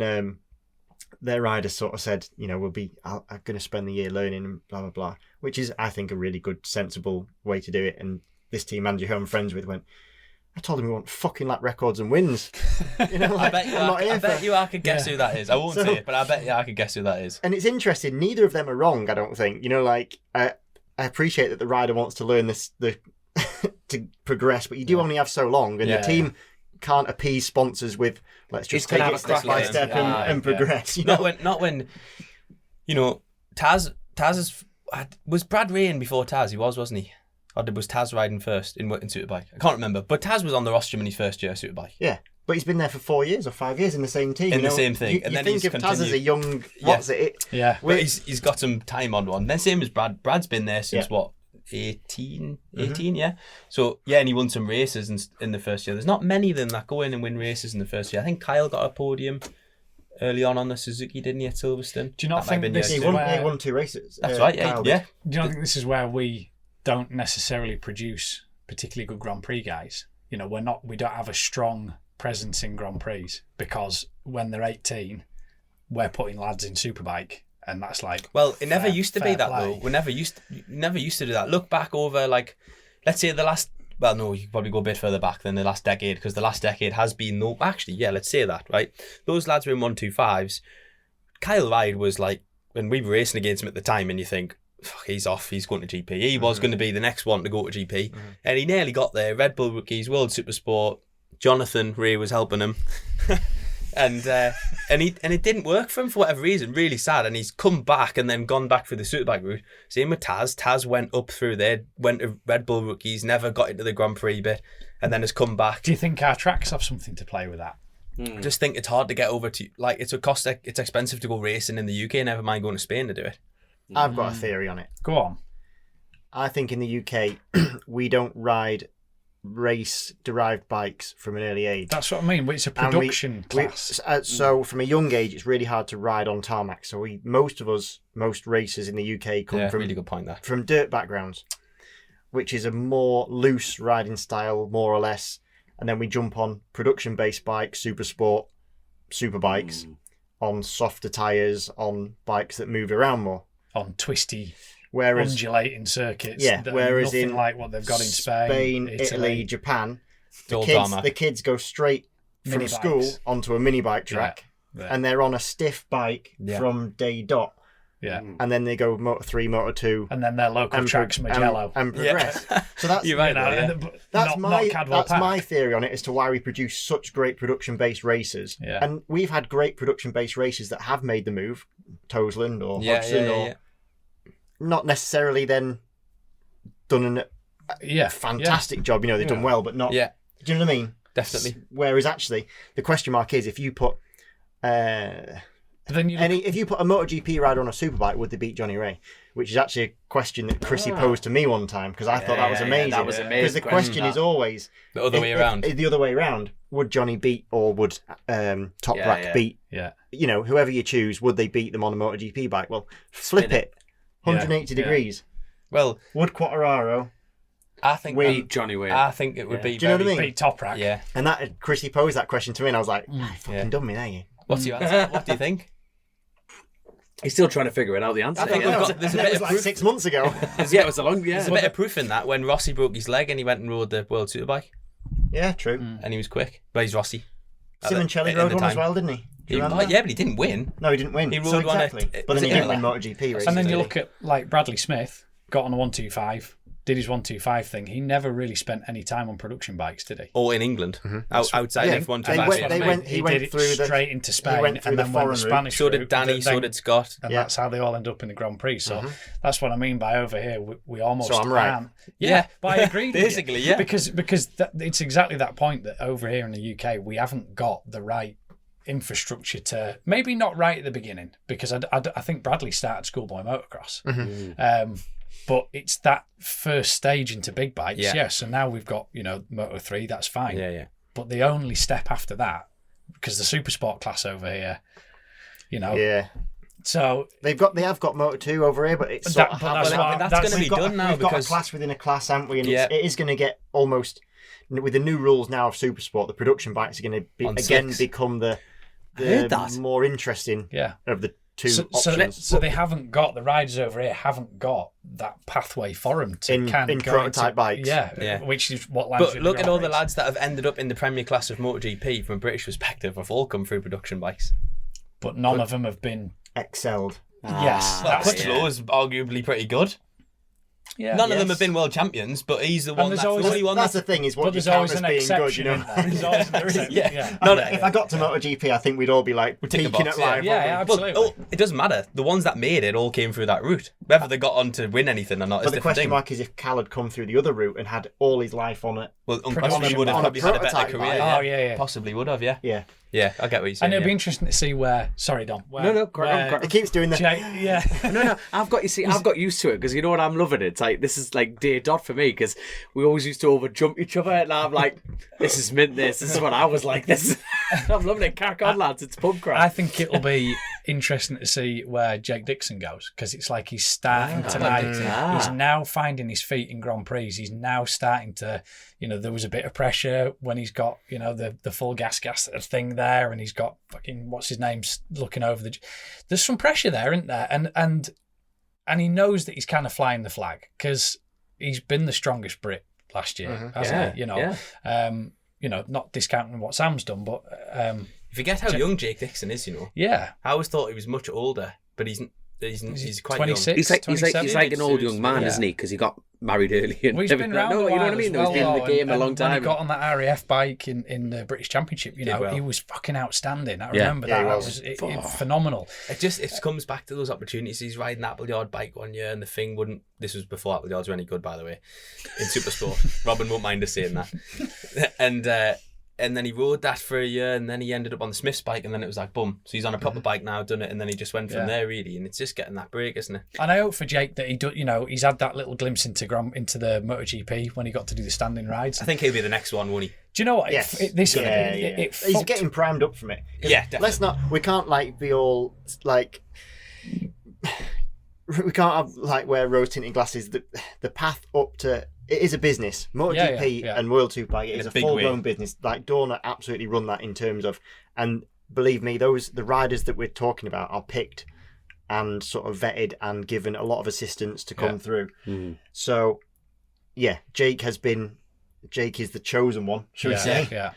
their rider sort of said, I'm going to spend the year learning and blah, blah, blah, which is, I think, a really good, sensible way to do it. And this team manager who I'm friends with went, I told him we want fucking lap records and wins. I bet you I could guess who that is. I won't say it, but I bet you I could guess who that is. And it's interesting. Neither of them are wrong, I don't think. I appreciate that the rider wants to learn this to progress, but you do only have so long, and the team can't appease sponsors with let's just take it step by step and progress. Not when Taz was Brad Rain before Taz. He wasn't he? Or was Taz riding first in Superbike? I can't remember. But Taz was on the rostrum in his first year Superbike. Yeah. But he's been there for 4 years or 5 years in the same team. In the same thing. And then think of Taz as a young... What's it? Yeah. But he's got some time on one. Then same as Brad. Brad's been there since, 18, yeah? So, yeah, and he won some races in the first year. There's not many of them that go in and win races in the first year. I think Kyle got a podium early on the Suzuki, didn't he, at Silverstone? Do you not think this is where... He won 2 races. That's right, yeah. Do you not think this is where we don't necessarily produce particularly good Grand Prix guys? You know, we don't have a strong presence in Grand Prix because when they're 18, we're putting lads in Superbike, and that's like... Well, it never used to be that, play. though. We never used to do that. Look back over, like, let's say the last... Well, no, you could probably go a bit further back than the last decade, because the last decade has been... No, actually, yeah, let's say that, right? Those lads were in 125s. Kyle Ryde was like... When we were racing against him at the time, and you think, he's off, he's going to GP. He was going to be the next one to go to GP. And he nearly got there. Red Bull Rookies, World Supersport. Jonathan Ray was helping him. And it didn't work for him for whatever reason. Really sad. And he's come back and then gone back through the Superbike route. Same with Taz. Taz went up through there, went to Red Bull Rookies, never got into the Grand Prix bit, and then has come back. Do you think our tracks have something to play with that? I just think it's hard to get over to, like, it's expensive to go racing in the UK, never mind going to Spain to do it. I've got a theory on it. Go on. I think in the UK, we don't ride race-derived bikes from an early age. That's what I mean. It's a production class. So from a young age, it's really hard to ride on tarmac. So most racers in the UK come from really good point there. From dirt backgrounds, which is a more loose riding style, more or less. And then we jump on production-based bikes, super sport, super bikes, on softer tyres, on bikes that move around more. On twisty, undulating circuits. Yeah, whereas nothing in like what they've got in Spain, Italy, Japan, the kids go straight from school onto a mini bike track, and they're on a stiff bike from day dot. Yeah, and then they go Moto 3, Moto 2, and then their local track's Magello and progress. So that's you're right. That's my theory on it as to why we produce such great production-based races. Yeah. And we've had great production-based races that have made the move, Toseland or Hodgson, or not necessarily then done a fantastic job. You know, they've done well, but not. Yeah. Do you know what I mean? Definitely. Whereas actually, the question mark is if you put. If you put a MotoGP rider on a superbike, would they beat Johnny Ray? Which is actually a question that Chrissy posed to me one time because I thought that was amazing. That was amazing. Because the question is always the other way around. The other way around. Would Johnny beat or would Toprak beat? Yeah. You know, whoever you choose, would they beat them on a MotoGP bike? Well, flip it 180 degrees. Well, would Quartararo? I think beat Johnny Way. I think it would be. Do you know what I mean? Beat Toprak. Yeah. And that Chrissy posed that question to me, and I was like, fucking done me, there you. What's your answer? What do you think? He's still trying to figure it out, the answer. I think there's a bit of like proof. 6 months ago. It was a long... Yeah. There's a bit of proof in that when Rossi broke his leg and he went and rode the World Superbike. Yeah, true. And he was quick. But he's Rossi. Simoncelli rode one as well, didn't he? Yeah, but he didn't win. No, he didn't win. He rode one exactly. But then he didn't win MotoGP races. And then you look at, like, Bradley Smith, got on a 125, did his 125 thing. He never really spent any time on production bikes, did he? Or in England. Outside F125. He went through straight into Spain and then went the Spanish route. So did Danny, so did Scott. And that's how they all end up in the Grand Prix. So that's what I mean by over here. We almost I'm right. Yeah, but I agree. Basically, yeah. Because it's exactly that point that over here in the UK, we haven't got the right infrastructure to, maybe not right at the beginning, because I think Bradley started schoolboy motocross. But it's that first stage into big bikes, yes. And now we've got, Moto 3, that's fine. Yeah. But the only step after that, because the super sport class over here, Yeah. So they have got Moto 2 over here, but it's that's going to be done now. We've got a class within a class, haven't we? And it is going to get almost, with the new rules now of super sport, the production bikes are going to become the more interesting of the two options. So they haven't got, the riders over here haven't got that pathway for them to kind of go prototype bikes. Yeah, which is what lands. But look at all the lads that have ended up in the Premier class of MotoGP from a British perspective have all come through production bikes. But none of them have been excelled. Yes, Clutch Low is arguably pretty good. Yeah. None of them have been world champions, but he's the one that's the only one. That's the thing, is what But you there's count always as an being good, exception. you know. There's always an exception. Yeah. If I got to MotoGP, I think we'd all be like tick the peeking box, at life. Yeah, absolutely. But it doesn't matter. The ones that made it all came through that route. Whether they got on to win anything or not But is the a different question thing. mark is if Cal had come through the other route and had all his life on it. Well, unquestionably would have on a probably had a better prototype career. bike. Oh, yeah. Possibly would have, yeah. Yeah. Yeah, I get what you're saying. And it'll be yeah. interesting to see where. Sorry, Dom. No, crack on. It keeps doing that. Yeah. No, I've got used to it because you know what I'm loving it. It's like this is like day dot for me because we always used to over jump each other, and I'm like, this is mint. This is what I was like. I'm loving it. Crack on, lads. It's pub crack. I think it'll be interesting to see where Jake Dixon goes because it's like he's starting tonight. He's now finding his feet in Grand Prix. He's now starting to, there was a bit of pressure when he's got, the full gas thing there, and he's got fucking what's his name's looking over the. There's some pressure there, isn't there? And he knows that he's kind of flying the flag because he's been the strongest Brit last year, hasn't he? Not discounting what Sam's done, but You forget how young Jake Dixon is, Yeah. I always thought he was much older, but he's quite 26. young. He's like an old young man, isn't he? Because he got married early. And Well, he's been around no, a you know while what I mean? as well, He was in the game a long When time. he got on that RAF bike in the British Championship, well. he was fucking outstanding. I Yeah. remember Yeah, that. he That was. was phenomenal. It comes back to those opportunities. He's riding the Appleyard bike one year, and the thing wouldn't. This was before Appleyards were any good, by the way, in Supersport. Robin won't mind us saying that. And then he rode that for a year, and then he ended up on the Smith's bike, and then it was like, boom. So he's on a proper bike now, done it, and then he just went from there, really. And it's just getting that break, isn't it? And I hope for Jake that he's had that little glimpse into the MotoGP when he got to do the standing rides. I think he'll be the next one, won't he? Do you know what? Yes. He's getting primed up from it. Yeah, definitely. We can't be all like. We can't have wear rose tinted glasses. The path up to it is a business. MotoGP and World Superbike is a full blown business. Like Dorna absolutely run that in terms of, and believe me, the riders that we're talking about are picked and sort of vetted and given a lot of assistance to come through. So, Jake is the chosen one, should we say? Yeah.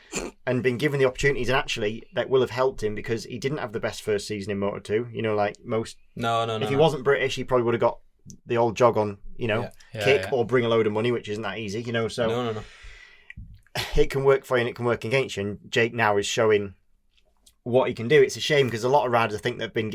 And been given the opportunities, and actually that will have helped him because he didn't have the best first season in Moto2. Like most. No. If he wasn't British, he probably would have got the old jog on, kick or bring a load of money, which isn't that easy, So No. it can work for you and it can work against you. And Jake now is showing what he can do. It's a shame because a lot of riders I think that have been.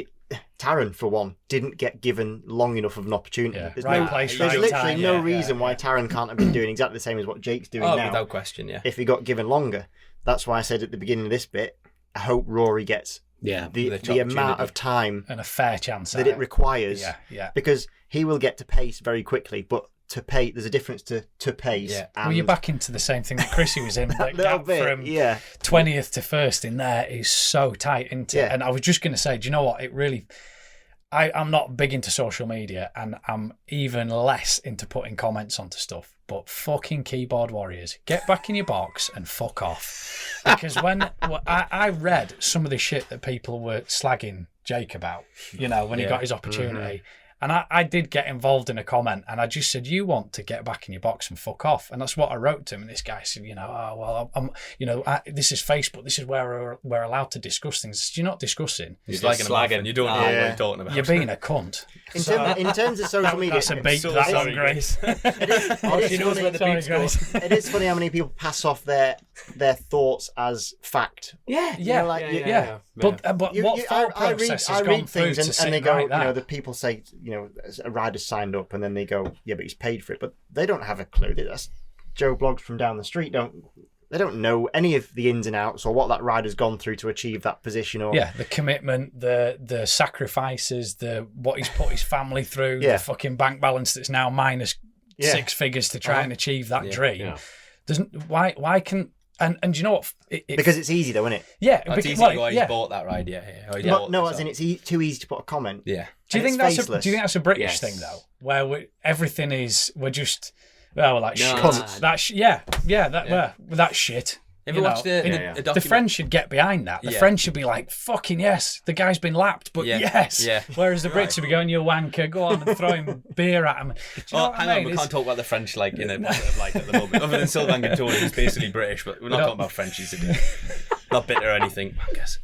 Taron, for one, didn't get given long enough of an opportunity. Yeah. There's literally no reason why Taron can't have been doing exactly the same as what Jake's doing now. Without question, yeah. If he got given longer. That's why I said at the beginning of this bit, I hope Rory gets the amount of time and a fair chance that it requires. Yeah. Because he will get to pace very quickly, but to pace, there's a difference to pace. Yeah. And You're back into the same thing that Chrissy was in. That gap from 20th to first in there is so tight, isn't it? Yeah. And I was just going to say, do you know what? It really... I'm not big into social media, and I'm even less into putting comments onto stuff. But fucking keyboard warriors, get back in your box and fuck off. Because I read some of the shit that people were slagging Jake about, when he got his opportunity. And I did get involved in a comment, and I just said, you want to get back in your box and fuck off. And that's what I wrote to him. And this guy said, this is Facebook. This is where we're allowed to discuss things. You're not discussing. You're slagging. You don't know what you're talking about. You're being a cunt. In terms of social media, that's a beat. That's on Grace. It is funny how many people pass off their thoughts as fact. Yeah. But what thought process has gone through to sit and they go, that? the people say, a rider signed up, and then they go, yeah, but he's paid for it, but they don't have a clue. That's Joe Blogs from down the street. They don't know any of the ins and outs or what that rider's gone through to achieve that position. Or the commitment, the sacrifices, what he's put his family through, the fucking bank balance that's now minus 6 figures to try and achieve that dream. Why can and do you know what? Because it's easy though, isn't it? Yeah, it's easy. He's bought that ride. As in it's too easy to put a comment. Yeah. Do you think that's a British thing though, where everything is we're just shit. That's shit. Ever watched the French should get behind that. The French should be like, fucking yes, the guy's been lapped, but yes. Yeah. Whereas the Brits would be going, you wanker, go on and throwing beer at him. Hang on, we can't talk about the French in a positive light at the moment. Other than Sylvain Gattoni, who's basically British, but we're not talking about Frenchies today. Not bitter or anything, I guess.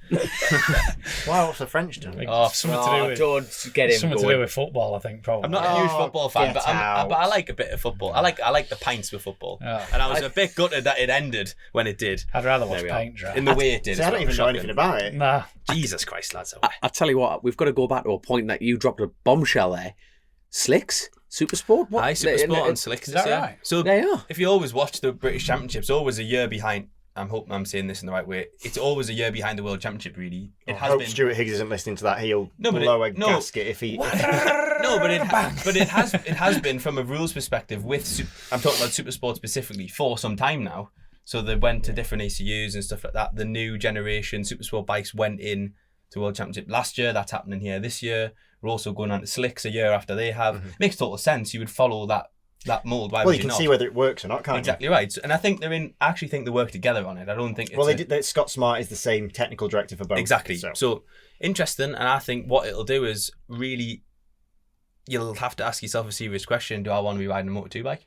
Why? What's the French done? Something to do with don't get him something going. to do with football, I think. Probably. I'm not a huge football fan, get but out. I like a bit of football. I like the pints with football, and I was a bit gutted that it ended when it did. I'd rather watch There we are. paint dry. In the way it did. See, I don't even know anything about it. Nah. Jesus Christ, lads! I tell you what, we've got to go back to a point that you dropped a bombshell there. Slicks, Supersport. What? Aye, Supersport and Slicks. Is that yeah. right? So They are. if you always watch the British Championships, always a year behind. I'm hoping I'm saying this in the right way. It's always a year behind the World Championship, really. It I has hope been. Stuart Higgs isn't listening to that. He'll No, but blow a no. gasket if he. No, but it has been from a rules perspective I'm talking about Supersport specifically for some time now. So they went to different ACUs and stuff like that. The new generation Supersport bikes went in to World Championship last year. That's happening here this year. We're also going on to Slicks a year after they have. Mm-hmm. Makes total sense. You would follow that mould. Why Well, would you can not? see whether it works or not, can't Exactly right. And I think I actually think they work together on it. I don't think it's you? Well, Scott Smart is the same technical director for both. exactly. So. So interesting, and I think what it'll do is really, you'll have to ask yourself a serious question: do I want to be riding a Moto2 bike?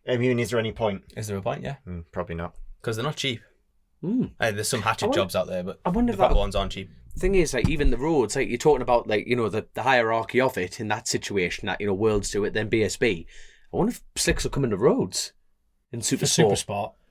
I mean, is there any point? Is there a point? Yeah, Probably not. because they're not cheap. Mm. There's some hatchet jobs out there, but I wonder the if that- proper ones aren't cheap. Thing is, like, even the roads, like, you're talking about, like, you know, the hierarchy of it in that situation, that, you know, Worlds do it, then BSB. I wonder if Slicks will come into roads in For Supersport.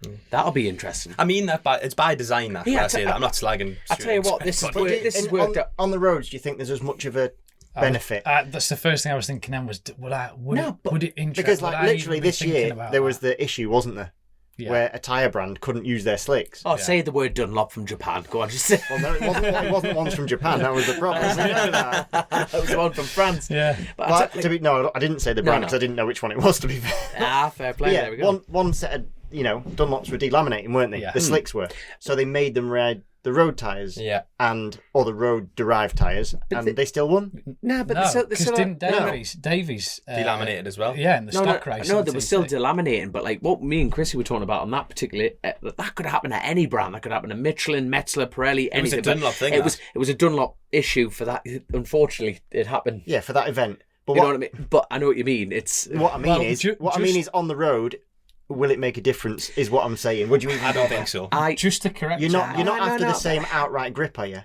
Supersport. That'll be interesting. I mean, it's by design. That's Yeah, why I say that. I'm not slagging. I tell you what, this is worked out. On the roads, do you think there's as much of a benefit? That's the first thing I was thinking then was, would it interest? Because, like, would I literally even be this thinking year, about there was that? the issue, wasn't there? Yeah. Where a tyre brand couldn't use their slicks. Oh, say the word Dunlop from Japan. Go on, just say. Well, no, it wasn't ones from Japan. That was the problem. We know that. That was the one from France. Yeah. But Well, I didn't say the brand no. because I didn't know which one it was, to be fair. fair play. Yeah, There we go. one set of, Dunlops were delaminating, weren't they? Yeah. The slicks were. So they made them ride the road tyres Yeah. or the road-derived tyres, and they still won. No, but No, they because still didn't Davies Delaminated as well. Yeah, in the stock race. No, on they were TT. still delaminating, but like what me and Chrissy were talking about on that particular, that could happen at any brand. That could happen to Michelin, Metzler, Pirelli, anything. was a Dunlop thing, It that. was a Dunlop issue for that. Unfortunately, it happened. Yeah, for that event. But You know what I mean? But I know what you mean. It's What I mean Well, is, on the road, will it make a difference? Is what I'm saying. Would you even? I don't think so. Just to correct You're not No, after no. the same outright grip, are you?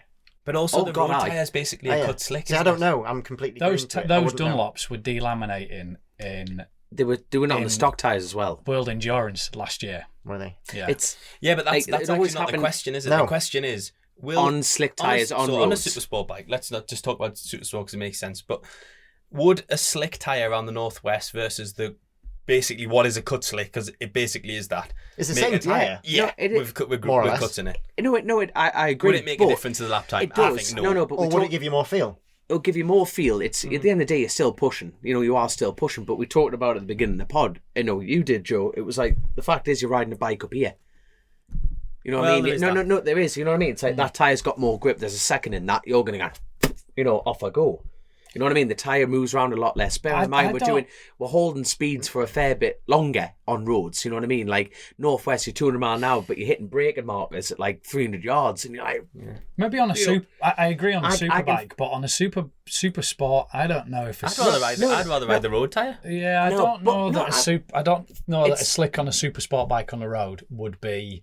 But also Oh, the God, road aye. tyres basically Are a you? cut slick. See, I isn't don't it? know. I'm completely those green to it. I those wouldn't know. Dunlops were delaminating in they were doing it on the in- stock tyres as well. World Endurance last year. Were they? Yeah. It's Yeah, but that's Like, it actually always not the happened- question, is it? No. The question is, will on slick tyres on so roads. on a Supersport bike, let's not just talk about Supersport because it makes sense, but would a slick tyre around the Northwest versus basically what is a cut slick, because it basically is that. It's the Make same it- tyre. Yeah, No, it is- with More or less. cuts in it. I agree. Would it make a but difference to the lap time? It does. I think no. No, but Or we would talk- it give you more feel? it'll give you more feel. It's at the end of the day, you're still pushing. You know, you are still pushing. But we talked about it at the beginning of the pod. You know, you did, Joe. It was like the fact is you're riding a bike up here. You know what Well, I there mean? is No, that. no, there is. You know what I mean? It's like that tire's got more grip. There's a second in that. You're going to go, you know, off I go. You know what I mean? The tire moves around a lot less. Bear in mind, we're holding speeds for a fair bit longer on roads. You know what I mean? Like Northwest, you're 200 mile an hour, but you're hitting braking markers at like 300 yards, and you're like, Maybe on a super. I agree on a I super can- bike, but on a super sport, I don't know if it's. I'd rather ride the road tyre. Yeah, I No, don't know but that no, a super. I don't know that a it's- slick on a super sport bike on the road would be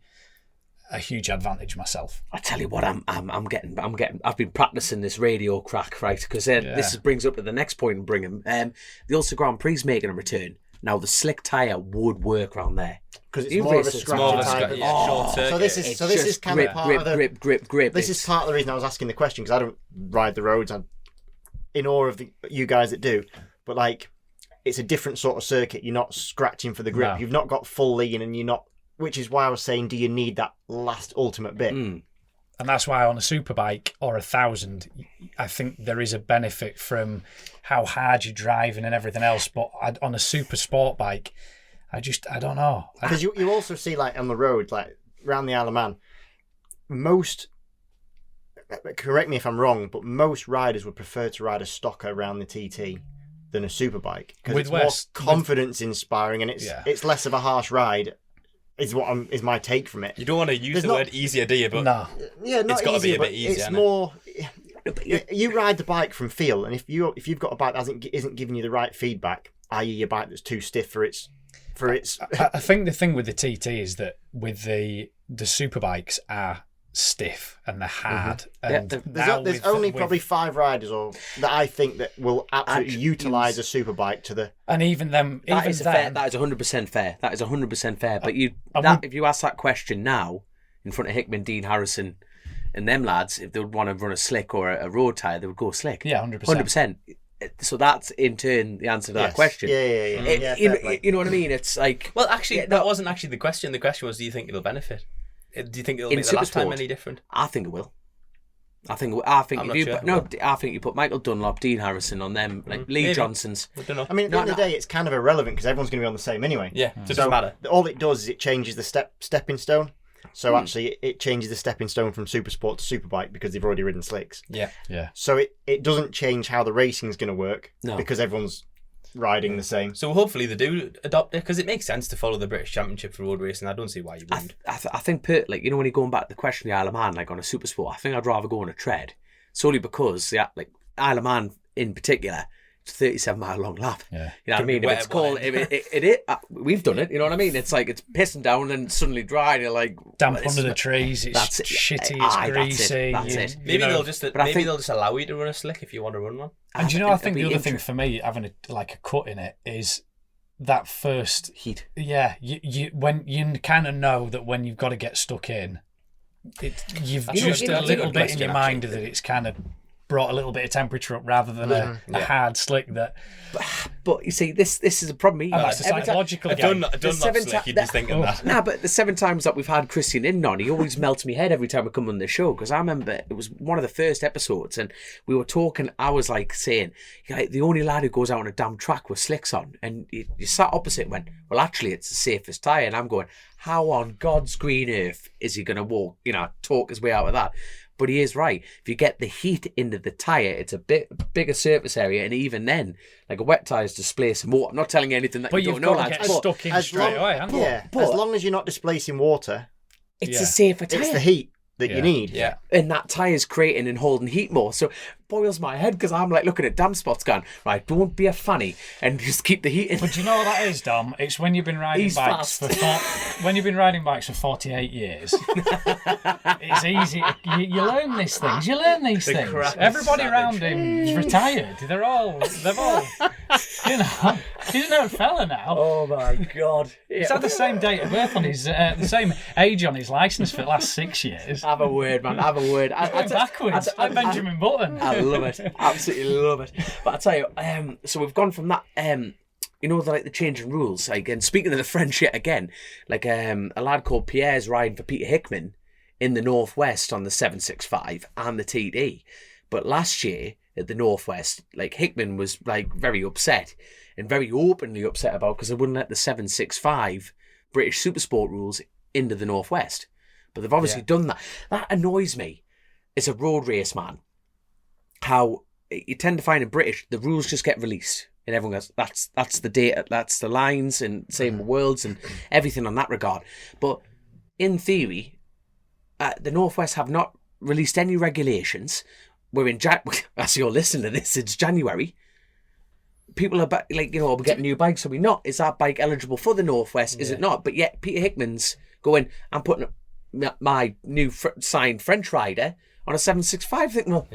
a huge advantage myself. I tell you what, I'm getting. I've been practicing this radio crack, right? Because this brings up to the next point. And bring him. The Ulster Grand Prix is making a return now. The slick tire would work around there Because it's You more of a race it. scratchy More of a type. scratch, yeah, short circuit. So this is It's so this is just kind of part grip, of the grip. This is part of the reason I was asking the question, because I don't ride the roads. I'm in awe of you guys that do, but like it's a different sort of circuit. You're not scratching for the grip. No. You've not got full lean, and you're not. Which is why I was saying, do you need that last ultimate bit? Mm. And that's why on a super bike or 1,000, I think there is a benefit from how hard you're driving and everything else. But on a super sport bike, I don't know. Because you also see, like, on the road, like around the Isle of Man, most, correct me if I'm wrong, but most riders would prefer to ride a stocker around the TT than a superbike, because With it's West- more confidence inspiring, and it's less of a harsh ride. Is my take from it. You don't want to use There's the not- word easier, do you? But No. Yeah, not It's gotta be easier, a bit but easier, it's innit? more. You ride the bike from feel, and if you've got a bike that isn't giving you the right feedback, i.e. your bike that's too stiff for its. I think the thing with the TT is that with the super bikes are stiff and they're hard. Mm-hmm. And there's only probably 5 riders that I think that will absolutely utilise a superbike to the. And even them, that is 100% fair. That is 100% fair. But if you ask that question now in front of Hickman, Dean Harrison, and them lads, if they would want to run a slick or a road tyre, they would go slick. Yeah, 100%. 100%. So that's in turn the answer to that question. Yeah. You know what I mean? It's like, well, actually, that wasn't actually the question. The question was, do you think it'll benefit? Do you think it'll make the last time any different? I think it will. I think you put Michael Dunlop, Dean Harrison on them, like Lee Johnson's. I don't know. I mean, at the end of the day, it's kind of irrelevant because everyone's going to be on the same anyway. Yeah, so it doesn't matter. All it does is it changes the stepping stone. So actually, it changes the stepping stone from super sport to superbike because they've already ridden slicks. Yeah. So it doesn't change how the racing is going to work because everyone's riding the same. So hopefully they do adopt it because it makes sense to follow the British Championship for road racing. I don't see why you wouldn't. I think, when you're going back to the question of the Isle of Man, like on a super sport, I think I'd rather go on a tread solely because Isle of Man in particular. 37-mile long lap. Yeah. You know what I mean? If it's cold, we've done it. You know what I mean? It's like it's pissing down and suddenly dry. And you're like damp under the trees. It's shitty. It's greasy. That's it. Maybe they'll just allow you to run a slick if you want to run one. And I think the other thing for me having a cut in it is that first heat. Yeah, you when you kind of know that when you've got to get stuck in, you've just a little bit in your mind that it's kind of brought a little bit of temperature up rather than a hard slick that. But you see, this is a problem. That's a psychological game. You'd be thinking that. Nah, but the 7 times that we've had Christian Iddon on, he always melts me head every time I come on the show because I remember it was one of the first episodes and we were talking. I was like saying, the only lad who goes out on a damn track with slicks on, and you sat opposite and went, well, actually, it's the safest tyre, and I'm going, how on God's green earth is he going to walk? Talk his way out of that. But he is right. If you get the heat into the tyre, it's a bit bigger surface area, and even then, like a wet tyre is displacing more. I'm not telling you anything that you don't know, lads. But you've got to get stuck in straight away, haven't you? Yeah, as long as you're not displacing water, it's a safer tyre. It's the heat that you need. Yeah. And that tyre's creating and holding heat more. So it boils my head because I'm like looking at damp spots going, right, don't be a fanny and just keep the heat in. But do you know what that is, Dom? It's when you've been riding bikes for 48 years. It's easy. You learn these things. Everybody around him is retired. They've all he's no fella now. Oh my God. He's had the same date of birth on his, the same age on his licence for the last 6 years. Have a word, man. Have a word. Backwards, like Benjamin Button. I love it. Absolutely love it. But I tell you, so we've gone from that, the changing rules. Like, and speaking of the French yet again, like a lad called Pierre's riding for Peter Hickman in the Northwest on the 765 and the TD. But last year at the Northwest, like Hickman was like very upset and very openly upset about because they wouldn't let the 765 British Supersport rules into the Northwest. But they've obviously done that. That annoys me as a road race man. How you tend to find in British, the rules just get released and everyone goes, that's the data, that's the lines, and same with Worlds and everything on that regard. But in theory, the Northwest have not released any regulations. We're in as you're listening to this, it's January. People are we're getting new bikes, so we're not. Is that bike eligible for the Northwest? Is it not? But yet Peter Hickman's going, I'm putting my new signed French rider on a 765. Thinking, well,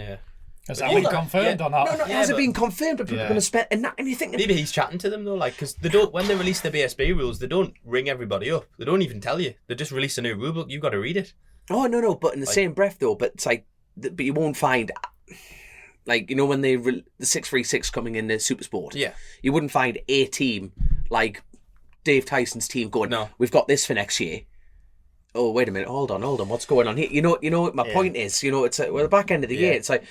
has that been confirmed or not? No, has it been confirmed? But people are going to spend and you think maybe he's chatting to them though, like because they don't. When they release the BSB rules, they don't ring everybody up. They don't even tell you. They just release a new rule book. You've got to read it. Oh no! But in the same breath though, but it's like, but you won't find. Like, when the 636 coming in the Supersport, you wouldn't find a team like Dave Tyson's team going, no, we've got this for next year. Oh, wait a minute, hold on, what's going on here? You know what my point is? It's we're the back end of the year. It's like,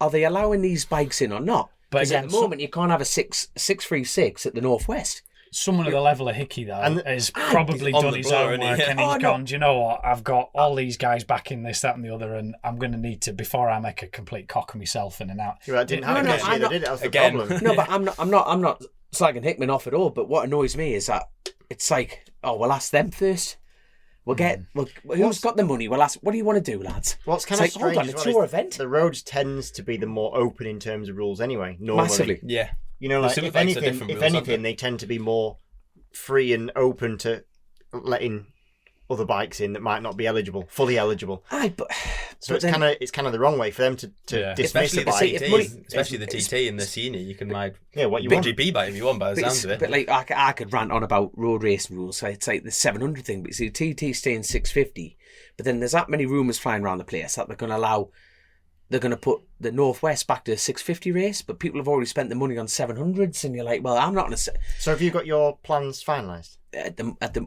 are they allowing these bikes in or not? Because at the moment, you can't have a 636 at the Northwest. Someone of the level of Hickey, though, has probably done his own work and he's gone, do you know what, I've got all these guys backing this, that and the other, and I'm going to need to, before I make a complete cock of myself in and out. Didn't happen this year, did it? That was the problem. No, but I'm not slagging Hickman off at all, but what annoys me is that it's like, we'll ask them first. Who's got the money? We'll ask, what do you want to do, lads? What's kind of strange, hold on, it's your event. The roads tends to be the more open in terms of rules anyway, normally. Massively. Yeah. If anything, they tend to be more free and open to letting other bikes in that might not be fully eligible. Aye, but so it's kind of the wrong way for them to dismiss especially the bike. Especially the TT and the senior. You can ride what you big want. GP bike if you want, by the sounds of it. But like I could rant on about road racing rules. So it's like the 700 thing, but see, TT staying 650. But then there's that many rumours flying around the place that they're going to put the Northwest back to a 650 race, but people have already spent the money on 700s, and you're like, well, I'm not going to. So have you got your plans finalised?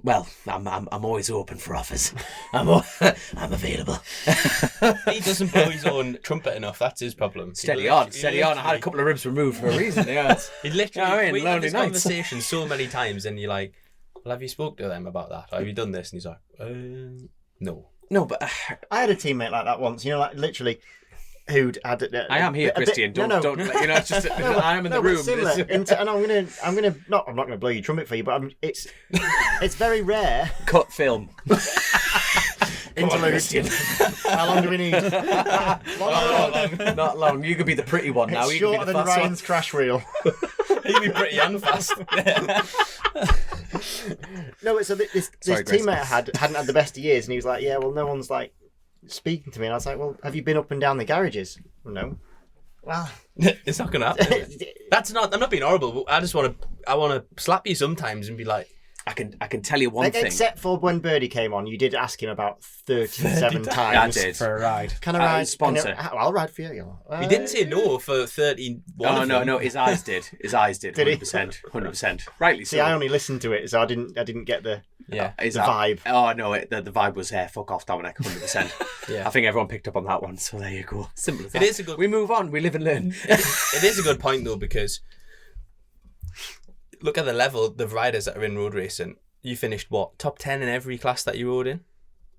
Well, I'm always open for offers. I'm available. He doesn't blow his own trumpet enough. That's his problem. Steady on. I had a couple of ribs removed for a reason. Yeah. He literally we had this nights. conversation so many times, and you're like, well, have you spoke to them about that? Or have you done this? And he's like, no. No, but I had a teammate like that once. You know, like literally. Who'd had I am here, Christian. Don't it's just I am in the room. Similar. And I'm not gonna blow your trumpet for you, but it's very rare. Cut film. Interlude. How long do we need? Not long. You could be the pretty one now. It's you shorter could be the than fast Ryan's crash reel. He'd be pretty and fast. No, so this teammate hadn't had the best of years, and he was like, yeah, well, no one's like speaking to me, and I was like, well, have you been up and down the garages? Well, no. Well, it's not gonna happen. I'm not being horrible, but I want to slap you sometimes and be like, I can tell you one thing. Except for when Birdie came on, you did ask him about 37 times. I did. For a ride. Can I ride? Sponsor. I'll ride for you. He didn't say no for 31. No. His eyes did. 100%. 100%. Rightly so. See, I only listened to it, so I didn't get the vibe. Oh no, the vibe was fuck off, Dominic. 100%. Yeah. I think everyone picked up on that one. So there you go. Simple as that. It is a good. We move on. We live and learn. It is a good point though, because look at the level of the riders that are in road racing. You finished top 10 in every class that you rode in.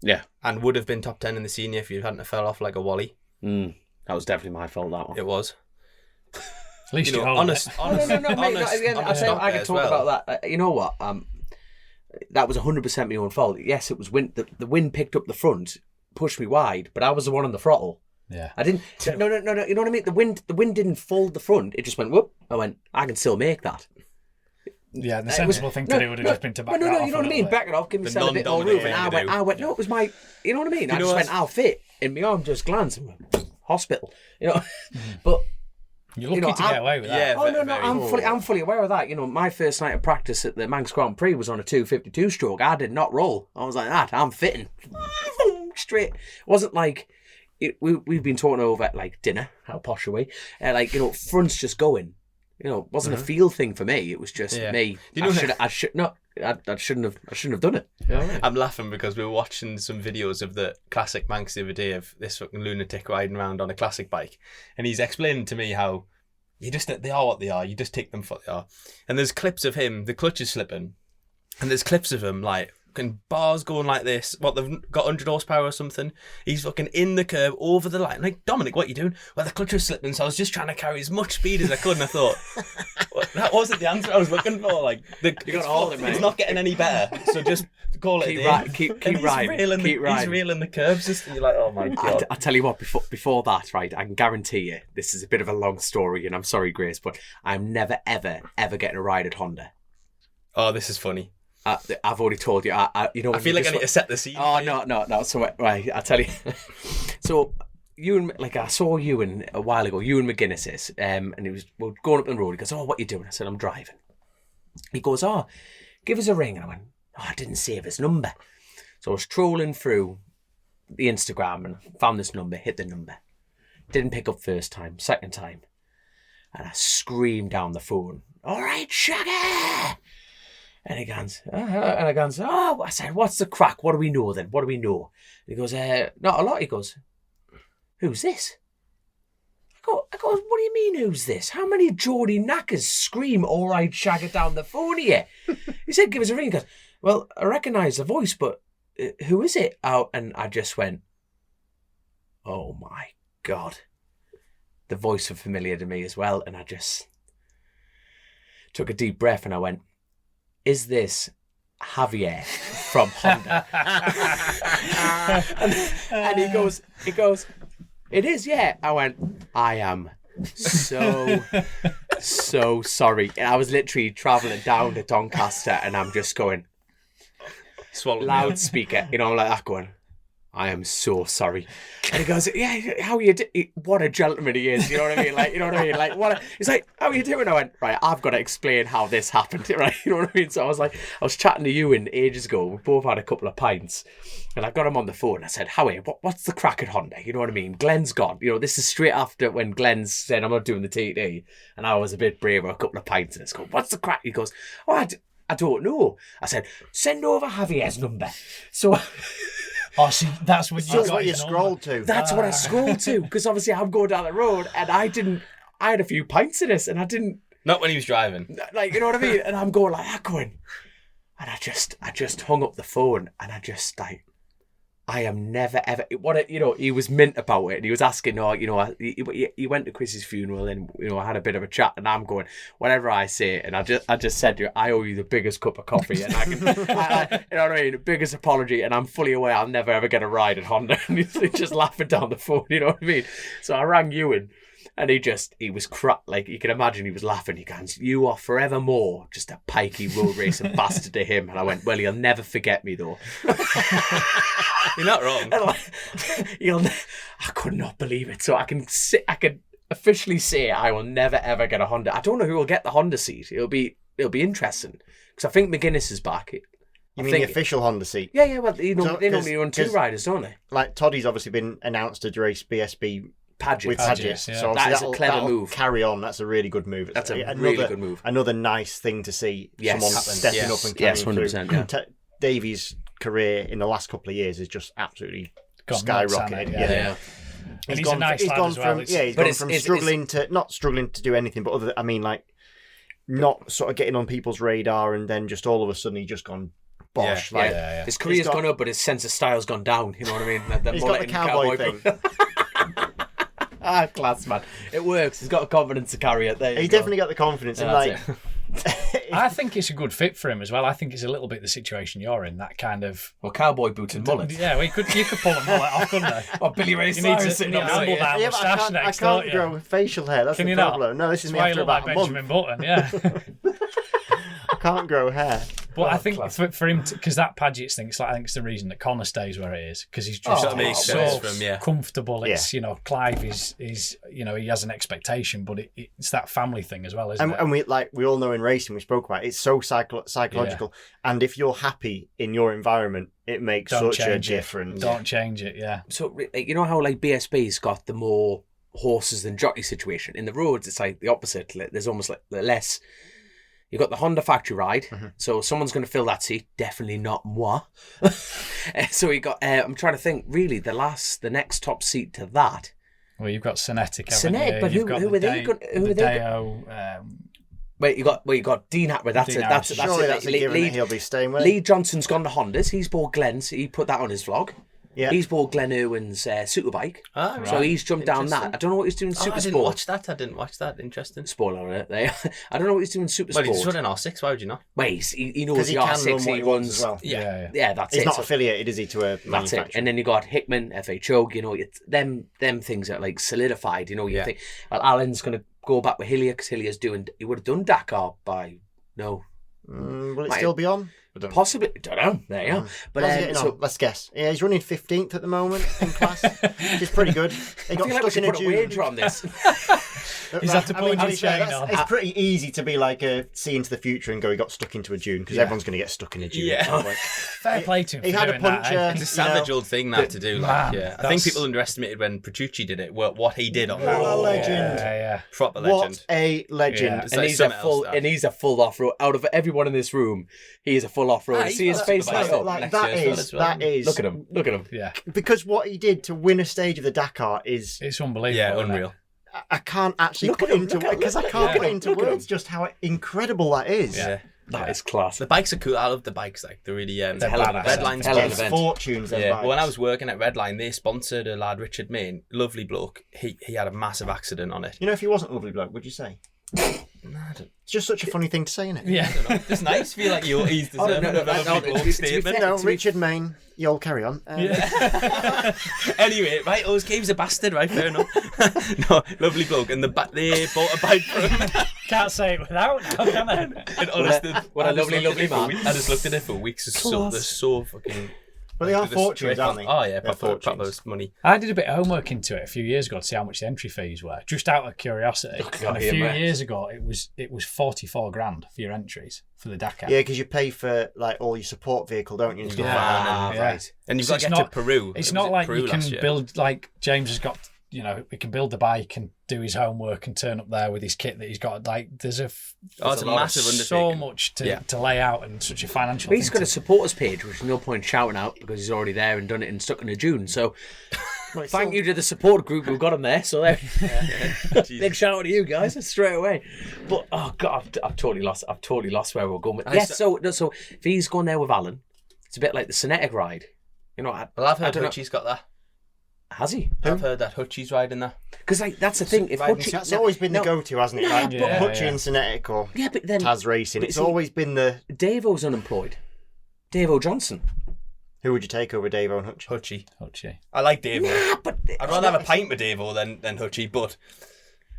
Yeah, and would have been top 10 in the senior if you hadn't have fell off like a Wally. That was definitely my fault. That one. It was. At least you know, honest. No, mate. I can talk about that. You know what? That was 100% my own fault. Yes, it was wind. The wind picked up the front, pushed me wide, but I was the one on the throttle. Yeah. I didn't. No. You know what I mean? The wind didn't fold the front. It just went whoop. I went. I can still make that. Yeah, the sensible thing to do would have just been to back it off. No, you know what I mean? Back it off, give myself a bit more room. And I went, no, it was my, you know what I mean? I just went, I'll fit. And my arm just glanced and went, hospital. You know? But you're lucky to get away with that. Yeah, I'm fully aware of that. You know, my first night of practice at the Manx Grand Prix was on a 252 stroke. I did not roll. I was like that. I'm fitting. Straight. It wasn't like, we've been talking over like dinner. How posh are we? Like, you know, front's just going. You know, it wasn't a feel thing for me. It was just me. I shouldn't have done it. You know what I mean? I'm laughing because we were watching some videos of the classic Manx the other day of this fucking lunatic riding around on a classic bike, and he's explaining to me how they are what they are. You just take them for what they are. And there's clips of him, the clutch is slipping, and there's clips of him like fucking bars going like this. What, they've got 100 horsepower or something. He's fucking in the curb over the line. Like, Dominic, what are you doing? Well, the clutch was slipping, so I was just trying to carry as much speed as I could, and I thought, well, that wasn't the answer I was looking for. Like, you got all of it, mate. It's not getting any better, so just call it a day. Keep riding. He's reeling the curbs, just, and you're like, oh my God. I tell you what, before that, right, I can guarantee you, this is a bit of a long story, and I'm sorry, Grace, but I'm never, ever, ever getting a ride at Honda. Oh, this is funny. I've already told you. You know. I feel like I need to set the scene. Oh no. So right, I tell you. So I saw Ewan a while ago. Ewan McGuinness and we were going up the road. He goes, "Oh, what you doing?" I said, "I'm driving." He goes, "Oh, give us a ring." And I went, "Oh, I didn't save his number." So I was trolling through the Instagram and found this number. Hit the number. Didn't pick up first time. Second time, and I screamed down the phone, "All right, Shaggy!" And he goes, oh, I said, what's the crack? What do we know then? What do we know? He goes, not a lot. He goes, who's this? I go, what do you mean, who's this? How many Geordie knackers scream, all right, shag it down the phone here? He said, give us a ring. He goes, well, I recognise the voice, but who is it? And I just went, oh my God. The voice was familiar to me as well. And I just took a deep breath and I went, is this Javier from Honda? and he goes, it is, yeah. I went, I am so sorry. And I was literally travelling down to Doncaster and I'm just going, Swallowed me. loudspeaker. You know, I'm like that going, I am so sorry. And he goes, yeah, how are you what a gentleman he is, you know what I mean? Like, you know what I mean? Like, he's like, how are you doing? I went, right, I've got to explain how this happened, right? You know what I mean? So I was chatting to Ewan ages ago. We both had a couple of pints. And I got him on the phone. I said, Howie, what's the crack at Honda? You know what I mean? Glenn's gone. You know, this is straight after when Glenn's said, I'm not doing the TT. And I was a bit braver, a couple of pints. And it's going, what's the crack? He goes, oh, I don't know. I said, send over Javier's number. So... Oh, see, that's what you scrolled to. That's what I scrolled to, because obviously I'm going down the road and I had a few pints of this and I didn't. Not when he was driving. Like, you know what I mean? And I'm going like that going. And I just hung up the phone and I just like, I am never ever, he was mint about it and he was asking, he went to Chris's funeral and, I had a bit of a chat and I'm going, whatever I say, and I just said to you, I owe you the biggest cup of coffee and I can, you know what I mean, the biggest apology, and I'm fully aware I'll never ever get a ride at Honda. And he's just laughing down the phone, you know what I mean? So I rang Ewan. And he was crap. Like, you can imagine he was laughing. He goes, you are forevermore just a pikey road racing bastard to him. And I went, well, he'll never forget me, though. You're not wrong. I could not believe it. So I can officially say I will never, ever get a Honda. I don't know who will get the Honda seat. It'll be interesting. Because I think McGuinness is back. You mean the official Honda seat? Yeah, well, they normally run two riders, don't they? Like, Toddy's obviously been announced to race BSB with Paget. Yeah. So that is a clever move. Carry on. That's a really good move. That's a really good move. Another nice thing to see. Someone stepping up and carrying 100%, through. Yeah. Davies' career in the last couple of years has just absolutely skyrocketed. Yeah. And he's a nice lad as well. He's gone from struggling to do anything, but not sort of getting on people's radar, and then just all of a sudden he's just gone bosh. His career's gone up, but his sense of style's gone down. You know what I mean? He's got the cowboy thing. Class, man. It works. He's got the confidence to carry it. There, he definitely got the confidence. I think it's a good fit for him as well. I think it's a little bit the situation you're in. That kind of cowboy boot and mullet. Yeah, you could pull a mullet off, couldn't you? Or Billy Ray Cyrus sitting on I can't grow facial hair. That's the problem. No, this is me after about a month. Benjamin Button, yeah. I can't grow hair. But I think for him, because that Paget's thing, I think it's the reason that Connor stays where he is, because he's just so comfortable. It's Clive is he has an expectation, but it's that family thing as well, isn't it? And we all know in racing, we spoke about it, it's so psychological. And if you're happy in your environment, it makes such a difference. Don't change it, yeah. So you know how like BSB's got the more horses than jockey situation in the roads, it's like the opposite. There's almost like the less. You've got the Honda factory ride, so someone's going to fill that seat. Definitely not moi. So you got. I'm trying to think. Really, the next top seat to that. Well, you've got Cinetic, but who are they? Who are they? Wait, you got Dean Atwood. That's it. That's a given that he'll be staying with. Lee Johnson's gone to Hondas. He's bought Glenn's. He put that on his vlog. Yeah. He's bought Glenn Irwin's superbike. Ah, right. So he's jumped down that. I don't know what he's doing in Super Sport. I didn't watch that. Interesting. Spoiler alert there. I don't know what he's doing in Super Sport. Well, he's running R6. Why would you not? Well, he knows the R6 he runs as well. Yeah, that's he's it. He's not affiliated, is he, to a manufacturer? That's it. And then you got Hickman, FA Chug, them things are like solidified. You think, well, Alan's going to go back with Hillier because Hillier's he would have done Dakar by, no. Will it still be on? Possibly, don't know. There you go. But let's guess. Yeah, he's running 15th at the moment in class, which is pretty good. He got stuck in a June. Wager on this. He's had to pull his chain on. It's pretty easy to be like see into the future and go. He got stuck into a June because everyone's going to get stuck in a June. Yeah. Fair play to him. He had a puncher. It's a savage old thing to do. I think people underestimated when Petrucci did it. What he did on that. What a legend! Yeah. Proper legend. What a legend! Yeah. And he's a full off road. Out of everyone in this room, he is a full off road. See his face light up. That is. Look at him. Yeah. Because what he did to win a stage of the Dakar it's unbelievable. Yeah, unreal. I can't actually put into words just how incredible that is. Yeah. That is class. The bikes are cool. I love the bikes. Like they're really Redline's it's fortunes. Yeah. When I was working at Redline, they sponsored a lad, Richard Main, lovely bloke. He had a massive accident on it. You know, if he wasn't a lovely bloke, would you say? No, it's just such a funny thing to say, isn't it? Yeah, it's nice. Feel like he's deserving of a lovely bloke statement. No, Richard Main, you'll carry on. Anyway, right, he was a bastard, right? Fair enough. No, lovely bloke, and they bought a bike for him. Can't say it without now, can I? And honestly, what a lovely man. I just looked at it for weeks. They're so fucking. But they are fortunes, aren't they? Oh yeah, They're proper money. I did a bit of homework into it a few years ago to see how much the entry fees were, just out of curiosity. And a few years ago, it was 44 grand for your entries for the Dakar. Yeah, because you pay for like all your support vehicle, don't you? And stuff like that. Right. And you've got to get to Peru. It's not like you can build like James has got. You know, he can build the bike and do his homework and turn up there with his kit that he's got. Like, there's a massive undertaking. So much to lay out and such a financial. But he's got a supporters page, which is no point shouting out because he's already there and done it and stuck in a June. So, thank you to the support group who got him there. So there, big shout out to you guys straight away. But oh god, I've totally lost where we're going with. Yes, so if he's going there with Alan, it's a bit like the Cinetic ride. You know, I've heard Hutchie's got that. Has he? I've heard that Hutchie's riding that. Because like that's the thing. If that's always been the go-to, hasn't it? Like Hutchie and Cinetic or but then Taz Racing. It's always been the. Davo's unemployed. Davo Johnson. Who would you take over Davo and Hutchie? Hutchie. I like Davo. Nah, but I'd rather have a pint with Davo than Hutchie. But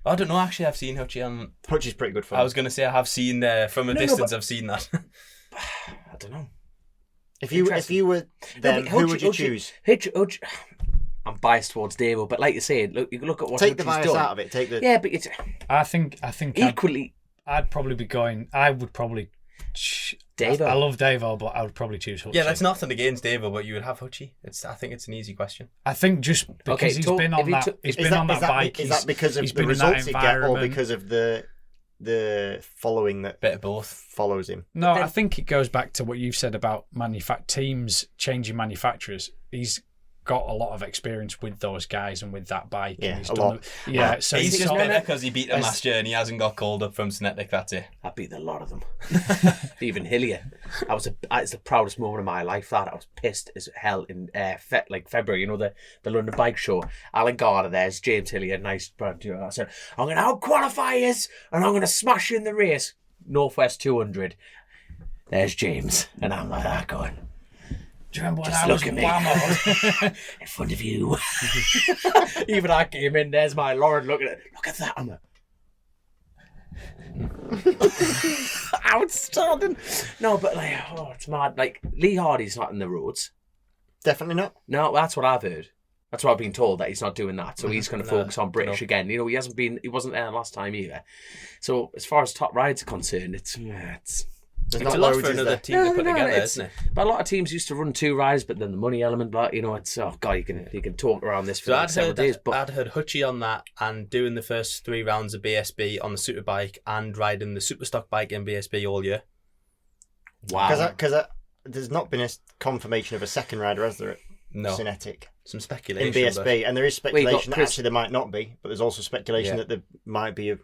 I don't know. Actually, I've seen Hutchie on. Hutchie's pretty good fun. I was going to say I have seen from a distance. I've seen that. I don't know. If you were them, who would you choose? Hutchie. I'm biased towards Davo, but like you say, look at what take the bias done. out of it. Take the but it's. I think equally. I'd probably be going. I would probably. Davo. I love Davo, but I would probably choose Hutchie. Yeah, that's nothing against Davo, but you would have Hutchie. I think it's an easy question. I think just because he's been on that bike. Is that because of the results he gets, or because of the following that bit of both follows him? No, I think it goes back to what you've said about teams changing manufacturers. He's got a lot of experience with those guys and with that bike. Yeah, and he's a done lot. Yeah, so he's just bitter because he beat them last year and he hasn't got called up from Cinetic that year. I beat a lot of them. Even Hillier. It's the proudest moment of my life. That I was pissed as hell in February. You know the London Bike Show. Alan Garner, there's James Hillier, nice brand. I said I'm going to out qualify you and I'm going to smash you in the race. Northwest 200. There's James, and I'm like that going. Do you remember when just I was whammoed in front of you? Even I came in. There's my Lauren looking at. Look at that. I'm outstanding. No, but it's mad. Like Lee Hardy's not in the roads. Definitely not. No, that's what I've heard. That's what I've been told, that he's not doing that. So he's going to focus on British again. You know, he wasn't there last time either. So as far as top rides are concerned, it's a lot for another team to put together, isn't it? But a lot of teams used to run 2 rides, but then the money element, but it's you can talk around this for several days. But I'd heard Hutchie on that and doing the first 3 rounds of BSB on the superbike and riding the superstock bike in BSB all year. Wow. Because there's not been a confirmation of a second rider, has there? No. Cinetic. Some speculation. In BSB, and there is speculation that actually there might not be, but there's also speculation that there might be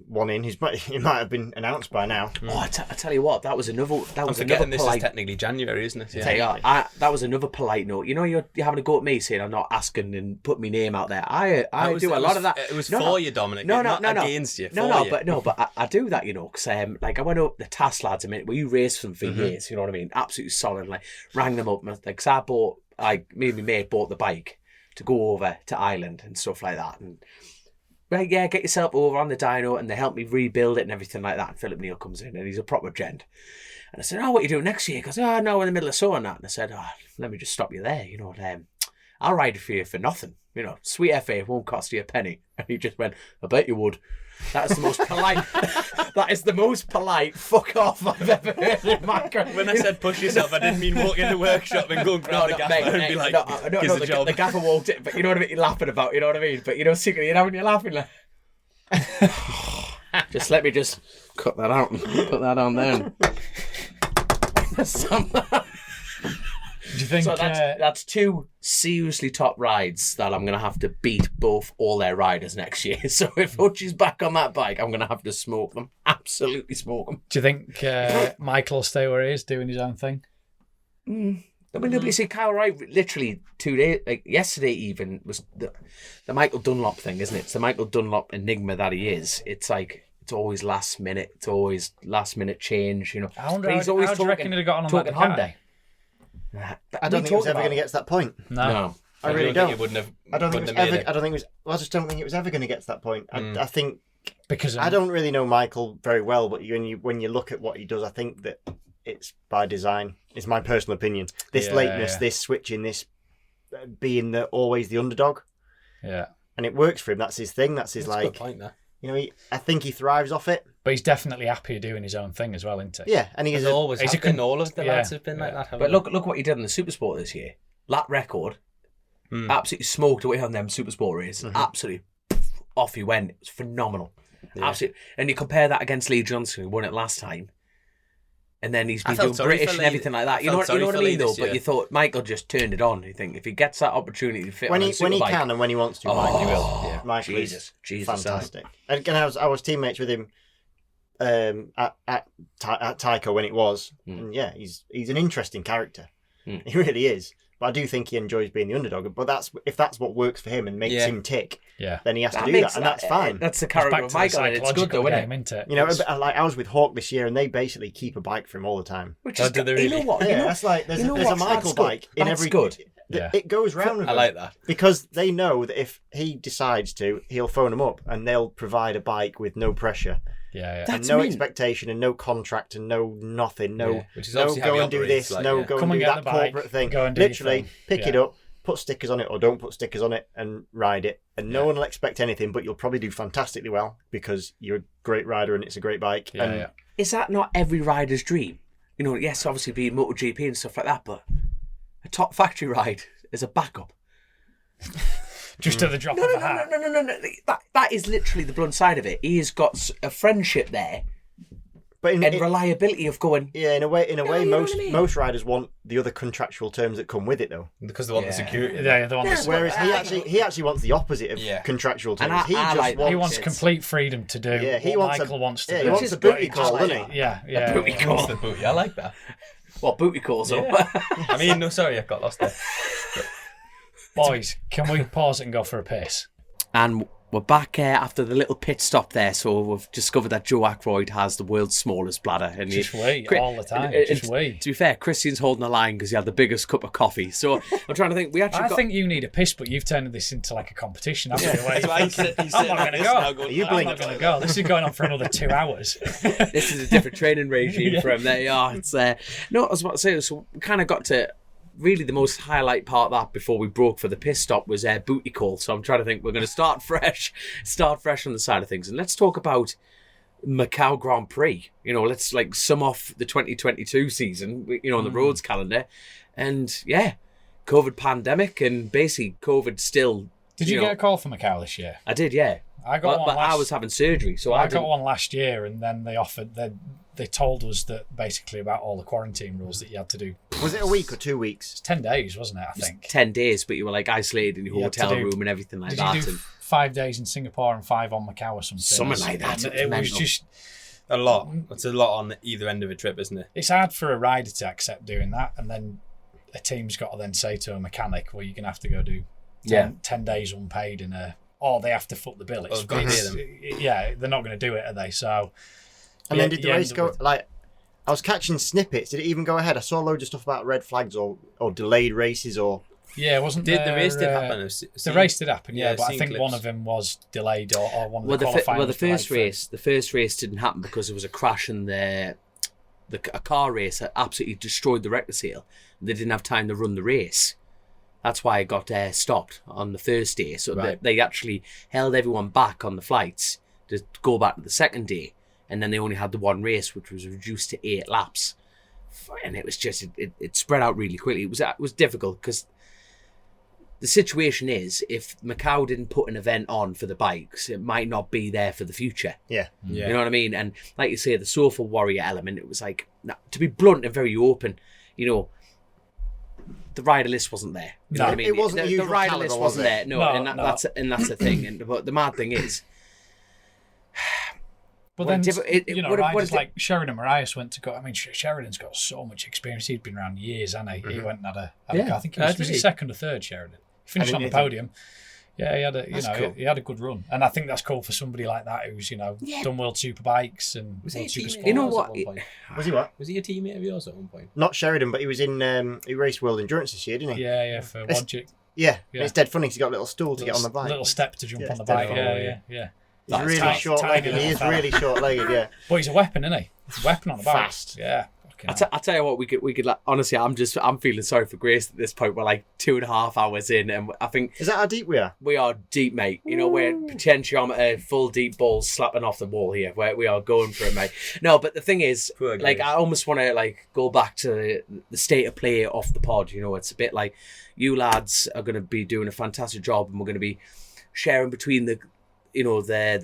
one in. He might have been announced by now. Oh, I tell you what, that was another. I'm forgetting this is technically January, isn't it? Yeah. That was another polite note. You know, you're having a go at me saying I'm not asking and put my name out there. I do a lot of that. It was for you, Dominic. Not against you. But I do that. You know, because I went up the TAS lads. We raced them for years. You know what I mean? Absolutely solid. Like rang them up. Because me and my mate bought the bike to go over to Ireland and stuff like that. And get yourself over on the dyno, and they help me rebuild it and everything like that. And Philip Neal comes in and he's a proper gent. And I said, what are you doing next year? He goes, no, we're in the middle of sowing that. And I said, let me just stop you there. You know, I'll ride it for you for nothing. You know, sweet FA won't cost you a penny. And he just went, I bet you would. That is the most polite. That is the most polite fuck off I've ever heard in my career. When I said push yourself, I didn't mean walk in the workshop and go and grab the gaffer and be like, the gaffer walked in, but you know what I mean? You're laughing about, you know what I mean? But secretly, when you're laughing, like, just let me just cut that out and put that on there. Do you think so? That's 2 seriously top rides that I'm going to have to beat all their riders next year. So if Hutchie's back on that bike, I'm going to have to smoke them. Absolutely smoke them. Do you think Michael will stay where he is, doing his own thing? You see, Kyle Wright literally 2 days, yesterday even, was the Michael Dunlop thing, isn't it? It's the Michael Dunlop enigma that he is. It's like, it's always last minute. It's always last minute change, you know. I wonder how do you reckon he'd have got on that Honda? I don't think it was ever going to get to that point. No. I really don't. It wouldn't have. I don't think it was ever. I just don't think it was ever going to get to that point. I think Because I don't really know Michael very well, but when you look at what he does, I think that it's by design. It's my personal opinion. This lateness, this switching, this being always the underdog. Yeah. And it works for him. That's his thing. That's his That's a good point there. I think he thrives off it. But he's definitely happier doing his own thing as well, isn't he? Yeah, and he's always been. All of the lads have been like that. But look what he did in the Supersport this year. Lap record, absolutely smoked away on them Supersport races. Absolutely, off he went. It was phenomenal. Yeah. Absolutely. And you compare that against Lee Johnson, who won it last time. And then he's been doing British and everything like that. You know what I mean, though? But you thought Michael just turned it on. You think if he gets that opportunity to fit when on he can and when he wants to, he will. Yeah. Michael Jesus, fantastic. And again, I was teammates with him at Tyco when it was, and he's an interesting character. He really is. But I do think he enjoys being the underdog. But if that's what works for him and makes him tick, then he has to do that, and that's fine. That's the character of Michael, and it's good though, isn't it? You know, like I was with Hawk this year, and they basically keep a bike for him all the time. Which is good. You know what? Yeah, that's like there's a Michael bike in every. Good. It goes round with I like that. because they know that if he decides to, he'll phone them up, and they'll provide a bike with no pressure. Yeah. And no expectation and no contract and no nothing. Which is no obviously go and do this, like, go and do that corporate thing. Go and do Literally pick it up, put stickers on it or don't put stickers on it and ride it. And no one will expect anything, but you'll probably do fantastically well because you're a great rider and it's a great bike. Is that not every rider's dream? You know, yes, obviously being MotoGP and stuff like that, but a top factory ride is a backup. Just at the drop of a hat. No. That is literally the blunt side of it. He has got a friendship there, but and reliability of going. Yeah, in a way, most riders want the other contractual terms that come with it, though, because they want the security. Yeah, they want the security. Whereas he actually wants the opposite of contractual terms. And he wants complete freedom to do what Michael wants to do. He wants a booty call, doesn't he? Yeah. A booty call. Wants the booty. I like that. What booty calls up? I mean, no, sorry, I got lost there. Boys, can we pause it and go for a piss? And we're back after the little pit stop there. So we've discovered that Joe Akroyd has the world's smallest bladder. And just wait all the time. Just wait. To be fair, Christian's holding the line because he had the biggest cup of coffee. So I'm trying to think. I think you need a piss, but you've turned this into like a competition. I'm not going to go. You I'm not going to go. This is going on for another 2 hours. This is a different training regime for him. There you are. It's no, I was about to say. So we kind of got to. Really, the most highlight part of that before we broke for the piss stop was booty call. So I'm trying to think we're going to start fresh on the side of things. And let's talk about Macau Grand Prix. You know, let's sum off the 2022 season, on the roads calendar. And COVID pandemic and basically COVID still. Did you get a call from Macau this year? I did, yeah. I got one. But I was having surgery, so I got one last year, and then they told us that basically about all the quarantine rules that you had to do. Was it a week or 2 weeks? It's 10 days, wasn't it? I think 10 days, but you were isolated in your hotel room and everything like that. Did you do 5 days in Singapore and 5 on Macau or something? Something like that. It was just a lot. It's a lot on either end of a trip, isn't it? It's hard for a rider to accept doing that, and then a team's got to then say to a mechanic, "Well, you're gonna have to go do 10 days unpaid or they have to foot the bill." They're not going to do it, are they? So, and then did the race go I was catching snippets. Did it even go ahead? I saw loads of stuff about red flags or delayed races or. Yeah, wasn't there, the race did happen? The race did happen, but I think one of them was delayed or one of the qualifying. Well, the first race didn't happen because there was a crash in a car race that absolutely destroyed the wrecker seal. They didn't have time to run the race. That's why it got stopped on the first day. So they actually held everyone back on the flights to go back to the second day. And then they only had the one race, which was reduced to 8 laps. And it was just, it spread out really quickly. It was difficult because the situation is, if Macau didn't put an event on for the bikes, it might not be there for the future. Yeah. You know what I mean? And like you say, the Sofa Warrior element, it was to be blunt and very open, the rider list wasn't there. You know what I mean? It wasn't the rider list wasn't there. No, that's the thing. But the mad thing is, but then riders like Sheridan Marias went to go. I mean, Sheridan's got so much experience. He'd been around years, hasn't he? Mm-hmm. He went and had a I think was he second or third. Sheridan finished on the podium. Yeah, he had he had a good run, and I think that's cool for somebody like that who's done World Superbikes and World Supersport. You know what? Was he what? Was he a teammate of yours at one point? Not Sheridan, but he was in. He raced World Endurance this year, didn't he? Yeah, for Wodzik. Yeah, it's dead funny. He's got a little stool to get on the bike. A little step to jump on the bike. Yeah. He's really short-legged. He is really short-legged, yeah. But he's a weapon, isn't he? He's a weapon on the back. Fast. Yeah. I tell you what, we could like, honestly, I'm feeling sorry for Grace at this point. We're like 2.5 hours in, and I think is that how deep we are? We are deep, mate. You know, we're potentiometer, full deep balls slapping off the wall here. We are going for it, mate. No, but the thing is, like, I almost want to like go back to the state of play off the pod. You know, it's a bit like you lads are going to be doing a fantastic job, and we're going to be sharing between the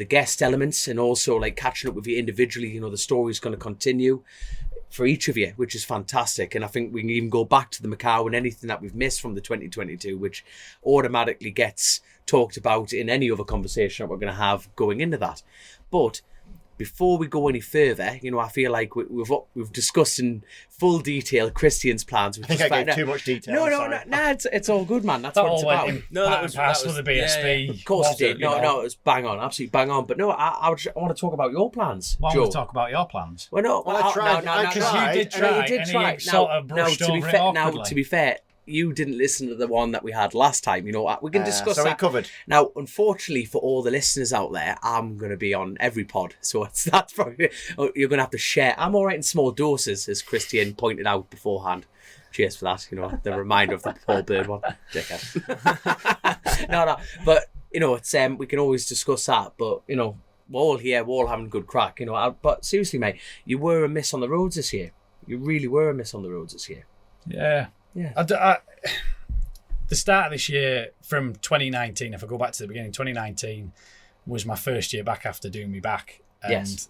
guest elements and also like catching up with you individually. You know, the story's going to continue for each of you, which is fantastic. And I think we can even go back to the Macau and anything that we've missed from the 2022, which automatically gets talked about in any other conversation that we're going to have going into that. But before we go any further, you know, I feel like we've discussed in full detail Christian's plans. I think I gave too much detail. No, it's all good, man. That's what it's about. That was with the BSB. Yeah. Of course it did. No, it was bang on, absolutely bang on. But no, I want to talk about your plans, Joe. I want to talk about your plans. Well, no, I tried. Because you did try. You did try. To be fair, you didn't listen to the one that we had last time. You know, we can discuss so that. we covered. Now, unfortunately for all the listeners out there, I'm going to be on every pod. So that's probably, you're going to have to share. I'm all right in small doses, as Christian pointed out beforehand. Cheers for that. You know, the reminder of the Paul Bird one. Dickhead. No. But, you know, it's we can always discuss that. But, you know, we're all here. We're all having a good crack. You know, but seriously, mate, you were a miss on the roads this year. You really were a miss on the roads this year. Yeah. The start of this year from 2019, if I go back to the beginning, 2019 was my first year back after doing me back. And yes.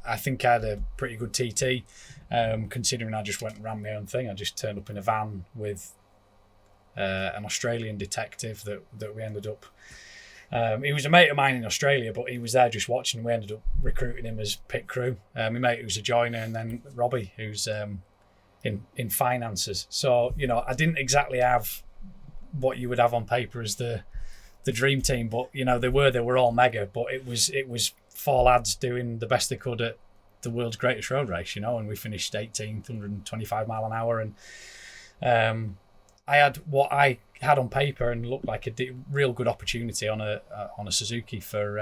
I think I had a pretty good TT, considering I just went and ran my own thing. I just turned up in a van with an Australian detective that we ended up... he was a mate of mine in Australia, but he was there just watching. We ended up recruiting him as pit crew. My mate who was a joiner, and then Robbie, who's... in finances. So, you know, I didn't exactly have what you would have on paper as the dream team, but, you know, they were all mega, but it was 4 lads doing the best they could at the world's greatest road race, you know, and we finished 18th, 125 mile an hour. And I had what I had on paper and looked like a real good opportunity on a Suzuki for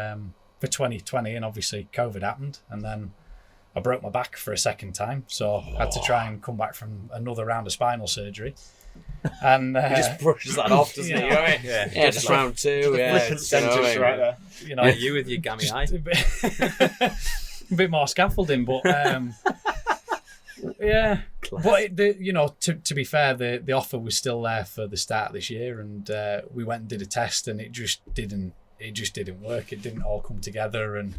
2020, and obviously COVID happened, and then I broke my back for a second time, so I had to try and come back from another round of spinal surgery. And he just brushes that off, doesn't he? You know what I mean? Yeah, just round 2. Yeah, sentence right there. You know, you with your gammy eye. A bit more scaffolding, but yeah. Class. But you know, to be fair, the offer was still there for the start of this year, and we went and did a test, and it just didn't work. It didn't all come together, and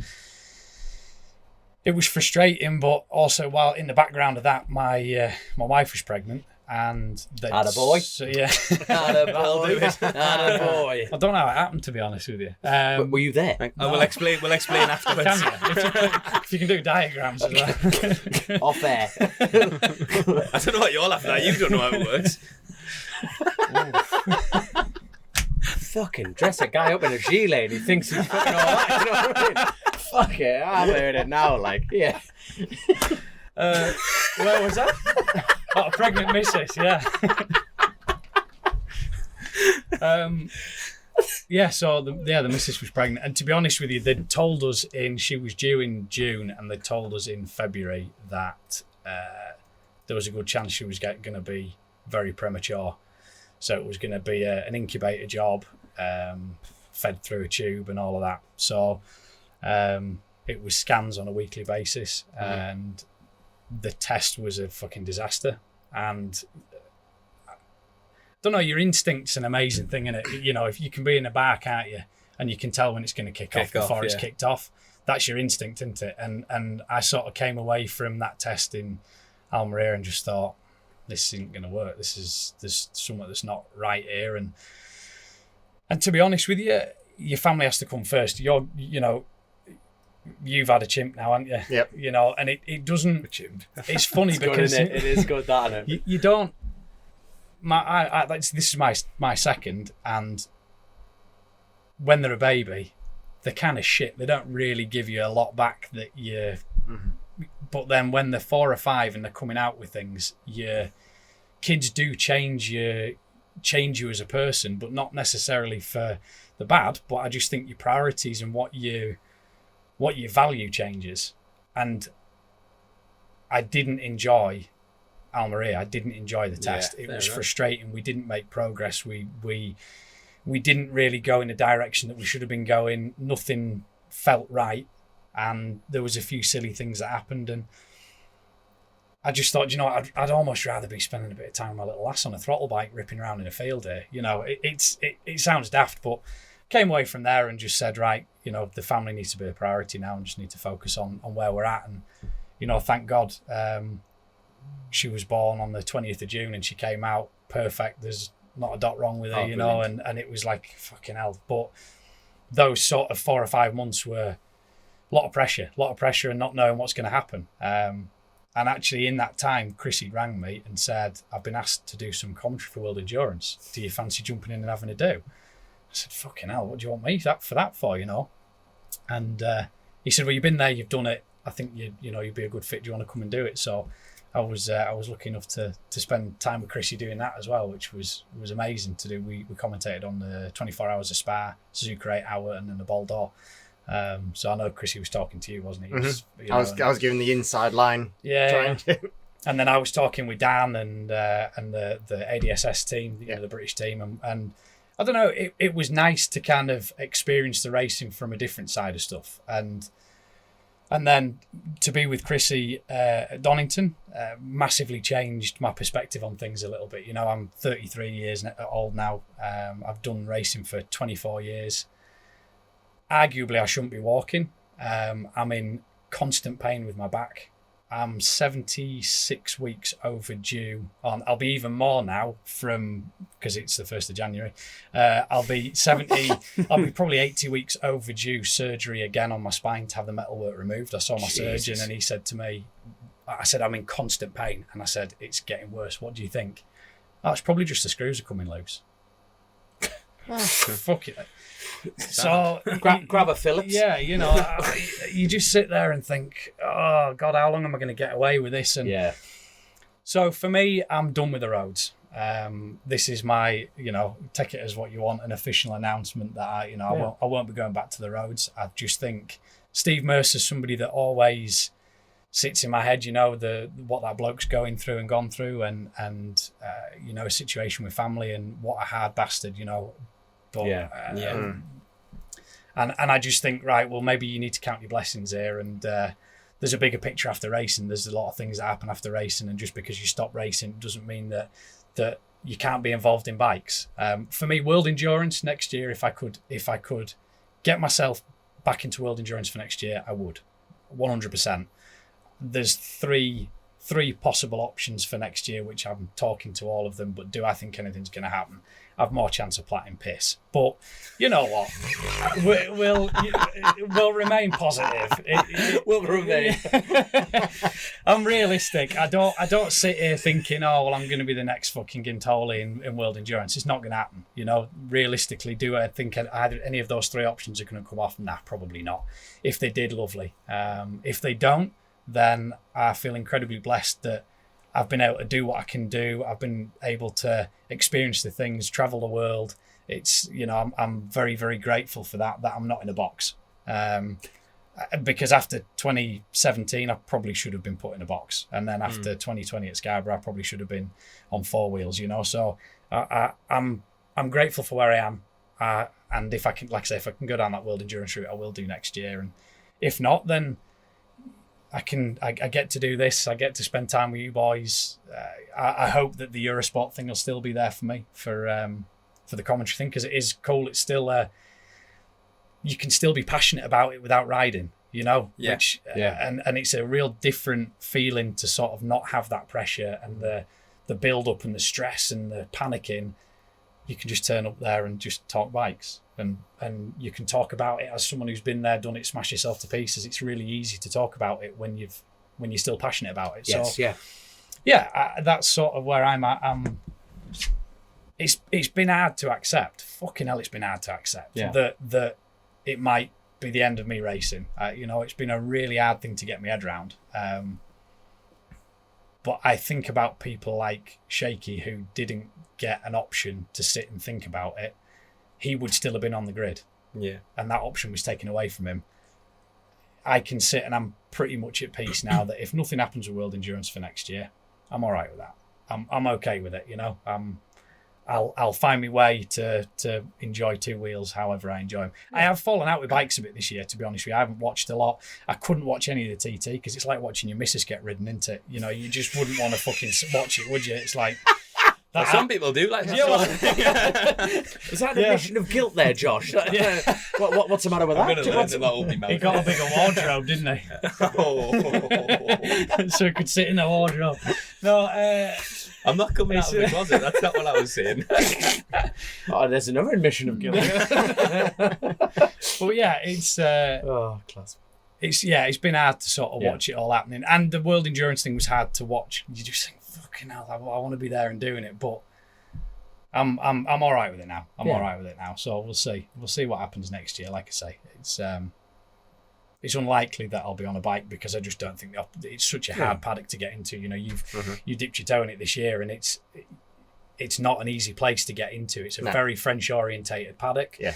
it was frustrating, but also while in the background of that, my wife was pregnant, and attaboy. So yeah, attaboy. I don't know how it happened, to be honest with you. Were you there? No. We'll explain afterwards. If you can do diagrams as well. Off air. I don't know what you're laughing at. You don't know how it works. Fucking dress a guy up in a gilet and he thinks he's fucking all right. You know what I mean? Fuck it, I've heard it now. Like, yeah. Where was that? Oh, a pregnant missus, yeah. Yeah, so the missus was pregnant, and to be honest with you, they'd told us she was due in June, and they told us in February that there was a good chance she was going to be very premature. So it was going to be an incubator job, fed through a tube and all of that. So it was scans on a weekly basis, and the test was a fucking disaster. And I don't know, your instinct's an amazing thing, isn't it? You know, if you can be in a bar, can't you? And you can tell when it's going to kick off before it's kicked off. That's your instinct, isn't it? And I sort of came away from that test in Almeria and just thought, this isn't going to work. There's something that's not right here. And to be honest with you, your family has to come first. You know, you've had a chimp now, haven't you? Yep. You know, and it doesn't. It's funny because good, it is good, that, isn't it? You don't. This is my second, and when they're a baby, they're kind of shit. They don't really give you a lot back that you. Mm-hmm. But then when they're 4 or 5 and they're coming out with things, your kids do change you as a person, but not necessarily for the bad. But I just think your priorities and what you what your value changes. And I didn't enjoy Almeria. I didn't enjoy the test. It was frustrating. We didn't make progress. We didn't really go in a direction that we should have been going. Nothing felt right, and there was a few silly things that happened. And I just thought, I'd almost rather be spending a bit of time with my little lass on a throttle bike, ripping around in a field here. It sounds daft, but came away from there and just said, right, the family needs to be a priority now, and just need to focus on where we're at. And thank God, she was born on the 20th of June, and she came out perfect. There's not a dot wrong with her, and it was like fucking hell. But those sort of 4 or 5 months were a lot of pressure and not knowing what's going to happen. And actually in that time, Chrissy rang me and said, I've been asked to do some commentary for World Endurance. Do you fancy jumping in and having a do? I said, fucking hell, what do you want me for that for, And he said, well, you've been there, you've done it. I think you'd be a good fit. Do you want to come and do it? So I was lucky enough to spend time with Chrissy doing that as well, which was amazing to do. We commentated on the 24 hours of Spa, Suzuka 8 hour, and then the Bol d'Or. So I know Chrissy was talking to you, wasn't he? Mm-hmm. I was giving the inside line. Yeah. And then I was talking with Dan and the ADSS team, the British team, and I don't know. It was nice to kind of experience the racing from a different side of stuff, and then to be with Chrissy at Donington massively changed my perspective on things a little bit. I'm 33 years old now. I've done racing for 24 years. Arguably, I shouldn't be walking. I'm in constant pain with my back. I'm 76 weeks overdue. I'll be even more now because it's the 1st of January. I'll be 70. I'll be probably 80 weeks overdue surgery again on my spine to have the metalwork removed. I saw my surgeon and he said to me, I said, I'm in constant pain. And I said, it's getting worse. What do you think? Oh, it's probably just the screws are coming loose. Fuck it. So grab a Phillips. Yeah, you just sit there and think, oh God, how long am I going to get away with this? And so for me, I'm done with the roads. This is my, take it as what you want, an official announcement that I won't be going back to the roads. I just think Steve Mercer's somebody that always sits in my head, what that bloke's going through and gone through, and a situation with family and what a hard bastard, But, and I just think, right, well, maybe you need to count your blessings here. And there's a bigger picture after racing. There's a lot of things that happen after racing. And just because you stop racing doesn't mean that you can't be involved in bikes. For me, World Endurance next year, if I could get myself back into World Endurance for next year, I would. 100%. There's three possible options for next year, which I'm talking to all of them. But do I think anything's going to happen? I've more chance of platting piss. But you know what? We'll remain positive. We'll remain. I'm realistic. I don't sit here thinking, oh well, I'm going to be the next fucking Gintoli in World Endurance. It's not going to happen. Realistically, do I think either any of those three options are going to come off? Nah, probably not. If they did, lovely. If they don't, then I feel incredibly blessed that I've been able to do what I can do. I've been able to experience the things, travel the world. It's, I'm very, very grateful for that I'm not in a box. Because after 2017, I probably should have been put in a box. And then after 2020 at Scarborough, I probably should have been on four wheels, So I'm grateful for where I am. And if I can, like I say, if I can go down that World Endurance route, I will do next year. And if not, then I get to do this. I get to spend time with you boys. I hope that the Eurosport thing will still be there for me for the commentary thing, because it is cool. It's still you can still be passionate about it without riding, Yeah. And it's a real different feeling to sort of not have that pressure and the build up and the stress and the panicking. You can just turn up there and just talk bikes. And you can talk about it as someone who's been there, done it, smash yourself to pieces. It's really easy to talk about it when you're still passionate about it. Yes, so, that's sort of where I'm at. It's been hard to accept. Fucking hell, it's been hard to accept that it might be the end of me racing. It's been a really hard thing to get my head around. But I think about people like Shaky who didn't get an option to sit and think about it. He would still have been on the grid. Yeah. And that option was taken away from him. I can sit and I'm pretty much at peace now that if nothing happens with World Endurance for next year, I'm all right with that. I'm okay with it, you know. I'll find my way to enjoy two wheels however I enjoy them. I have fallen out with bikes a bit this year, to be honest with you. I haven't watched a lot. I couldn't watch any of the TT because it's like watching your missus get ridden, isn't it? You know, you just wouldn't want to fucking watch it, would you? It's like... Well, some people do like that. Is that an admission of guilt there, Josh? What's the matter with that? He got a bigger wardrobe, didn't he? So he could sit in the wardrobe. No, I'm not coming out of the closet. That's not what I was saying. There's another admission of guilt. But yeah, it's class. It's been hard to sort of watch it all happening, and the World Endurance thing was hard to watch. You just think, fucking hell, I want to be there and doing it, but I'm all right with it now. I'm all right with it now. So we'll see what happens next year. Like I say, it's unlikely that I'll be on a bike because I just don't think it's such a hard paddock to get into. You know, you dipped your toe in it this year, and it's not an easy place to get into. It's a very French orientated paddock. Yeah.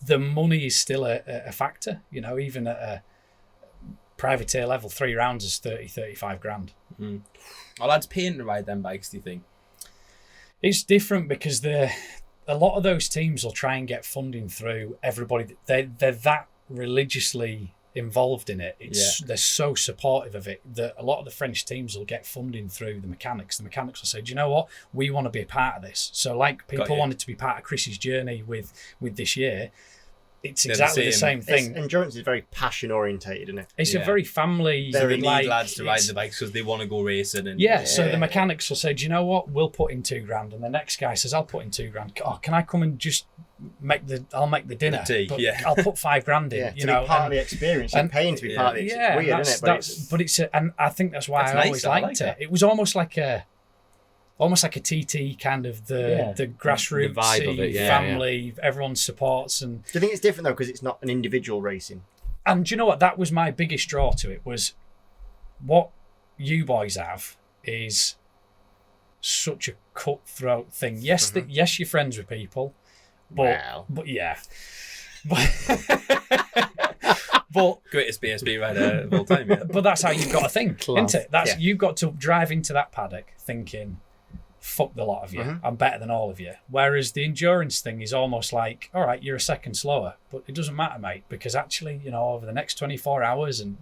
The money is still a factor. You know, even at a privateer level, 3 rounds is 35 grand. Are lads paying to ride them bikes, do you think? It's different because a lot of those teams will try and get funding through everybody. They're that religiously involved in it. They're so supportive of it that a lot of the French teams will get funding through the mechanics. The mechanics will say, do you know what? We want to be a part of this. So like people wanted to be part of Chris's journey with this year, it's exactly the same thing. Endurance is very passion orientated, isn't it? It's a very family. So they need lads to ride the bikes because they want to go racing. And so the mechanics will say, do you know what? We'll put in $2,000, and the next guy says, I'll put in $2,000. Oh, can I come and just I'll make the dinner. The tea, but I'll put $5,000 in. Yeah, you to know, be part of the experience. You're paying to be part of it. It's weird, isn't it? But it's and I think that's why I always liked it. It was almost like a TT kind of the grassroots the vibe of it, family. Everyone supports. And do you think it's different though because it's not an individual racing? And do you know what? That was my biggest draw to it. Was what you boys have is such a cutthroat thing. Yes, yes, you're friends with people, but yeah. But greatest BSB rider of all time. Yeah. But that's how you've got to think, isn't it? You've got to drive into that paddock thinking, fuck the lot of you. I'm better than all of you. Whereas the endurance thing is almost like, all right, you're a second slower, but it doesn't matter, mate, because actually, you know, over the next 24 hours and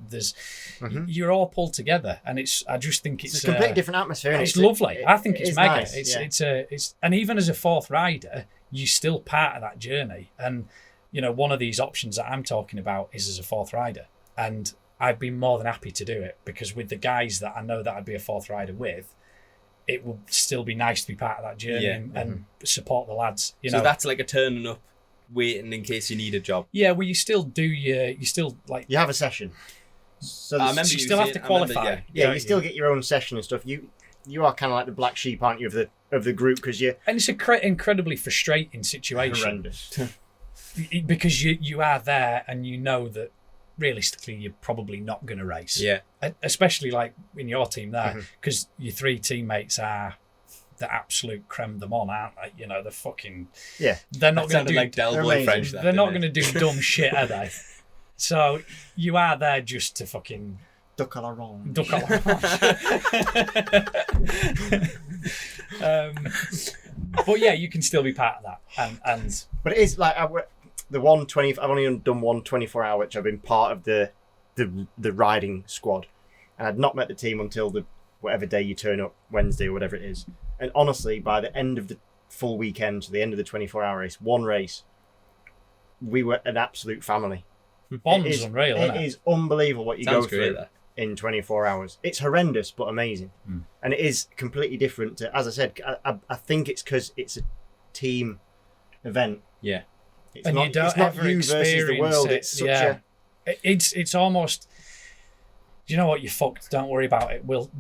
you're all pulled together, and I just think it's a completely different atmosphere. It's lovely. I think it's mega. Nice. And even as a fourth rider, you're still part of that journey. And you know, one of these options that I'm talking about is as a fourth rider, and I'd be more than happy to do it because with the guys that I know that I'd be a fourth rider with, it would still be nice to be part of that journey and support the lads. You know, that's like a turning up, waiting in case you need a job. Yeah, well, you still do. You have a session. So I remember you still have to qualify. You still get your own session and stuff. You are kind of like the black sheep, aren't you, of the group because you. And it's an incredibly frustrating situation. Horrendous. Because you are there and you know that realistically you're probably not going to race. Yeah. Especially like in your team there, because your 3 teammates are the absolute creme de mon, aren't they? You know, they're fucking... Yeah. They're not going to do... like Delboy French. They're not going to do dumb shit, are they? So you are there just to fucking... Duck à la ronde. Duck à la ronde. But yeah, you can still be part of that. And But it is like... The 120, I've only done 124 hour, which I've been part of the riding squad, and I'd not met the team until the whatever day you turn up, Wednesday or whatever it is. And honestly, by the end of the full weekend, to the end of the 24-hour race, one race, we were an absolute family. Bond's unreal, isn't it? It is unbelievable what you go through that. in 24 hours. It's horrendous, but amazing. And it is completely different to, as I said, I think it's because it's a team event. Yeah. It's and not, you don't it's not ever you versus the world. It. It's such a... It's almost... Do you know what? You're fucked. Don't worry about it. We'll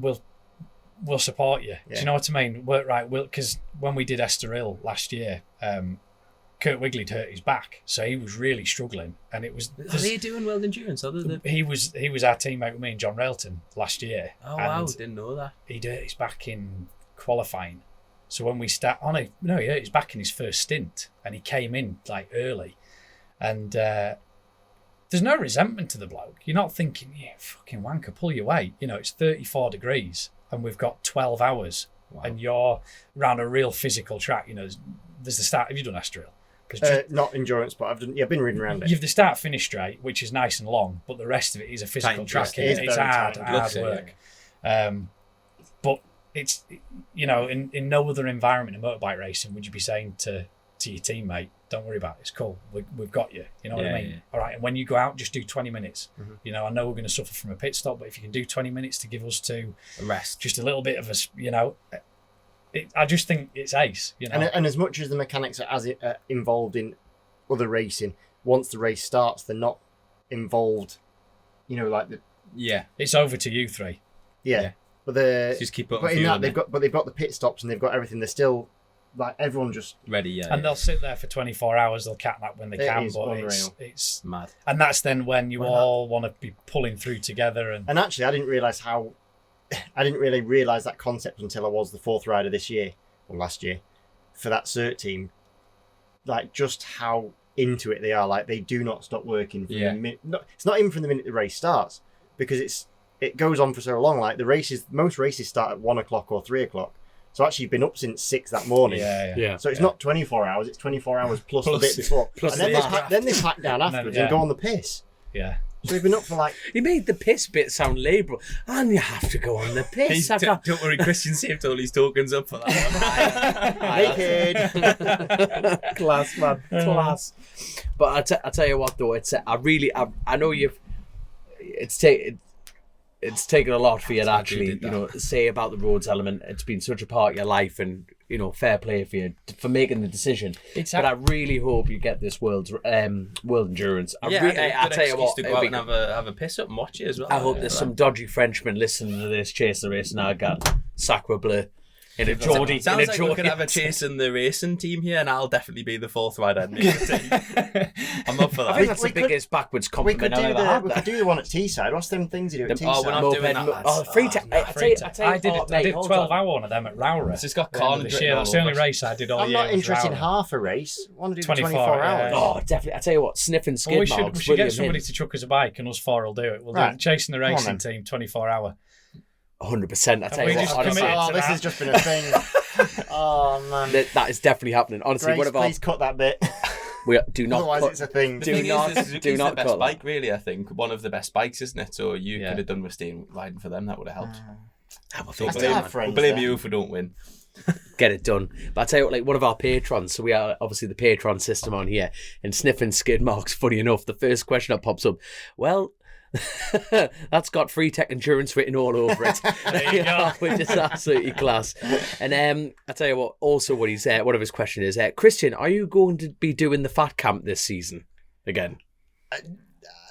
support you. Yeah. Do you know what I mean? Because when we did Estoril last year, Kurt Wigley'd hurt his back, so he was really struggling. And it was... Are they doing World Endurance? He was our teammate with me and John Railton last year. Oh, wow. Didn't know that. He'd hurt his back in qualifying. So when we start... Oh, no, he hurt his back in his first stint, and he came in, like, early. And there's no resentment to the bloke. You're not thinking, yeah, fucking wanker, pull your weight. You know, it's 34 degrees and we've got 12 hours and you're around a real physical track. You know, there's the start. Have you done Estoril? Not endurance, but I've been reading around it. You've the start finish straight, which is nice and long, but the rest of it is a physical track. It's hard work. But it's, you know, in no other environment in motorbike racing would you be saying to your teammate, don't worry about it, it's cool, we've got you. You know what I mean? Yeah. All right, and when you go out, just do 20 minutes. Mm-hmm. You know, I know we're going to suffer from a pit stop, but if you can do 20 minutes to give us a rest, just a little bit of a, you know, I just think it's ace. You know, and as much as the mechanics are involved in other racing, once the race starts, they're not involved. You know, like it's over to you three. Yeah. But they just keep up. But in that they've got the pit stops and they've got everything. They're still like everyone just ready. And they'll sit there for 24 hours. They'll catnap when they can. But it's mad. And that's then when you all want to be pulling through together. And actually, I didn't really realise that concept until I was the fourth rider this year or last year for that cert team. Like just how into it they are. Like they do not stop working. From the minute. No, it's not even from the minute the race starts because it goes on for so long. Like most races start at 1 o'clock or 3 o'clock. So actually, you've been up since 6 that morning. Yeah. So it's not 24 hours; it's 24 hours plus a bit before. And then they pack down afterwards and go on the piss. Yeah. So we've been up for like. He made the piss bit sound laboured, and you have to go on the piss. Don't worry, Christian saved all his tokens up for that one. Hey kid, class man, class. But I tell you what though, I know it's taken a lot for you to actually, you know, say about the roads element. It's been such a part of your life, and you know, fair play for you for making the decision. But I really hope you get this world endurance. I tell you what, to go out and have a piss up and watch it as well. I hope there's some dodgy Frenchmen listening to this Chasin The Racin. I got sacre bleu. In a Geordie. Sounds like we could have a Chasin The Racin team here, and I'll definitely be the fourth rider in the team. I'm up for that. I think that's the biggest backwards compliment I've ever had. We could do the one at Teesside. What's them things you do at Teesside? We're not doing that, lads. Free time. I did a 12-hour one of them at Rowra. It's got corn this year. That's the only race I did all year. I'm not interested in half a race. I want to do 24 hours. Oh, definitely. I tell you what, sniffing skid marks. We should get somebody to chuck us a bike, and us four will do it. We'll do Chasing the Racing team 24-hour. 100%. I tell you what, honestly. This has just been a thing. Oh man, that is definitely happening. Honestly, Grace, please cut that bit. We do not. Otherwise, it's a thing. Do not the best bike, really. I think one of the best bikes, isn't it? So you could have done with staying riding for them. That would have helped. We'll blame you if we don't win. Get it done. But I tell you what, like one of our patrons. So we are obviously the patron system on here, and sniffing skid marks. Funny enough, the first question that pops up. Well. That's got Free Tech Endurance written all over it. Which is absolutely class. And I tell you what, also what he's one of his questions is, Christian, are you going to be doing the fat camp this season again? I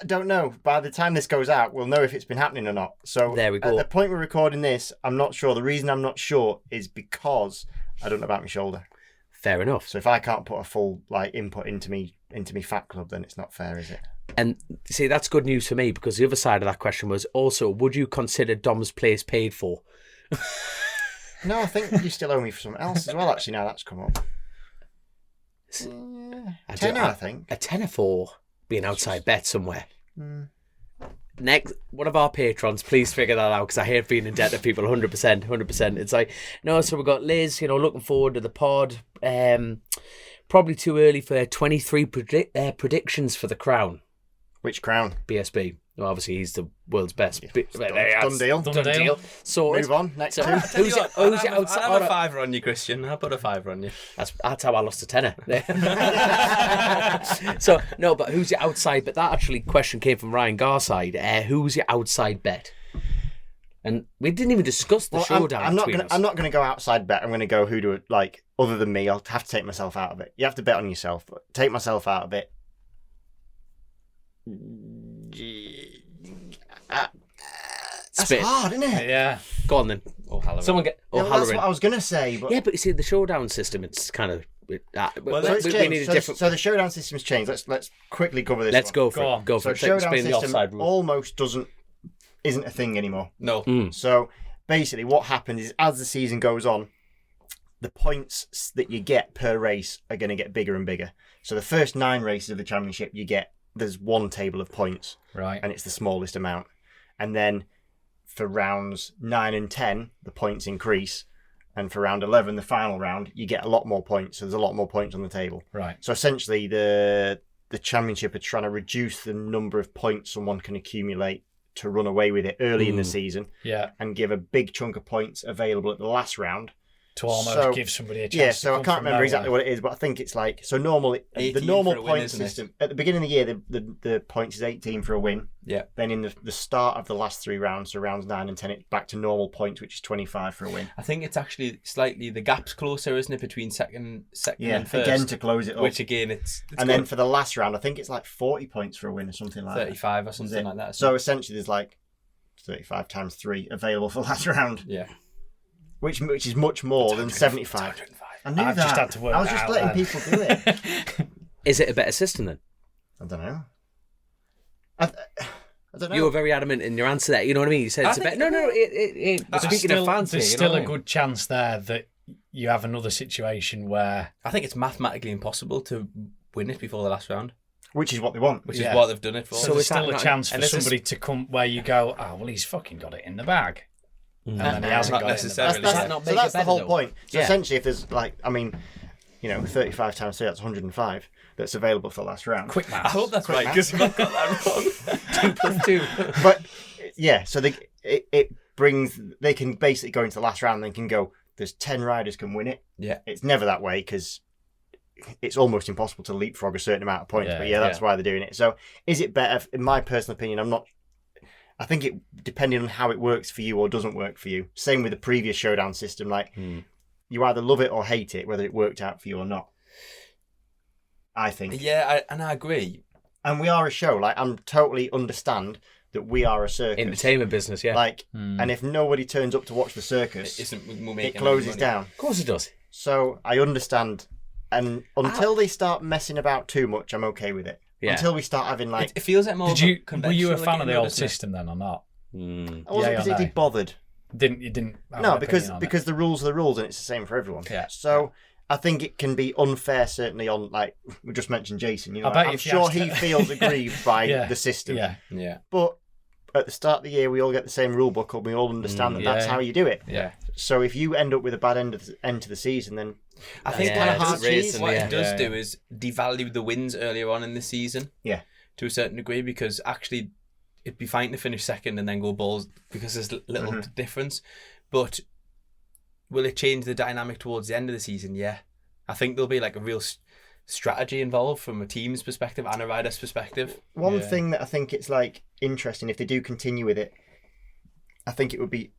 don't know. By the time this goes out, we'll know if it's been happening or not. So there we go. At the point we're recording this, I'm not sure. The reason I'm not sure is because I don't know about my shoulder. Fair enough. So if I can't put a full input into me fat club, then it's not fair, is it? And see, that's good news for me, because the other side of that question was also, would you consider Dom's place paid for? No, I think you still owe me for something else as well, actually, now that's come up. A tenner, I think. A tenner for being outside bet somewhere. Next, one of our patrons, please figure that out, because I hate being in debt to people. 100%. It's like, no, so we've got Liz, looking forward to the pod. Probably too early for 23 predictions for the crown. Which crown? BSB. Well, obviously, he's the world's best. Done deal. So move on. Next two. Who's outside? I'll have a fiver on you, Christian. I'll put a fiver on you. That's how I lost a tenner. So, no, but who's your outside bet? That actually question came from Ryan Garside. Who's your outside bet? And we didn't even discuss the showdown. I'm not going to go outside bet. I'm going to go who do it, other than me. I'll have to take myself out of it. You have to bet on yourself, but take myself out of it. That's hard, isn't it? Yeah. Go on then. Someone get. That's what I was going to say. But... Yeah, but you see, the showdown system, it's kind of. It's changed. So the showdown system's changed. Let's quickly cover this. Let's go for it. So showdown system almost isn't a thing anymore. No. So basically, what happens is as the season goes on, the points that you get per race are going to get bigger and bigger. So the first 9 races of the championship, you get there's one table of points, Right. and it's the smallest amount. And then for rounds 9 and 10, the points increase. And for round 11, the final round, you get a lot more points. So there's a lot more points on the table. Right. So essentially, the championship are trying to reduce the number of points someone can accumulate to run away with it early in the season. Yeah. And give a big chunk of points available at the last round. To almost give somebody a chance. Yeah, so I can't remember exactly what it is, but I think it's like, so normally, the normal point system, at the beginning of the year, the points is 18 for a win. Yeah. Then in the start of the last 3 rounds, so rounds 9 and 10, it's back to normal points, which is 25 for a win. I think it's actually slightly, the gap's closer, isn't it, between second and first? Again to close it up. Which again, it's and then for the last round, I think it's like 40 points for a win or something like 35 that. or something like that. So essentially there's like 35 times 3 available for last round. Yeah. Which is much more than 75. I knew I've that. just had to work I was just out letting then. people do it. Is it a better system then? I don't know. I don't know. You were very adamant in your answer there. You know what I mean? You said it's a better. No. Speaking of fancy, there's still a good chance there that you have another situation where I think it's mathematically impossible to win it before the last round, which is what they want. which is what they've done it for. so there's still a chance for and this is- somebody to come where you go, oh well, he's fucking got it in the bag, and then he hasn't Not got it in the necessarily. bag. Does that not So make that's it the better, whole though? point. So Yeah. essentially, if there's 35 times 3, that's 105 that's available for the last round. Quick I maths. hope that's right, because I've got that wrong. 2+2. But yeah, so it brings, they can basically go into the last round and they can go, there's 10 riders can win it. Yeah. It's never that way because it's almost impossible to leapfrog a certain amount of points. Yeah, But that's why they're doing it. So is it better? In my personal opinion, I think it, depending on how it works for you or doesn't work for you. Same with the previous showdown system. Like you either love it or hate it, whether it worked out for you or not. I think. Yeah, I agree. And we are a show. Like I'm totally understand that we are a circus. Entertainment business, yeah. Like, and if nobody turns up to watch the circus, it closes down. Of course it does. So I understand. And until they start messing about too much, I'm okay with it. Yeah. Until we start having like, It feels like more. Were you a fan of the old system then or not? I wasn't Yeah, or particularly no? bothered. You didn't. Have No, an because opinion on it? because the rules are the rules, and it's the same for everyone. Yeah. So I think it can be unfair, certainly on like we just mentioned Jason. You know, I bet I'm if you sure asked- he feels aggrieved by Yeah. the system. Yeah. Yeah. But at the start of the year, we all get the same rule book, and we all understand that that's yeah. how you do it. Yeah. So if you end up with a bad end to the season, then I think Yeah, what, it's it racing, does, what yeah. it does Yeah, do is devalue the wins earlier on in the season. Yeah. To a certain degree, because actually it'd be fine to finish second and then go balls because there's little difference. But will it change the dynamic towards the end of the season? Yeah. I think there'll be like a real strategy involved from a team's perspective and a rider's perspective. one thing that I think it's like interesting if they do continue with it, I think it would be,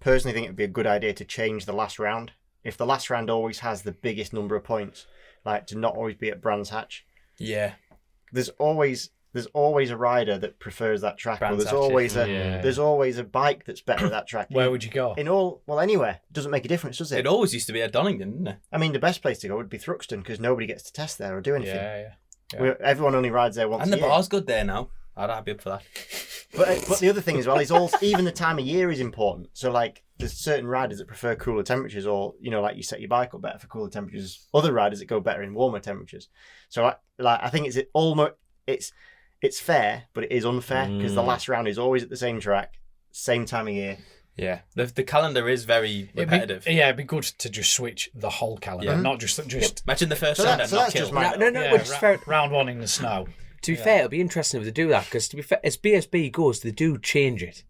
personally think it would be a good idea to change the last round. If the last round always has the biggest number of points, like to not always be at Brands Hatch. Yeah. There's always a rider that prefers that track. Or Brands there's Hatch, always yeah. there's always a bike that's better at that track. Where would you go? Anywhere. It doesn't make a difference, does it? It always used to be at Donington, didn't it? I mean, the best place to go would be Thruxton because nobody gets to test there or do anything. Yeah. Everyone only rides there once And a the year. bar's good there now. I'd be up for that. But the other thing as well is even the time of year is important. So like there's certain riders that prefer cooler temperatures, or like you set your bike up better for cooler temperatures. Other riders that go better in warmer temperatures. So I think it's fair, but it is unfair because the last round is always at the same track, same time of year. Yeah. The calendar is very repetitive. It'd be good to just switch the whole calendar, not just Imagine the first So round that- and so not that's kill. just my- No, which is fair. round one in the snow. To be fair, it'll be interesting if they do that because to be fair, as BSB goes, they do change it.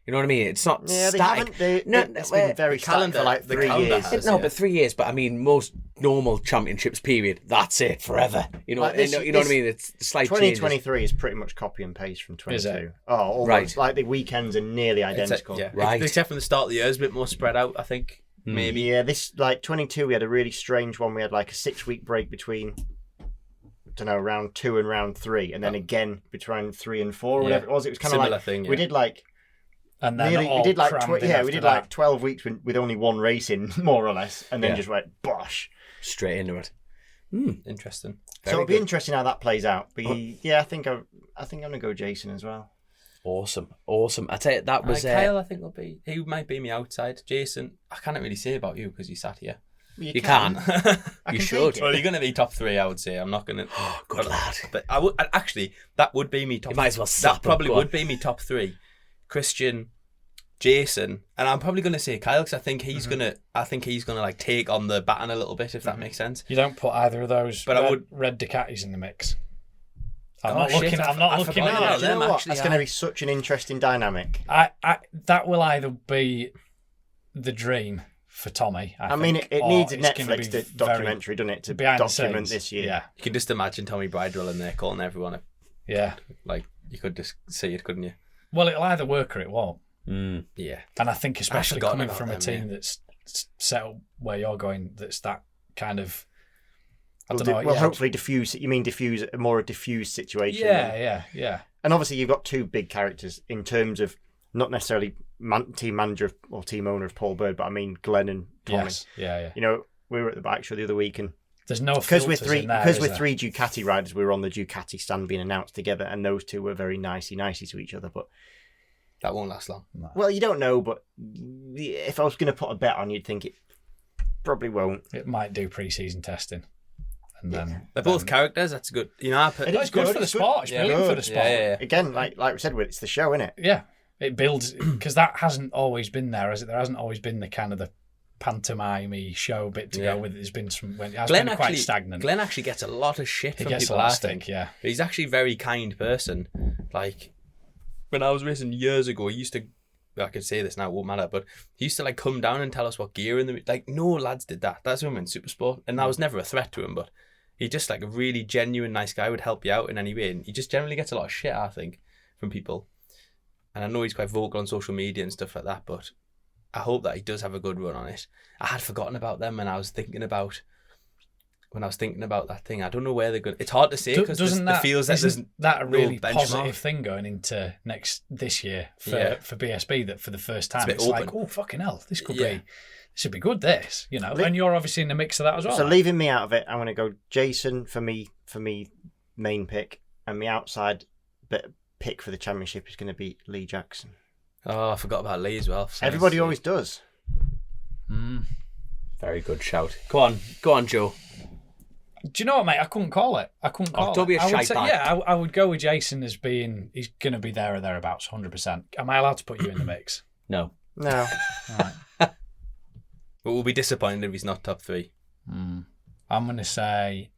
You know what I mean? It's not Yeah, they static. haven't. It's been very static for like the 3 calendar years. has- No, but 3 years. But I mean, most normal championships period, that's it forever. You know, Like this- you know what I mean? It's slight changes. 2023 is pretty much copy and paste from 22. Is it? Oh, almost. Right. Like the weekends are nearly identical. Right. Except from the start of the year, it's a bit more spread out, I think. Maybe. Yeah, this like 22, we had a really strange one. We had like a 6-week break between, I don't know, round 2 and round 3, and then again between 3 and 4, or whatever it was. It was kind of Similar like thing, we yeah. did like And then nearly, all we did like crammed in we after did that. like 12 weeks with only one race in, more or less, and then just went bosh. Straight into it. Interesting. So it'll be interesting how that plays out. But yeah, I think I'm gonna go Jason as well. Awesome. I tell you, that was Kyle, I think he might be me outside. Jason, I can't really say about you because you sat here. You can. I You can should. take it. Well, you're going to be top 3, I would say. I'm not going to. Oh, good lad. But I would actually. That would be me top. You might as well slap That probably him. Go would on. be me top 3. Christian, Jason, and I'm probably going to say Kyle because I think he's gonna. I think he's gonna like take on the baton a little bit, if that makes sense. You don't put either of those But I would- red Ducatis in the mix. I'm Oh, not shit, looking. I I'm not looking forgot at about it. Do you know them, what? actually, That's going to be such an interesting dynamic. That will either be the dream for Tommy. I mean, think, it or needs a it's gonna be Netflix documentary, doesn't it, to behind the document scenes. this year? Yeah, You can just imagine Tommy Bridewell in there calling everyone yeah. like you could just see it, couldn't you? Well, it'll either work or it won't. Yeah. And I think especially forgotten coming about from a them, team yeah. that's set up where you're going, that's that kind of. I Well, don't know. well, yeah. hopefully diffuse. You mean diffuse a more diffused situation? Yeah. And obviously, you've got 2 big characters in terms of not necessarily team manager or team owner of Paul Bird, but I mean Glenn and Tommy. Yes. Yeah. You know, we were at the bike show the other week, and There's no because we're filters in there, because is we're there? 3 Ducati riders, we were on the Ducati stand being announced together, and those 2 were very nicey to each other. But That won't last long. well, you don't know. But if I was going to put a bet on, you'd think it probably won't. It might do pre-season testing, and then They're both characters. That's good. You know, It It's is good good, for the it's good. sport. It's Yeah. brilliant for Good. the sport. Yeah. Again, like we said, it's the show, isn't it? Yeah, it builds because that hasn't always been there, has it? There hasn't always been the kind of the pantomime show bit to Yeah. go with. There's been some. It has Glenn been actually, quite stagnant. Glenn actually gets a lot of shit He from gets a people. lot I of think. stink. Yeah. But he's actually a very kind person. Like when I was racing years ago, he used to. I could say this now, it won't matter. But he used to like come down and tell us what gear in the like. No lads did that. That's him in Supersport, and I was never a threat to him. But he just like a really genuine, nice guy. Would help you out in any way, and he just generally gets a lot of shit, I think, from people. And I know he's quite vocal on social media and stuff like that. But I hope that he does have a good run on it. I had forgotten about them when I was thinking about that thing. I don't know where they're going. It's hard to say because it feels that there's isn't that a really no benchmark. positive thing going into this year for BSB, that for the first time bit it's like, open. oh fucking hell, this Yeah. should be good, this, you know. And you're obviously in the mix of that as well. So leaving me out of it, I'm going to go Jason for me main pick, and my outside pick for the championship is going to be Lee Jackson. Oh, I forgot about Lee as well. Everybody always does. Very good shout. Go on, Joe. Do you know what, mate? I couldn't call it. don't be a I would shy say, bag. yeah, I would go with Jason as being, he's going to be there or thereabouts, 100%. Am I allowed to put you in the mix? No. No. But we'll be disappointed if he's not top 3. I'm going to say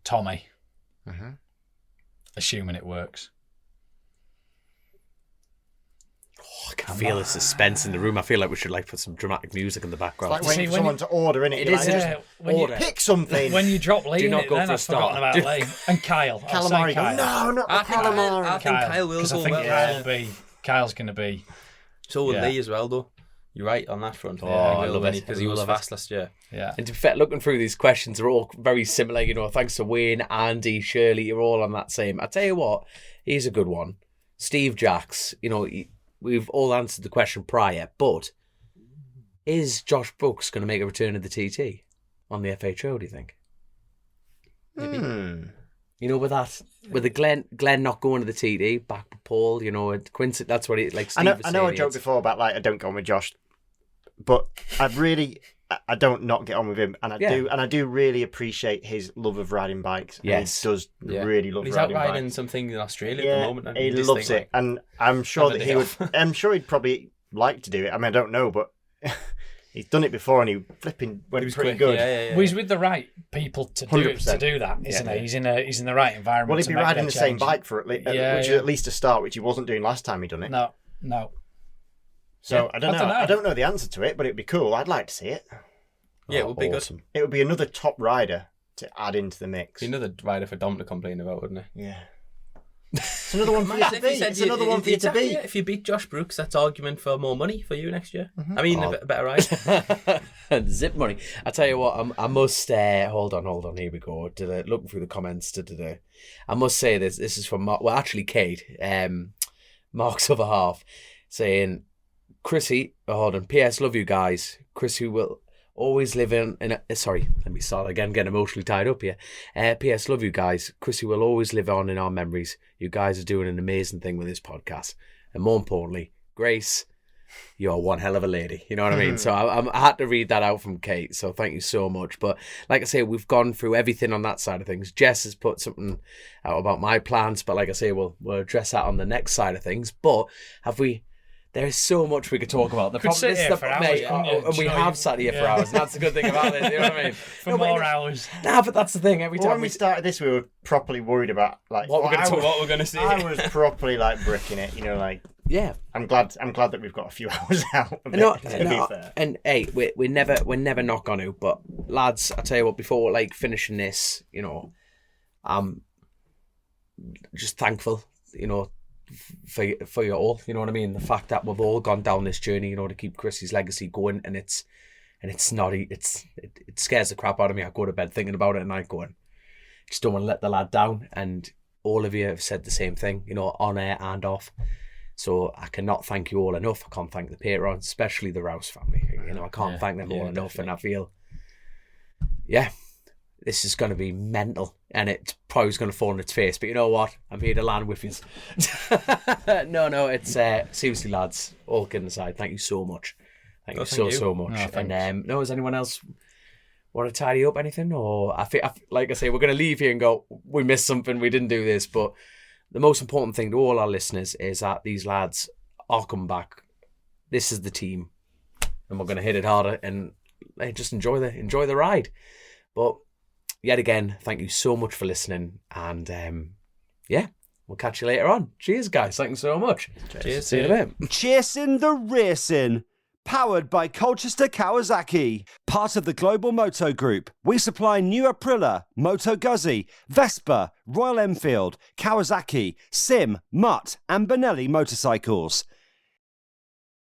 Tommy, assuming it works. I can feel the suspense in the room. I feel like we should put some dramatic music in the background. Like waiting See, for when someone you- to order, innit? It You're is, like, yeah. just When you- pick something. When you drop Lee Do in not it, go then for a I've forgotten start. about Lee. And Kyle. I'll say Calamari. Kyle. No, not the calamari. I think Kyle will 'Cause go I think well. Kyle's going to be. So will Yeah. Lee as well, though. You're right on that front. I love it. Because he was fast last year. Yeah. And to be fair, looking through these questions, they're all very similar. You know, thanks to Wayne, Andy, Shirley, you're all on that same. I tell you what, here's a good one. Steve Jacks, you know, we've all answered the question prior, but is Josh Brooks going to make a return to the TT on the FHO, do you think? You know, with the Glenn not going to the TD, back with Paul, you know, Quincy, that's what he, like Steve was I know I saying, joked before about I don't get on with Josh, but I don't not get on with him, and I do really appreciate his love of riding bikes. Yes. He does really love He's out riding riding bikes. something in Australia at the moment. And he you just loves think, it, and I'm sure have a that day he would. off. I'm sure he'd probably like to do it. I mean, I don't know, but he's done it before, and he flipping went was pretty quick. good. Yeah. Well, he's with the right people to do 100%. that, isn't Yeah. he? He's in the right environment. Well, he'd to be make riding that the same change. bike for which is at least a start, which he wasn't doing last time he done it. No. So I don't know. know. I don't know the answer to it, but it'd be cool. I'd like to see it. Yeah, it would be awesome. good. It would be another top rider to add into the mix. Be another rider for Dom to complain about, wouldn't it? Yeah. It's another one for you to If he beat. said It's another one for you to exactly, beat. if you beat Josh Brooks, that's argument for more money for you next year. I mean, a better ride. Zip money. I tell you what, I must hold on. Here we go. Looking through the comments today, I must say this. This is from Mark. Well, actually, Kate, Mark's other half, saying, "Chrissy, hold on. P.S. Love you guys. Chrissy will always live in a, sorry, let me start again. Getting emotionally tied up here. P.S. Love you guys. Chrissy will always live on in our memories. You guys are doing an amazing thing with this podcast, and more importantly, Grace." you're one hell of a lady. You know what I mean? So I had to read that out from Kate. So thank you so much. But like I say, we've gone through everything on that side of things. Jess has put something out about my plans, but like I say, we'll address that on the next side of things. But there is so much we could talk about. Could sit here for hours, couldn't you? And we have sat here for hours. And that's the good thing about it. You know what I mean? For more hours. Nah, but that's the thing. Every time when we started this, we were properly worried about like what we're going to see. I was properly like bricking it. You know, like yeah. I'm glad that we've got a few hours out. To be fair. And hey, we're never not gonna. But lads, I tell you what, before like finishing this, you know, I'm just thankful, you know, for you all. You know what I mean? The fact that we've all gone down this journey, you know, to keep Chrissy's legacy going, and it scares the crap out of me. I go to bed thinking about it at night, going, just don't want to let the lad down. And all of you have said the same thing, you know, on air and off. So I cannot thank you all enough. I can't thank the patrons, especially the Rouse family. You know, I can't thank them all enough. Definitely. And I feel, this is going to be mental, and it's probably going to fall on its face. But you know what? I'm here to land with you. No, it's seriously, lads. All kidding aside, thank you so much. Thank you so much. No, and does anyone else want to tidy up anything? Or I feel like I say, we're going to leave here and go, we missed something, we didn't do this. But the most important thing to all our listeners is that these lads are coming back. This is the team, and we're going to hit it harder and just enjoy the ride. But yet again, thank you so much for listening, and we'll catch you later on. Cheers, guys. Thank you so much. Cheers. See you in a bit. Chasin The Racin. Powered by Colchester Kawasaki, part of the Global Moto Group. We supply new Aprilia, Moto Guzzi, Vespa, Royal Enfield, Kawasaki, Sim, Mutt and Benelli motorcycles.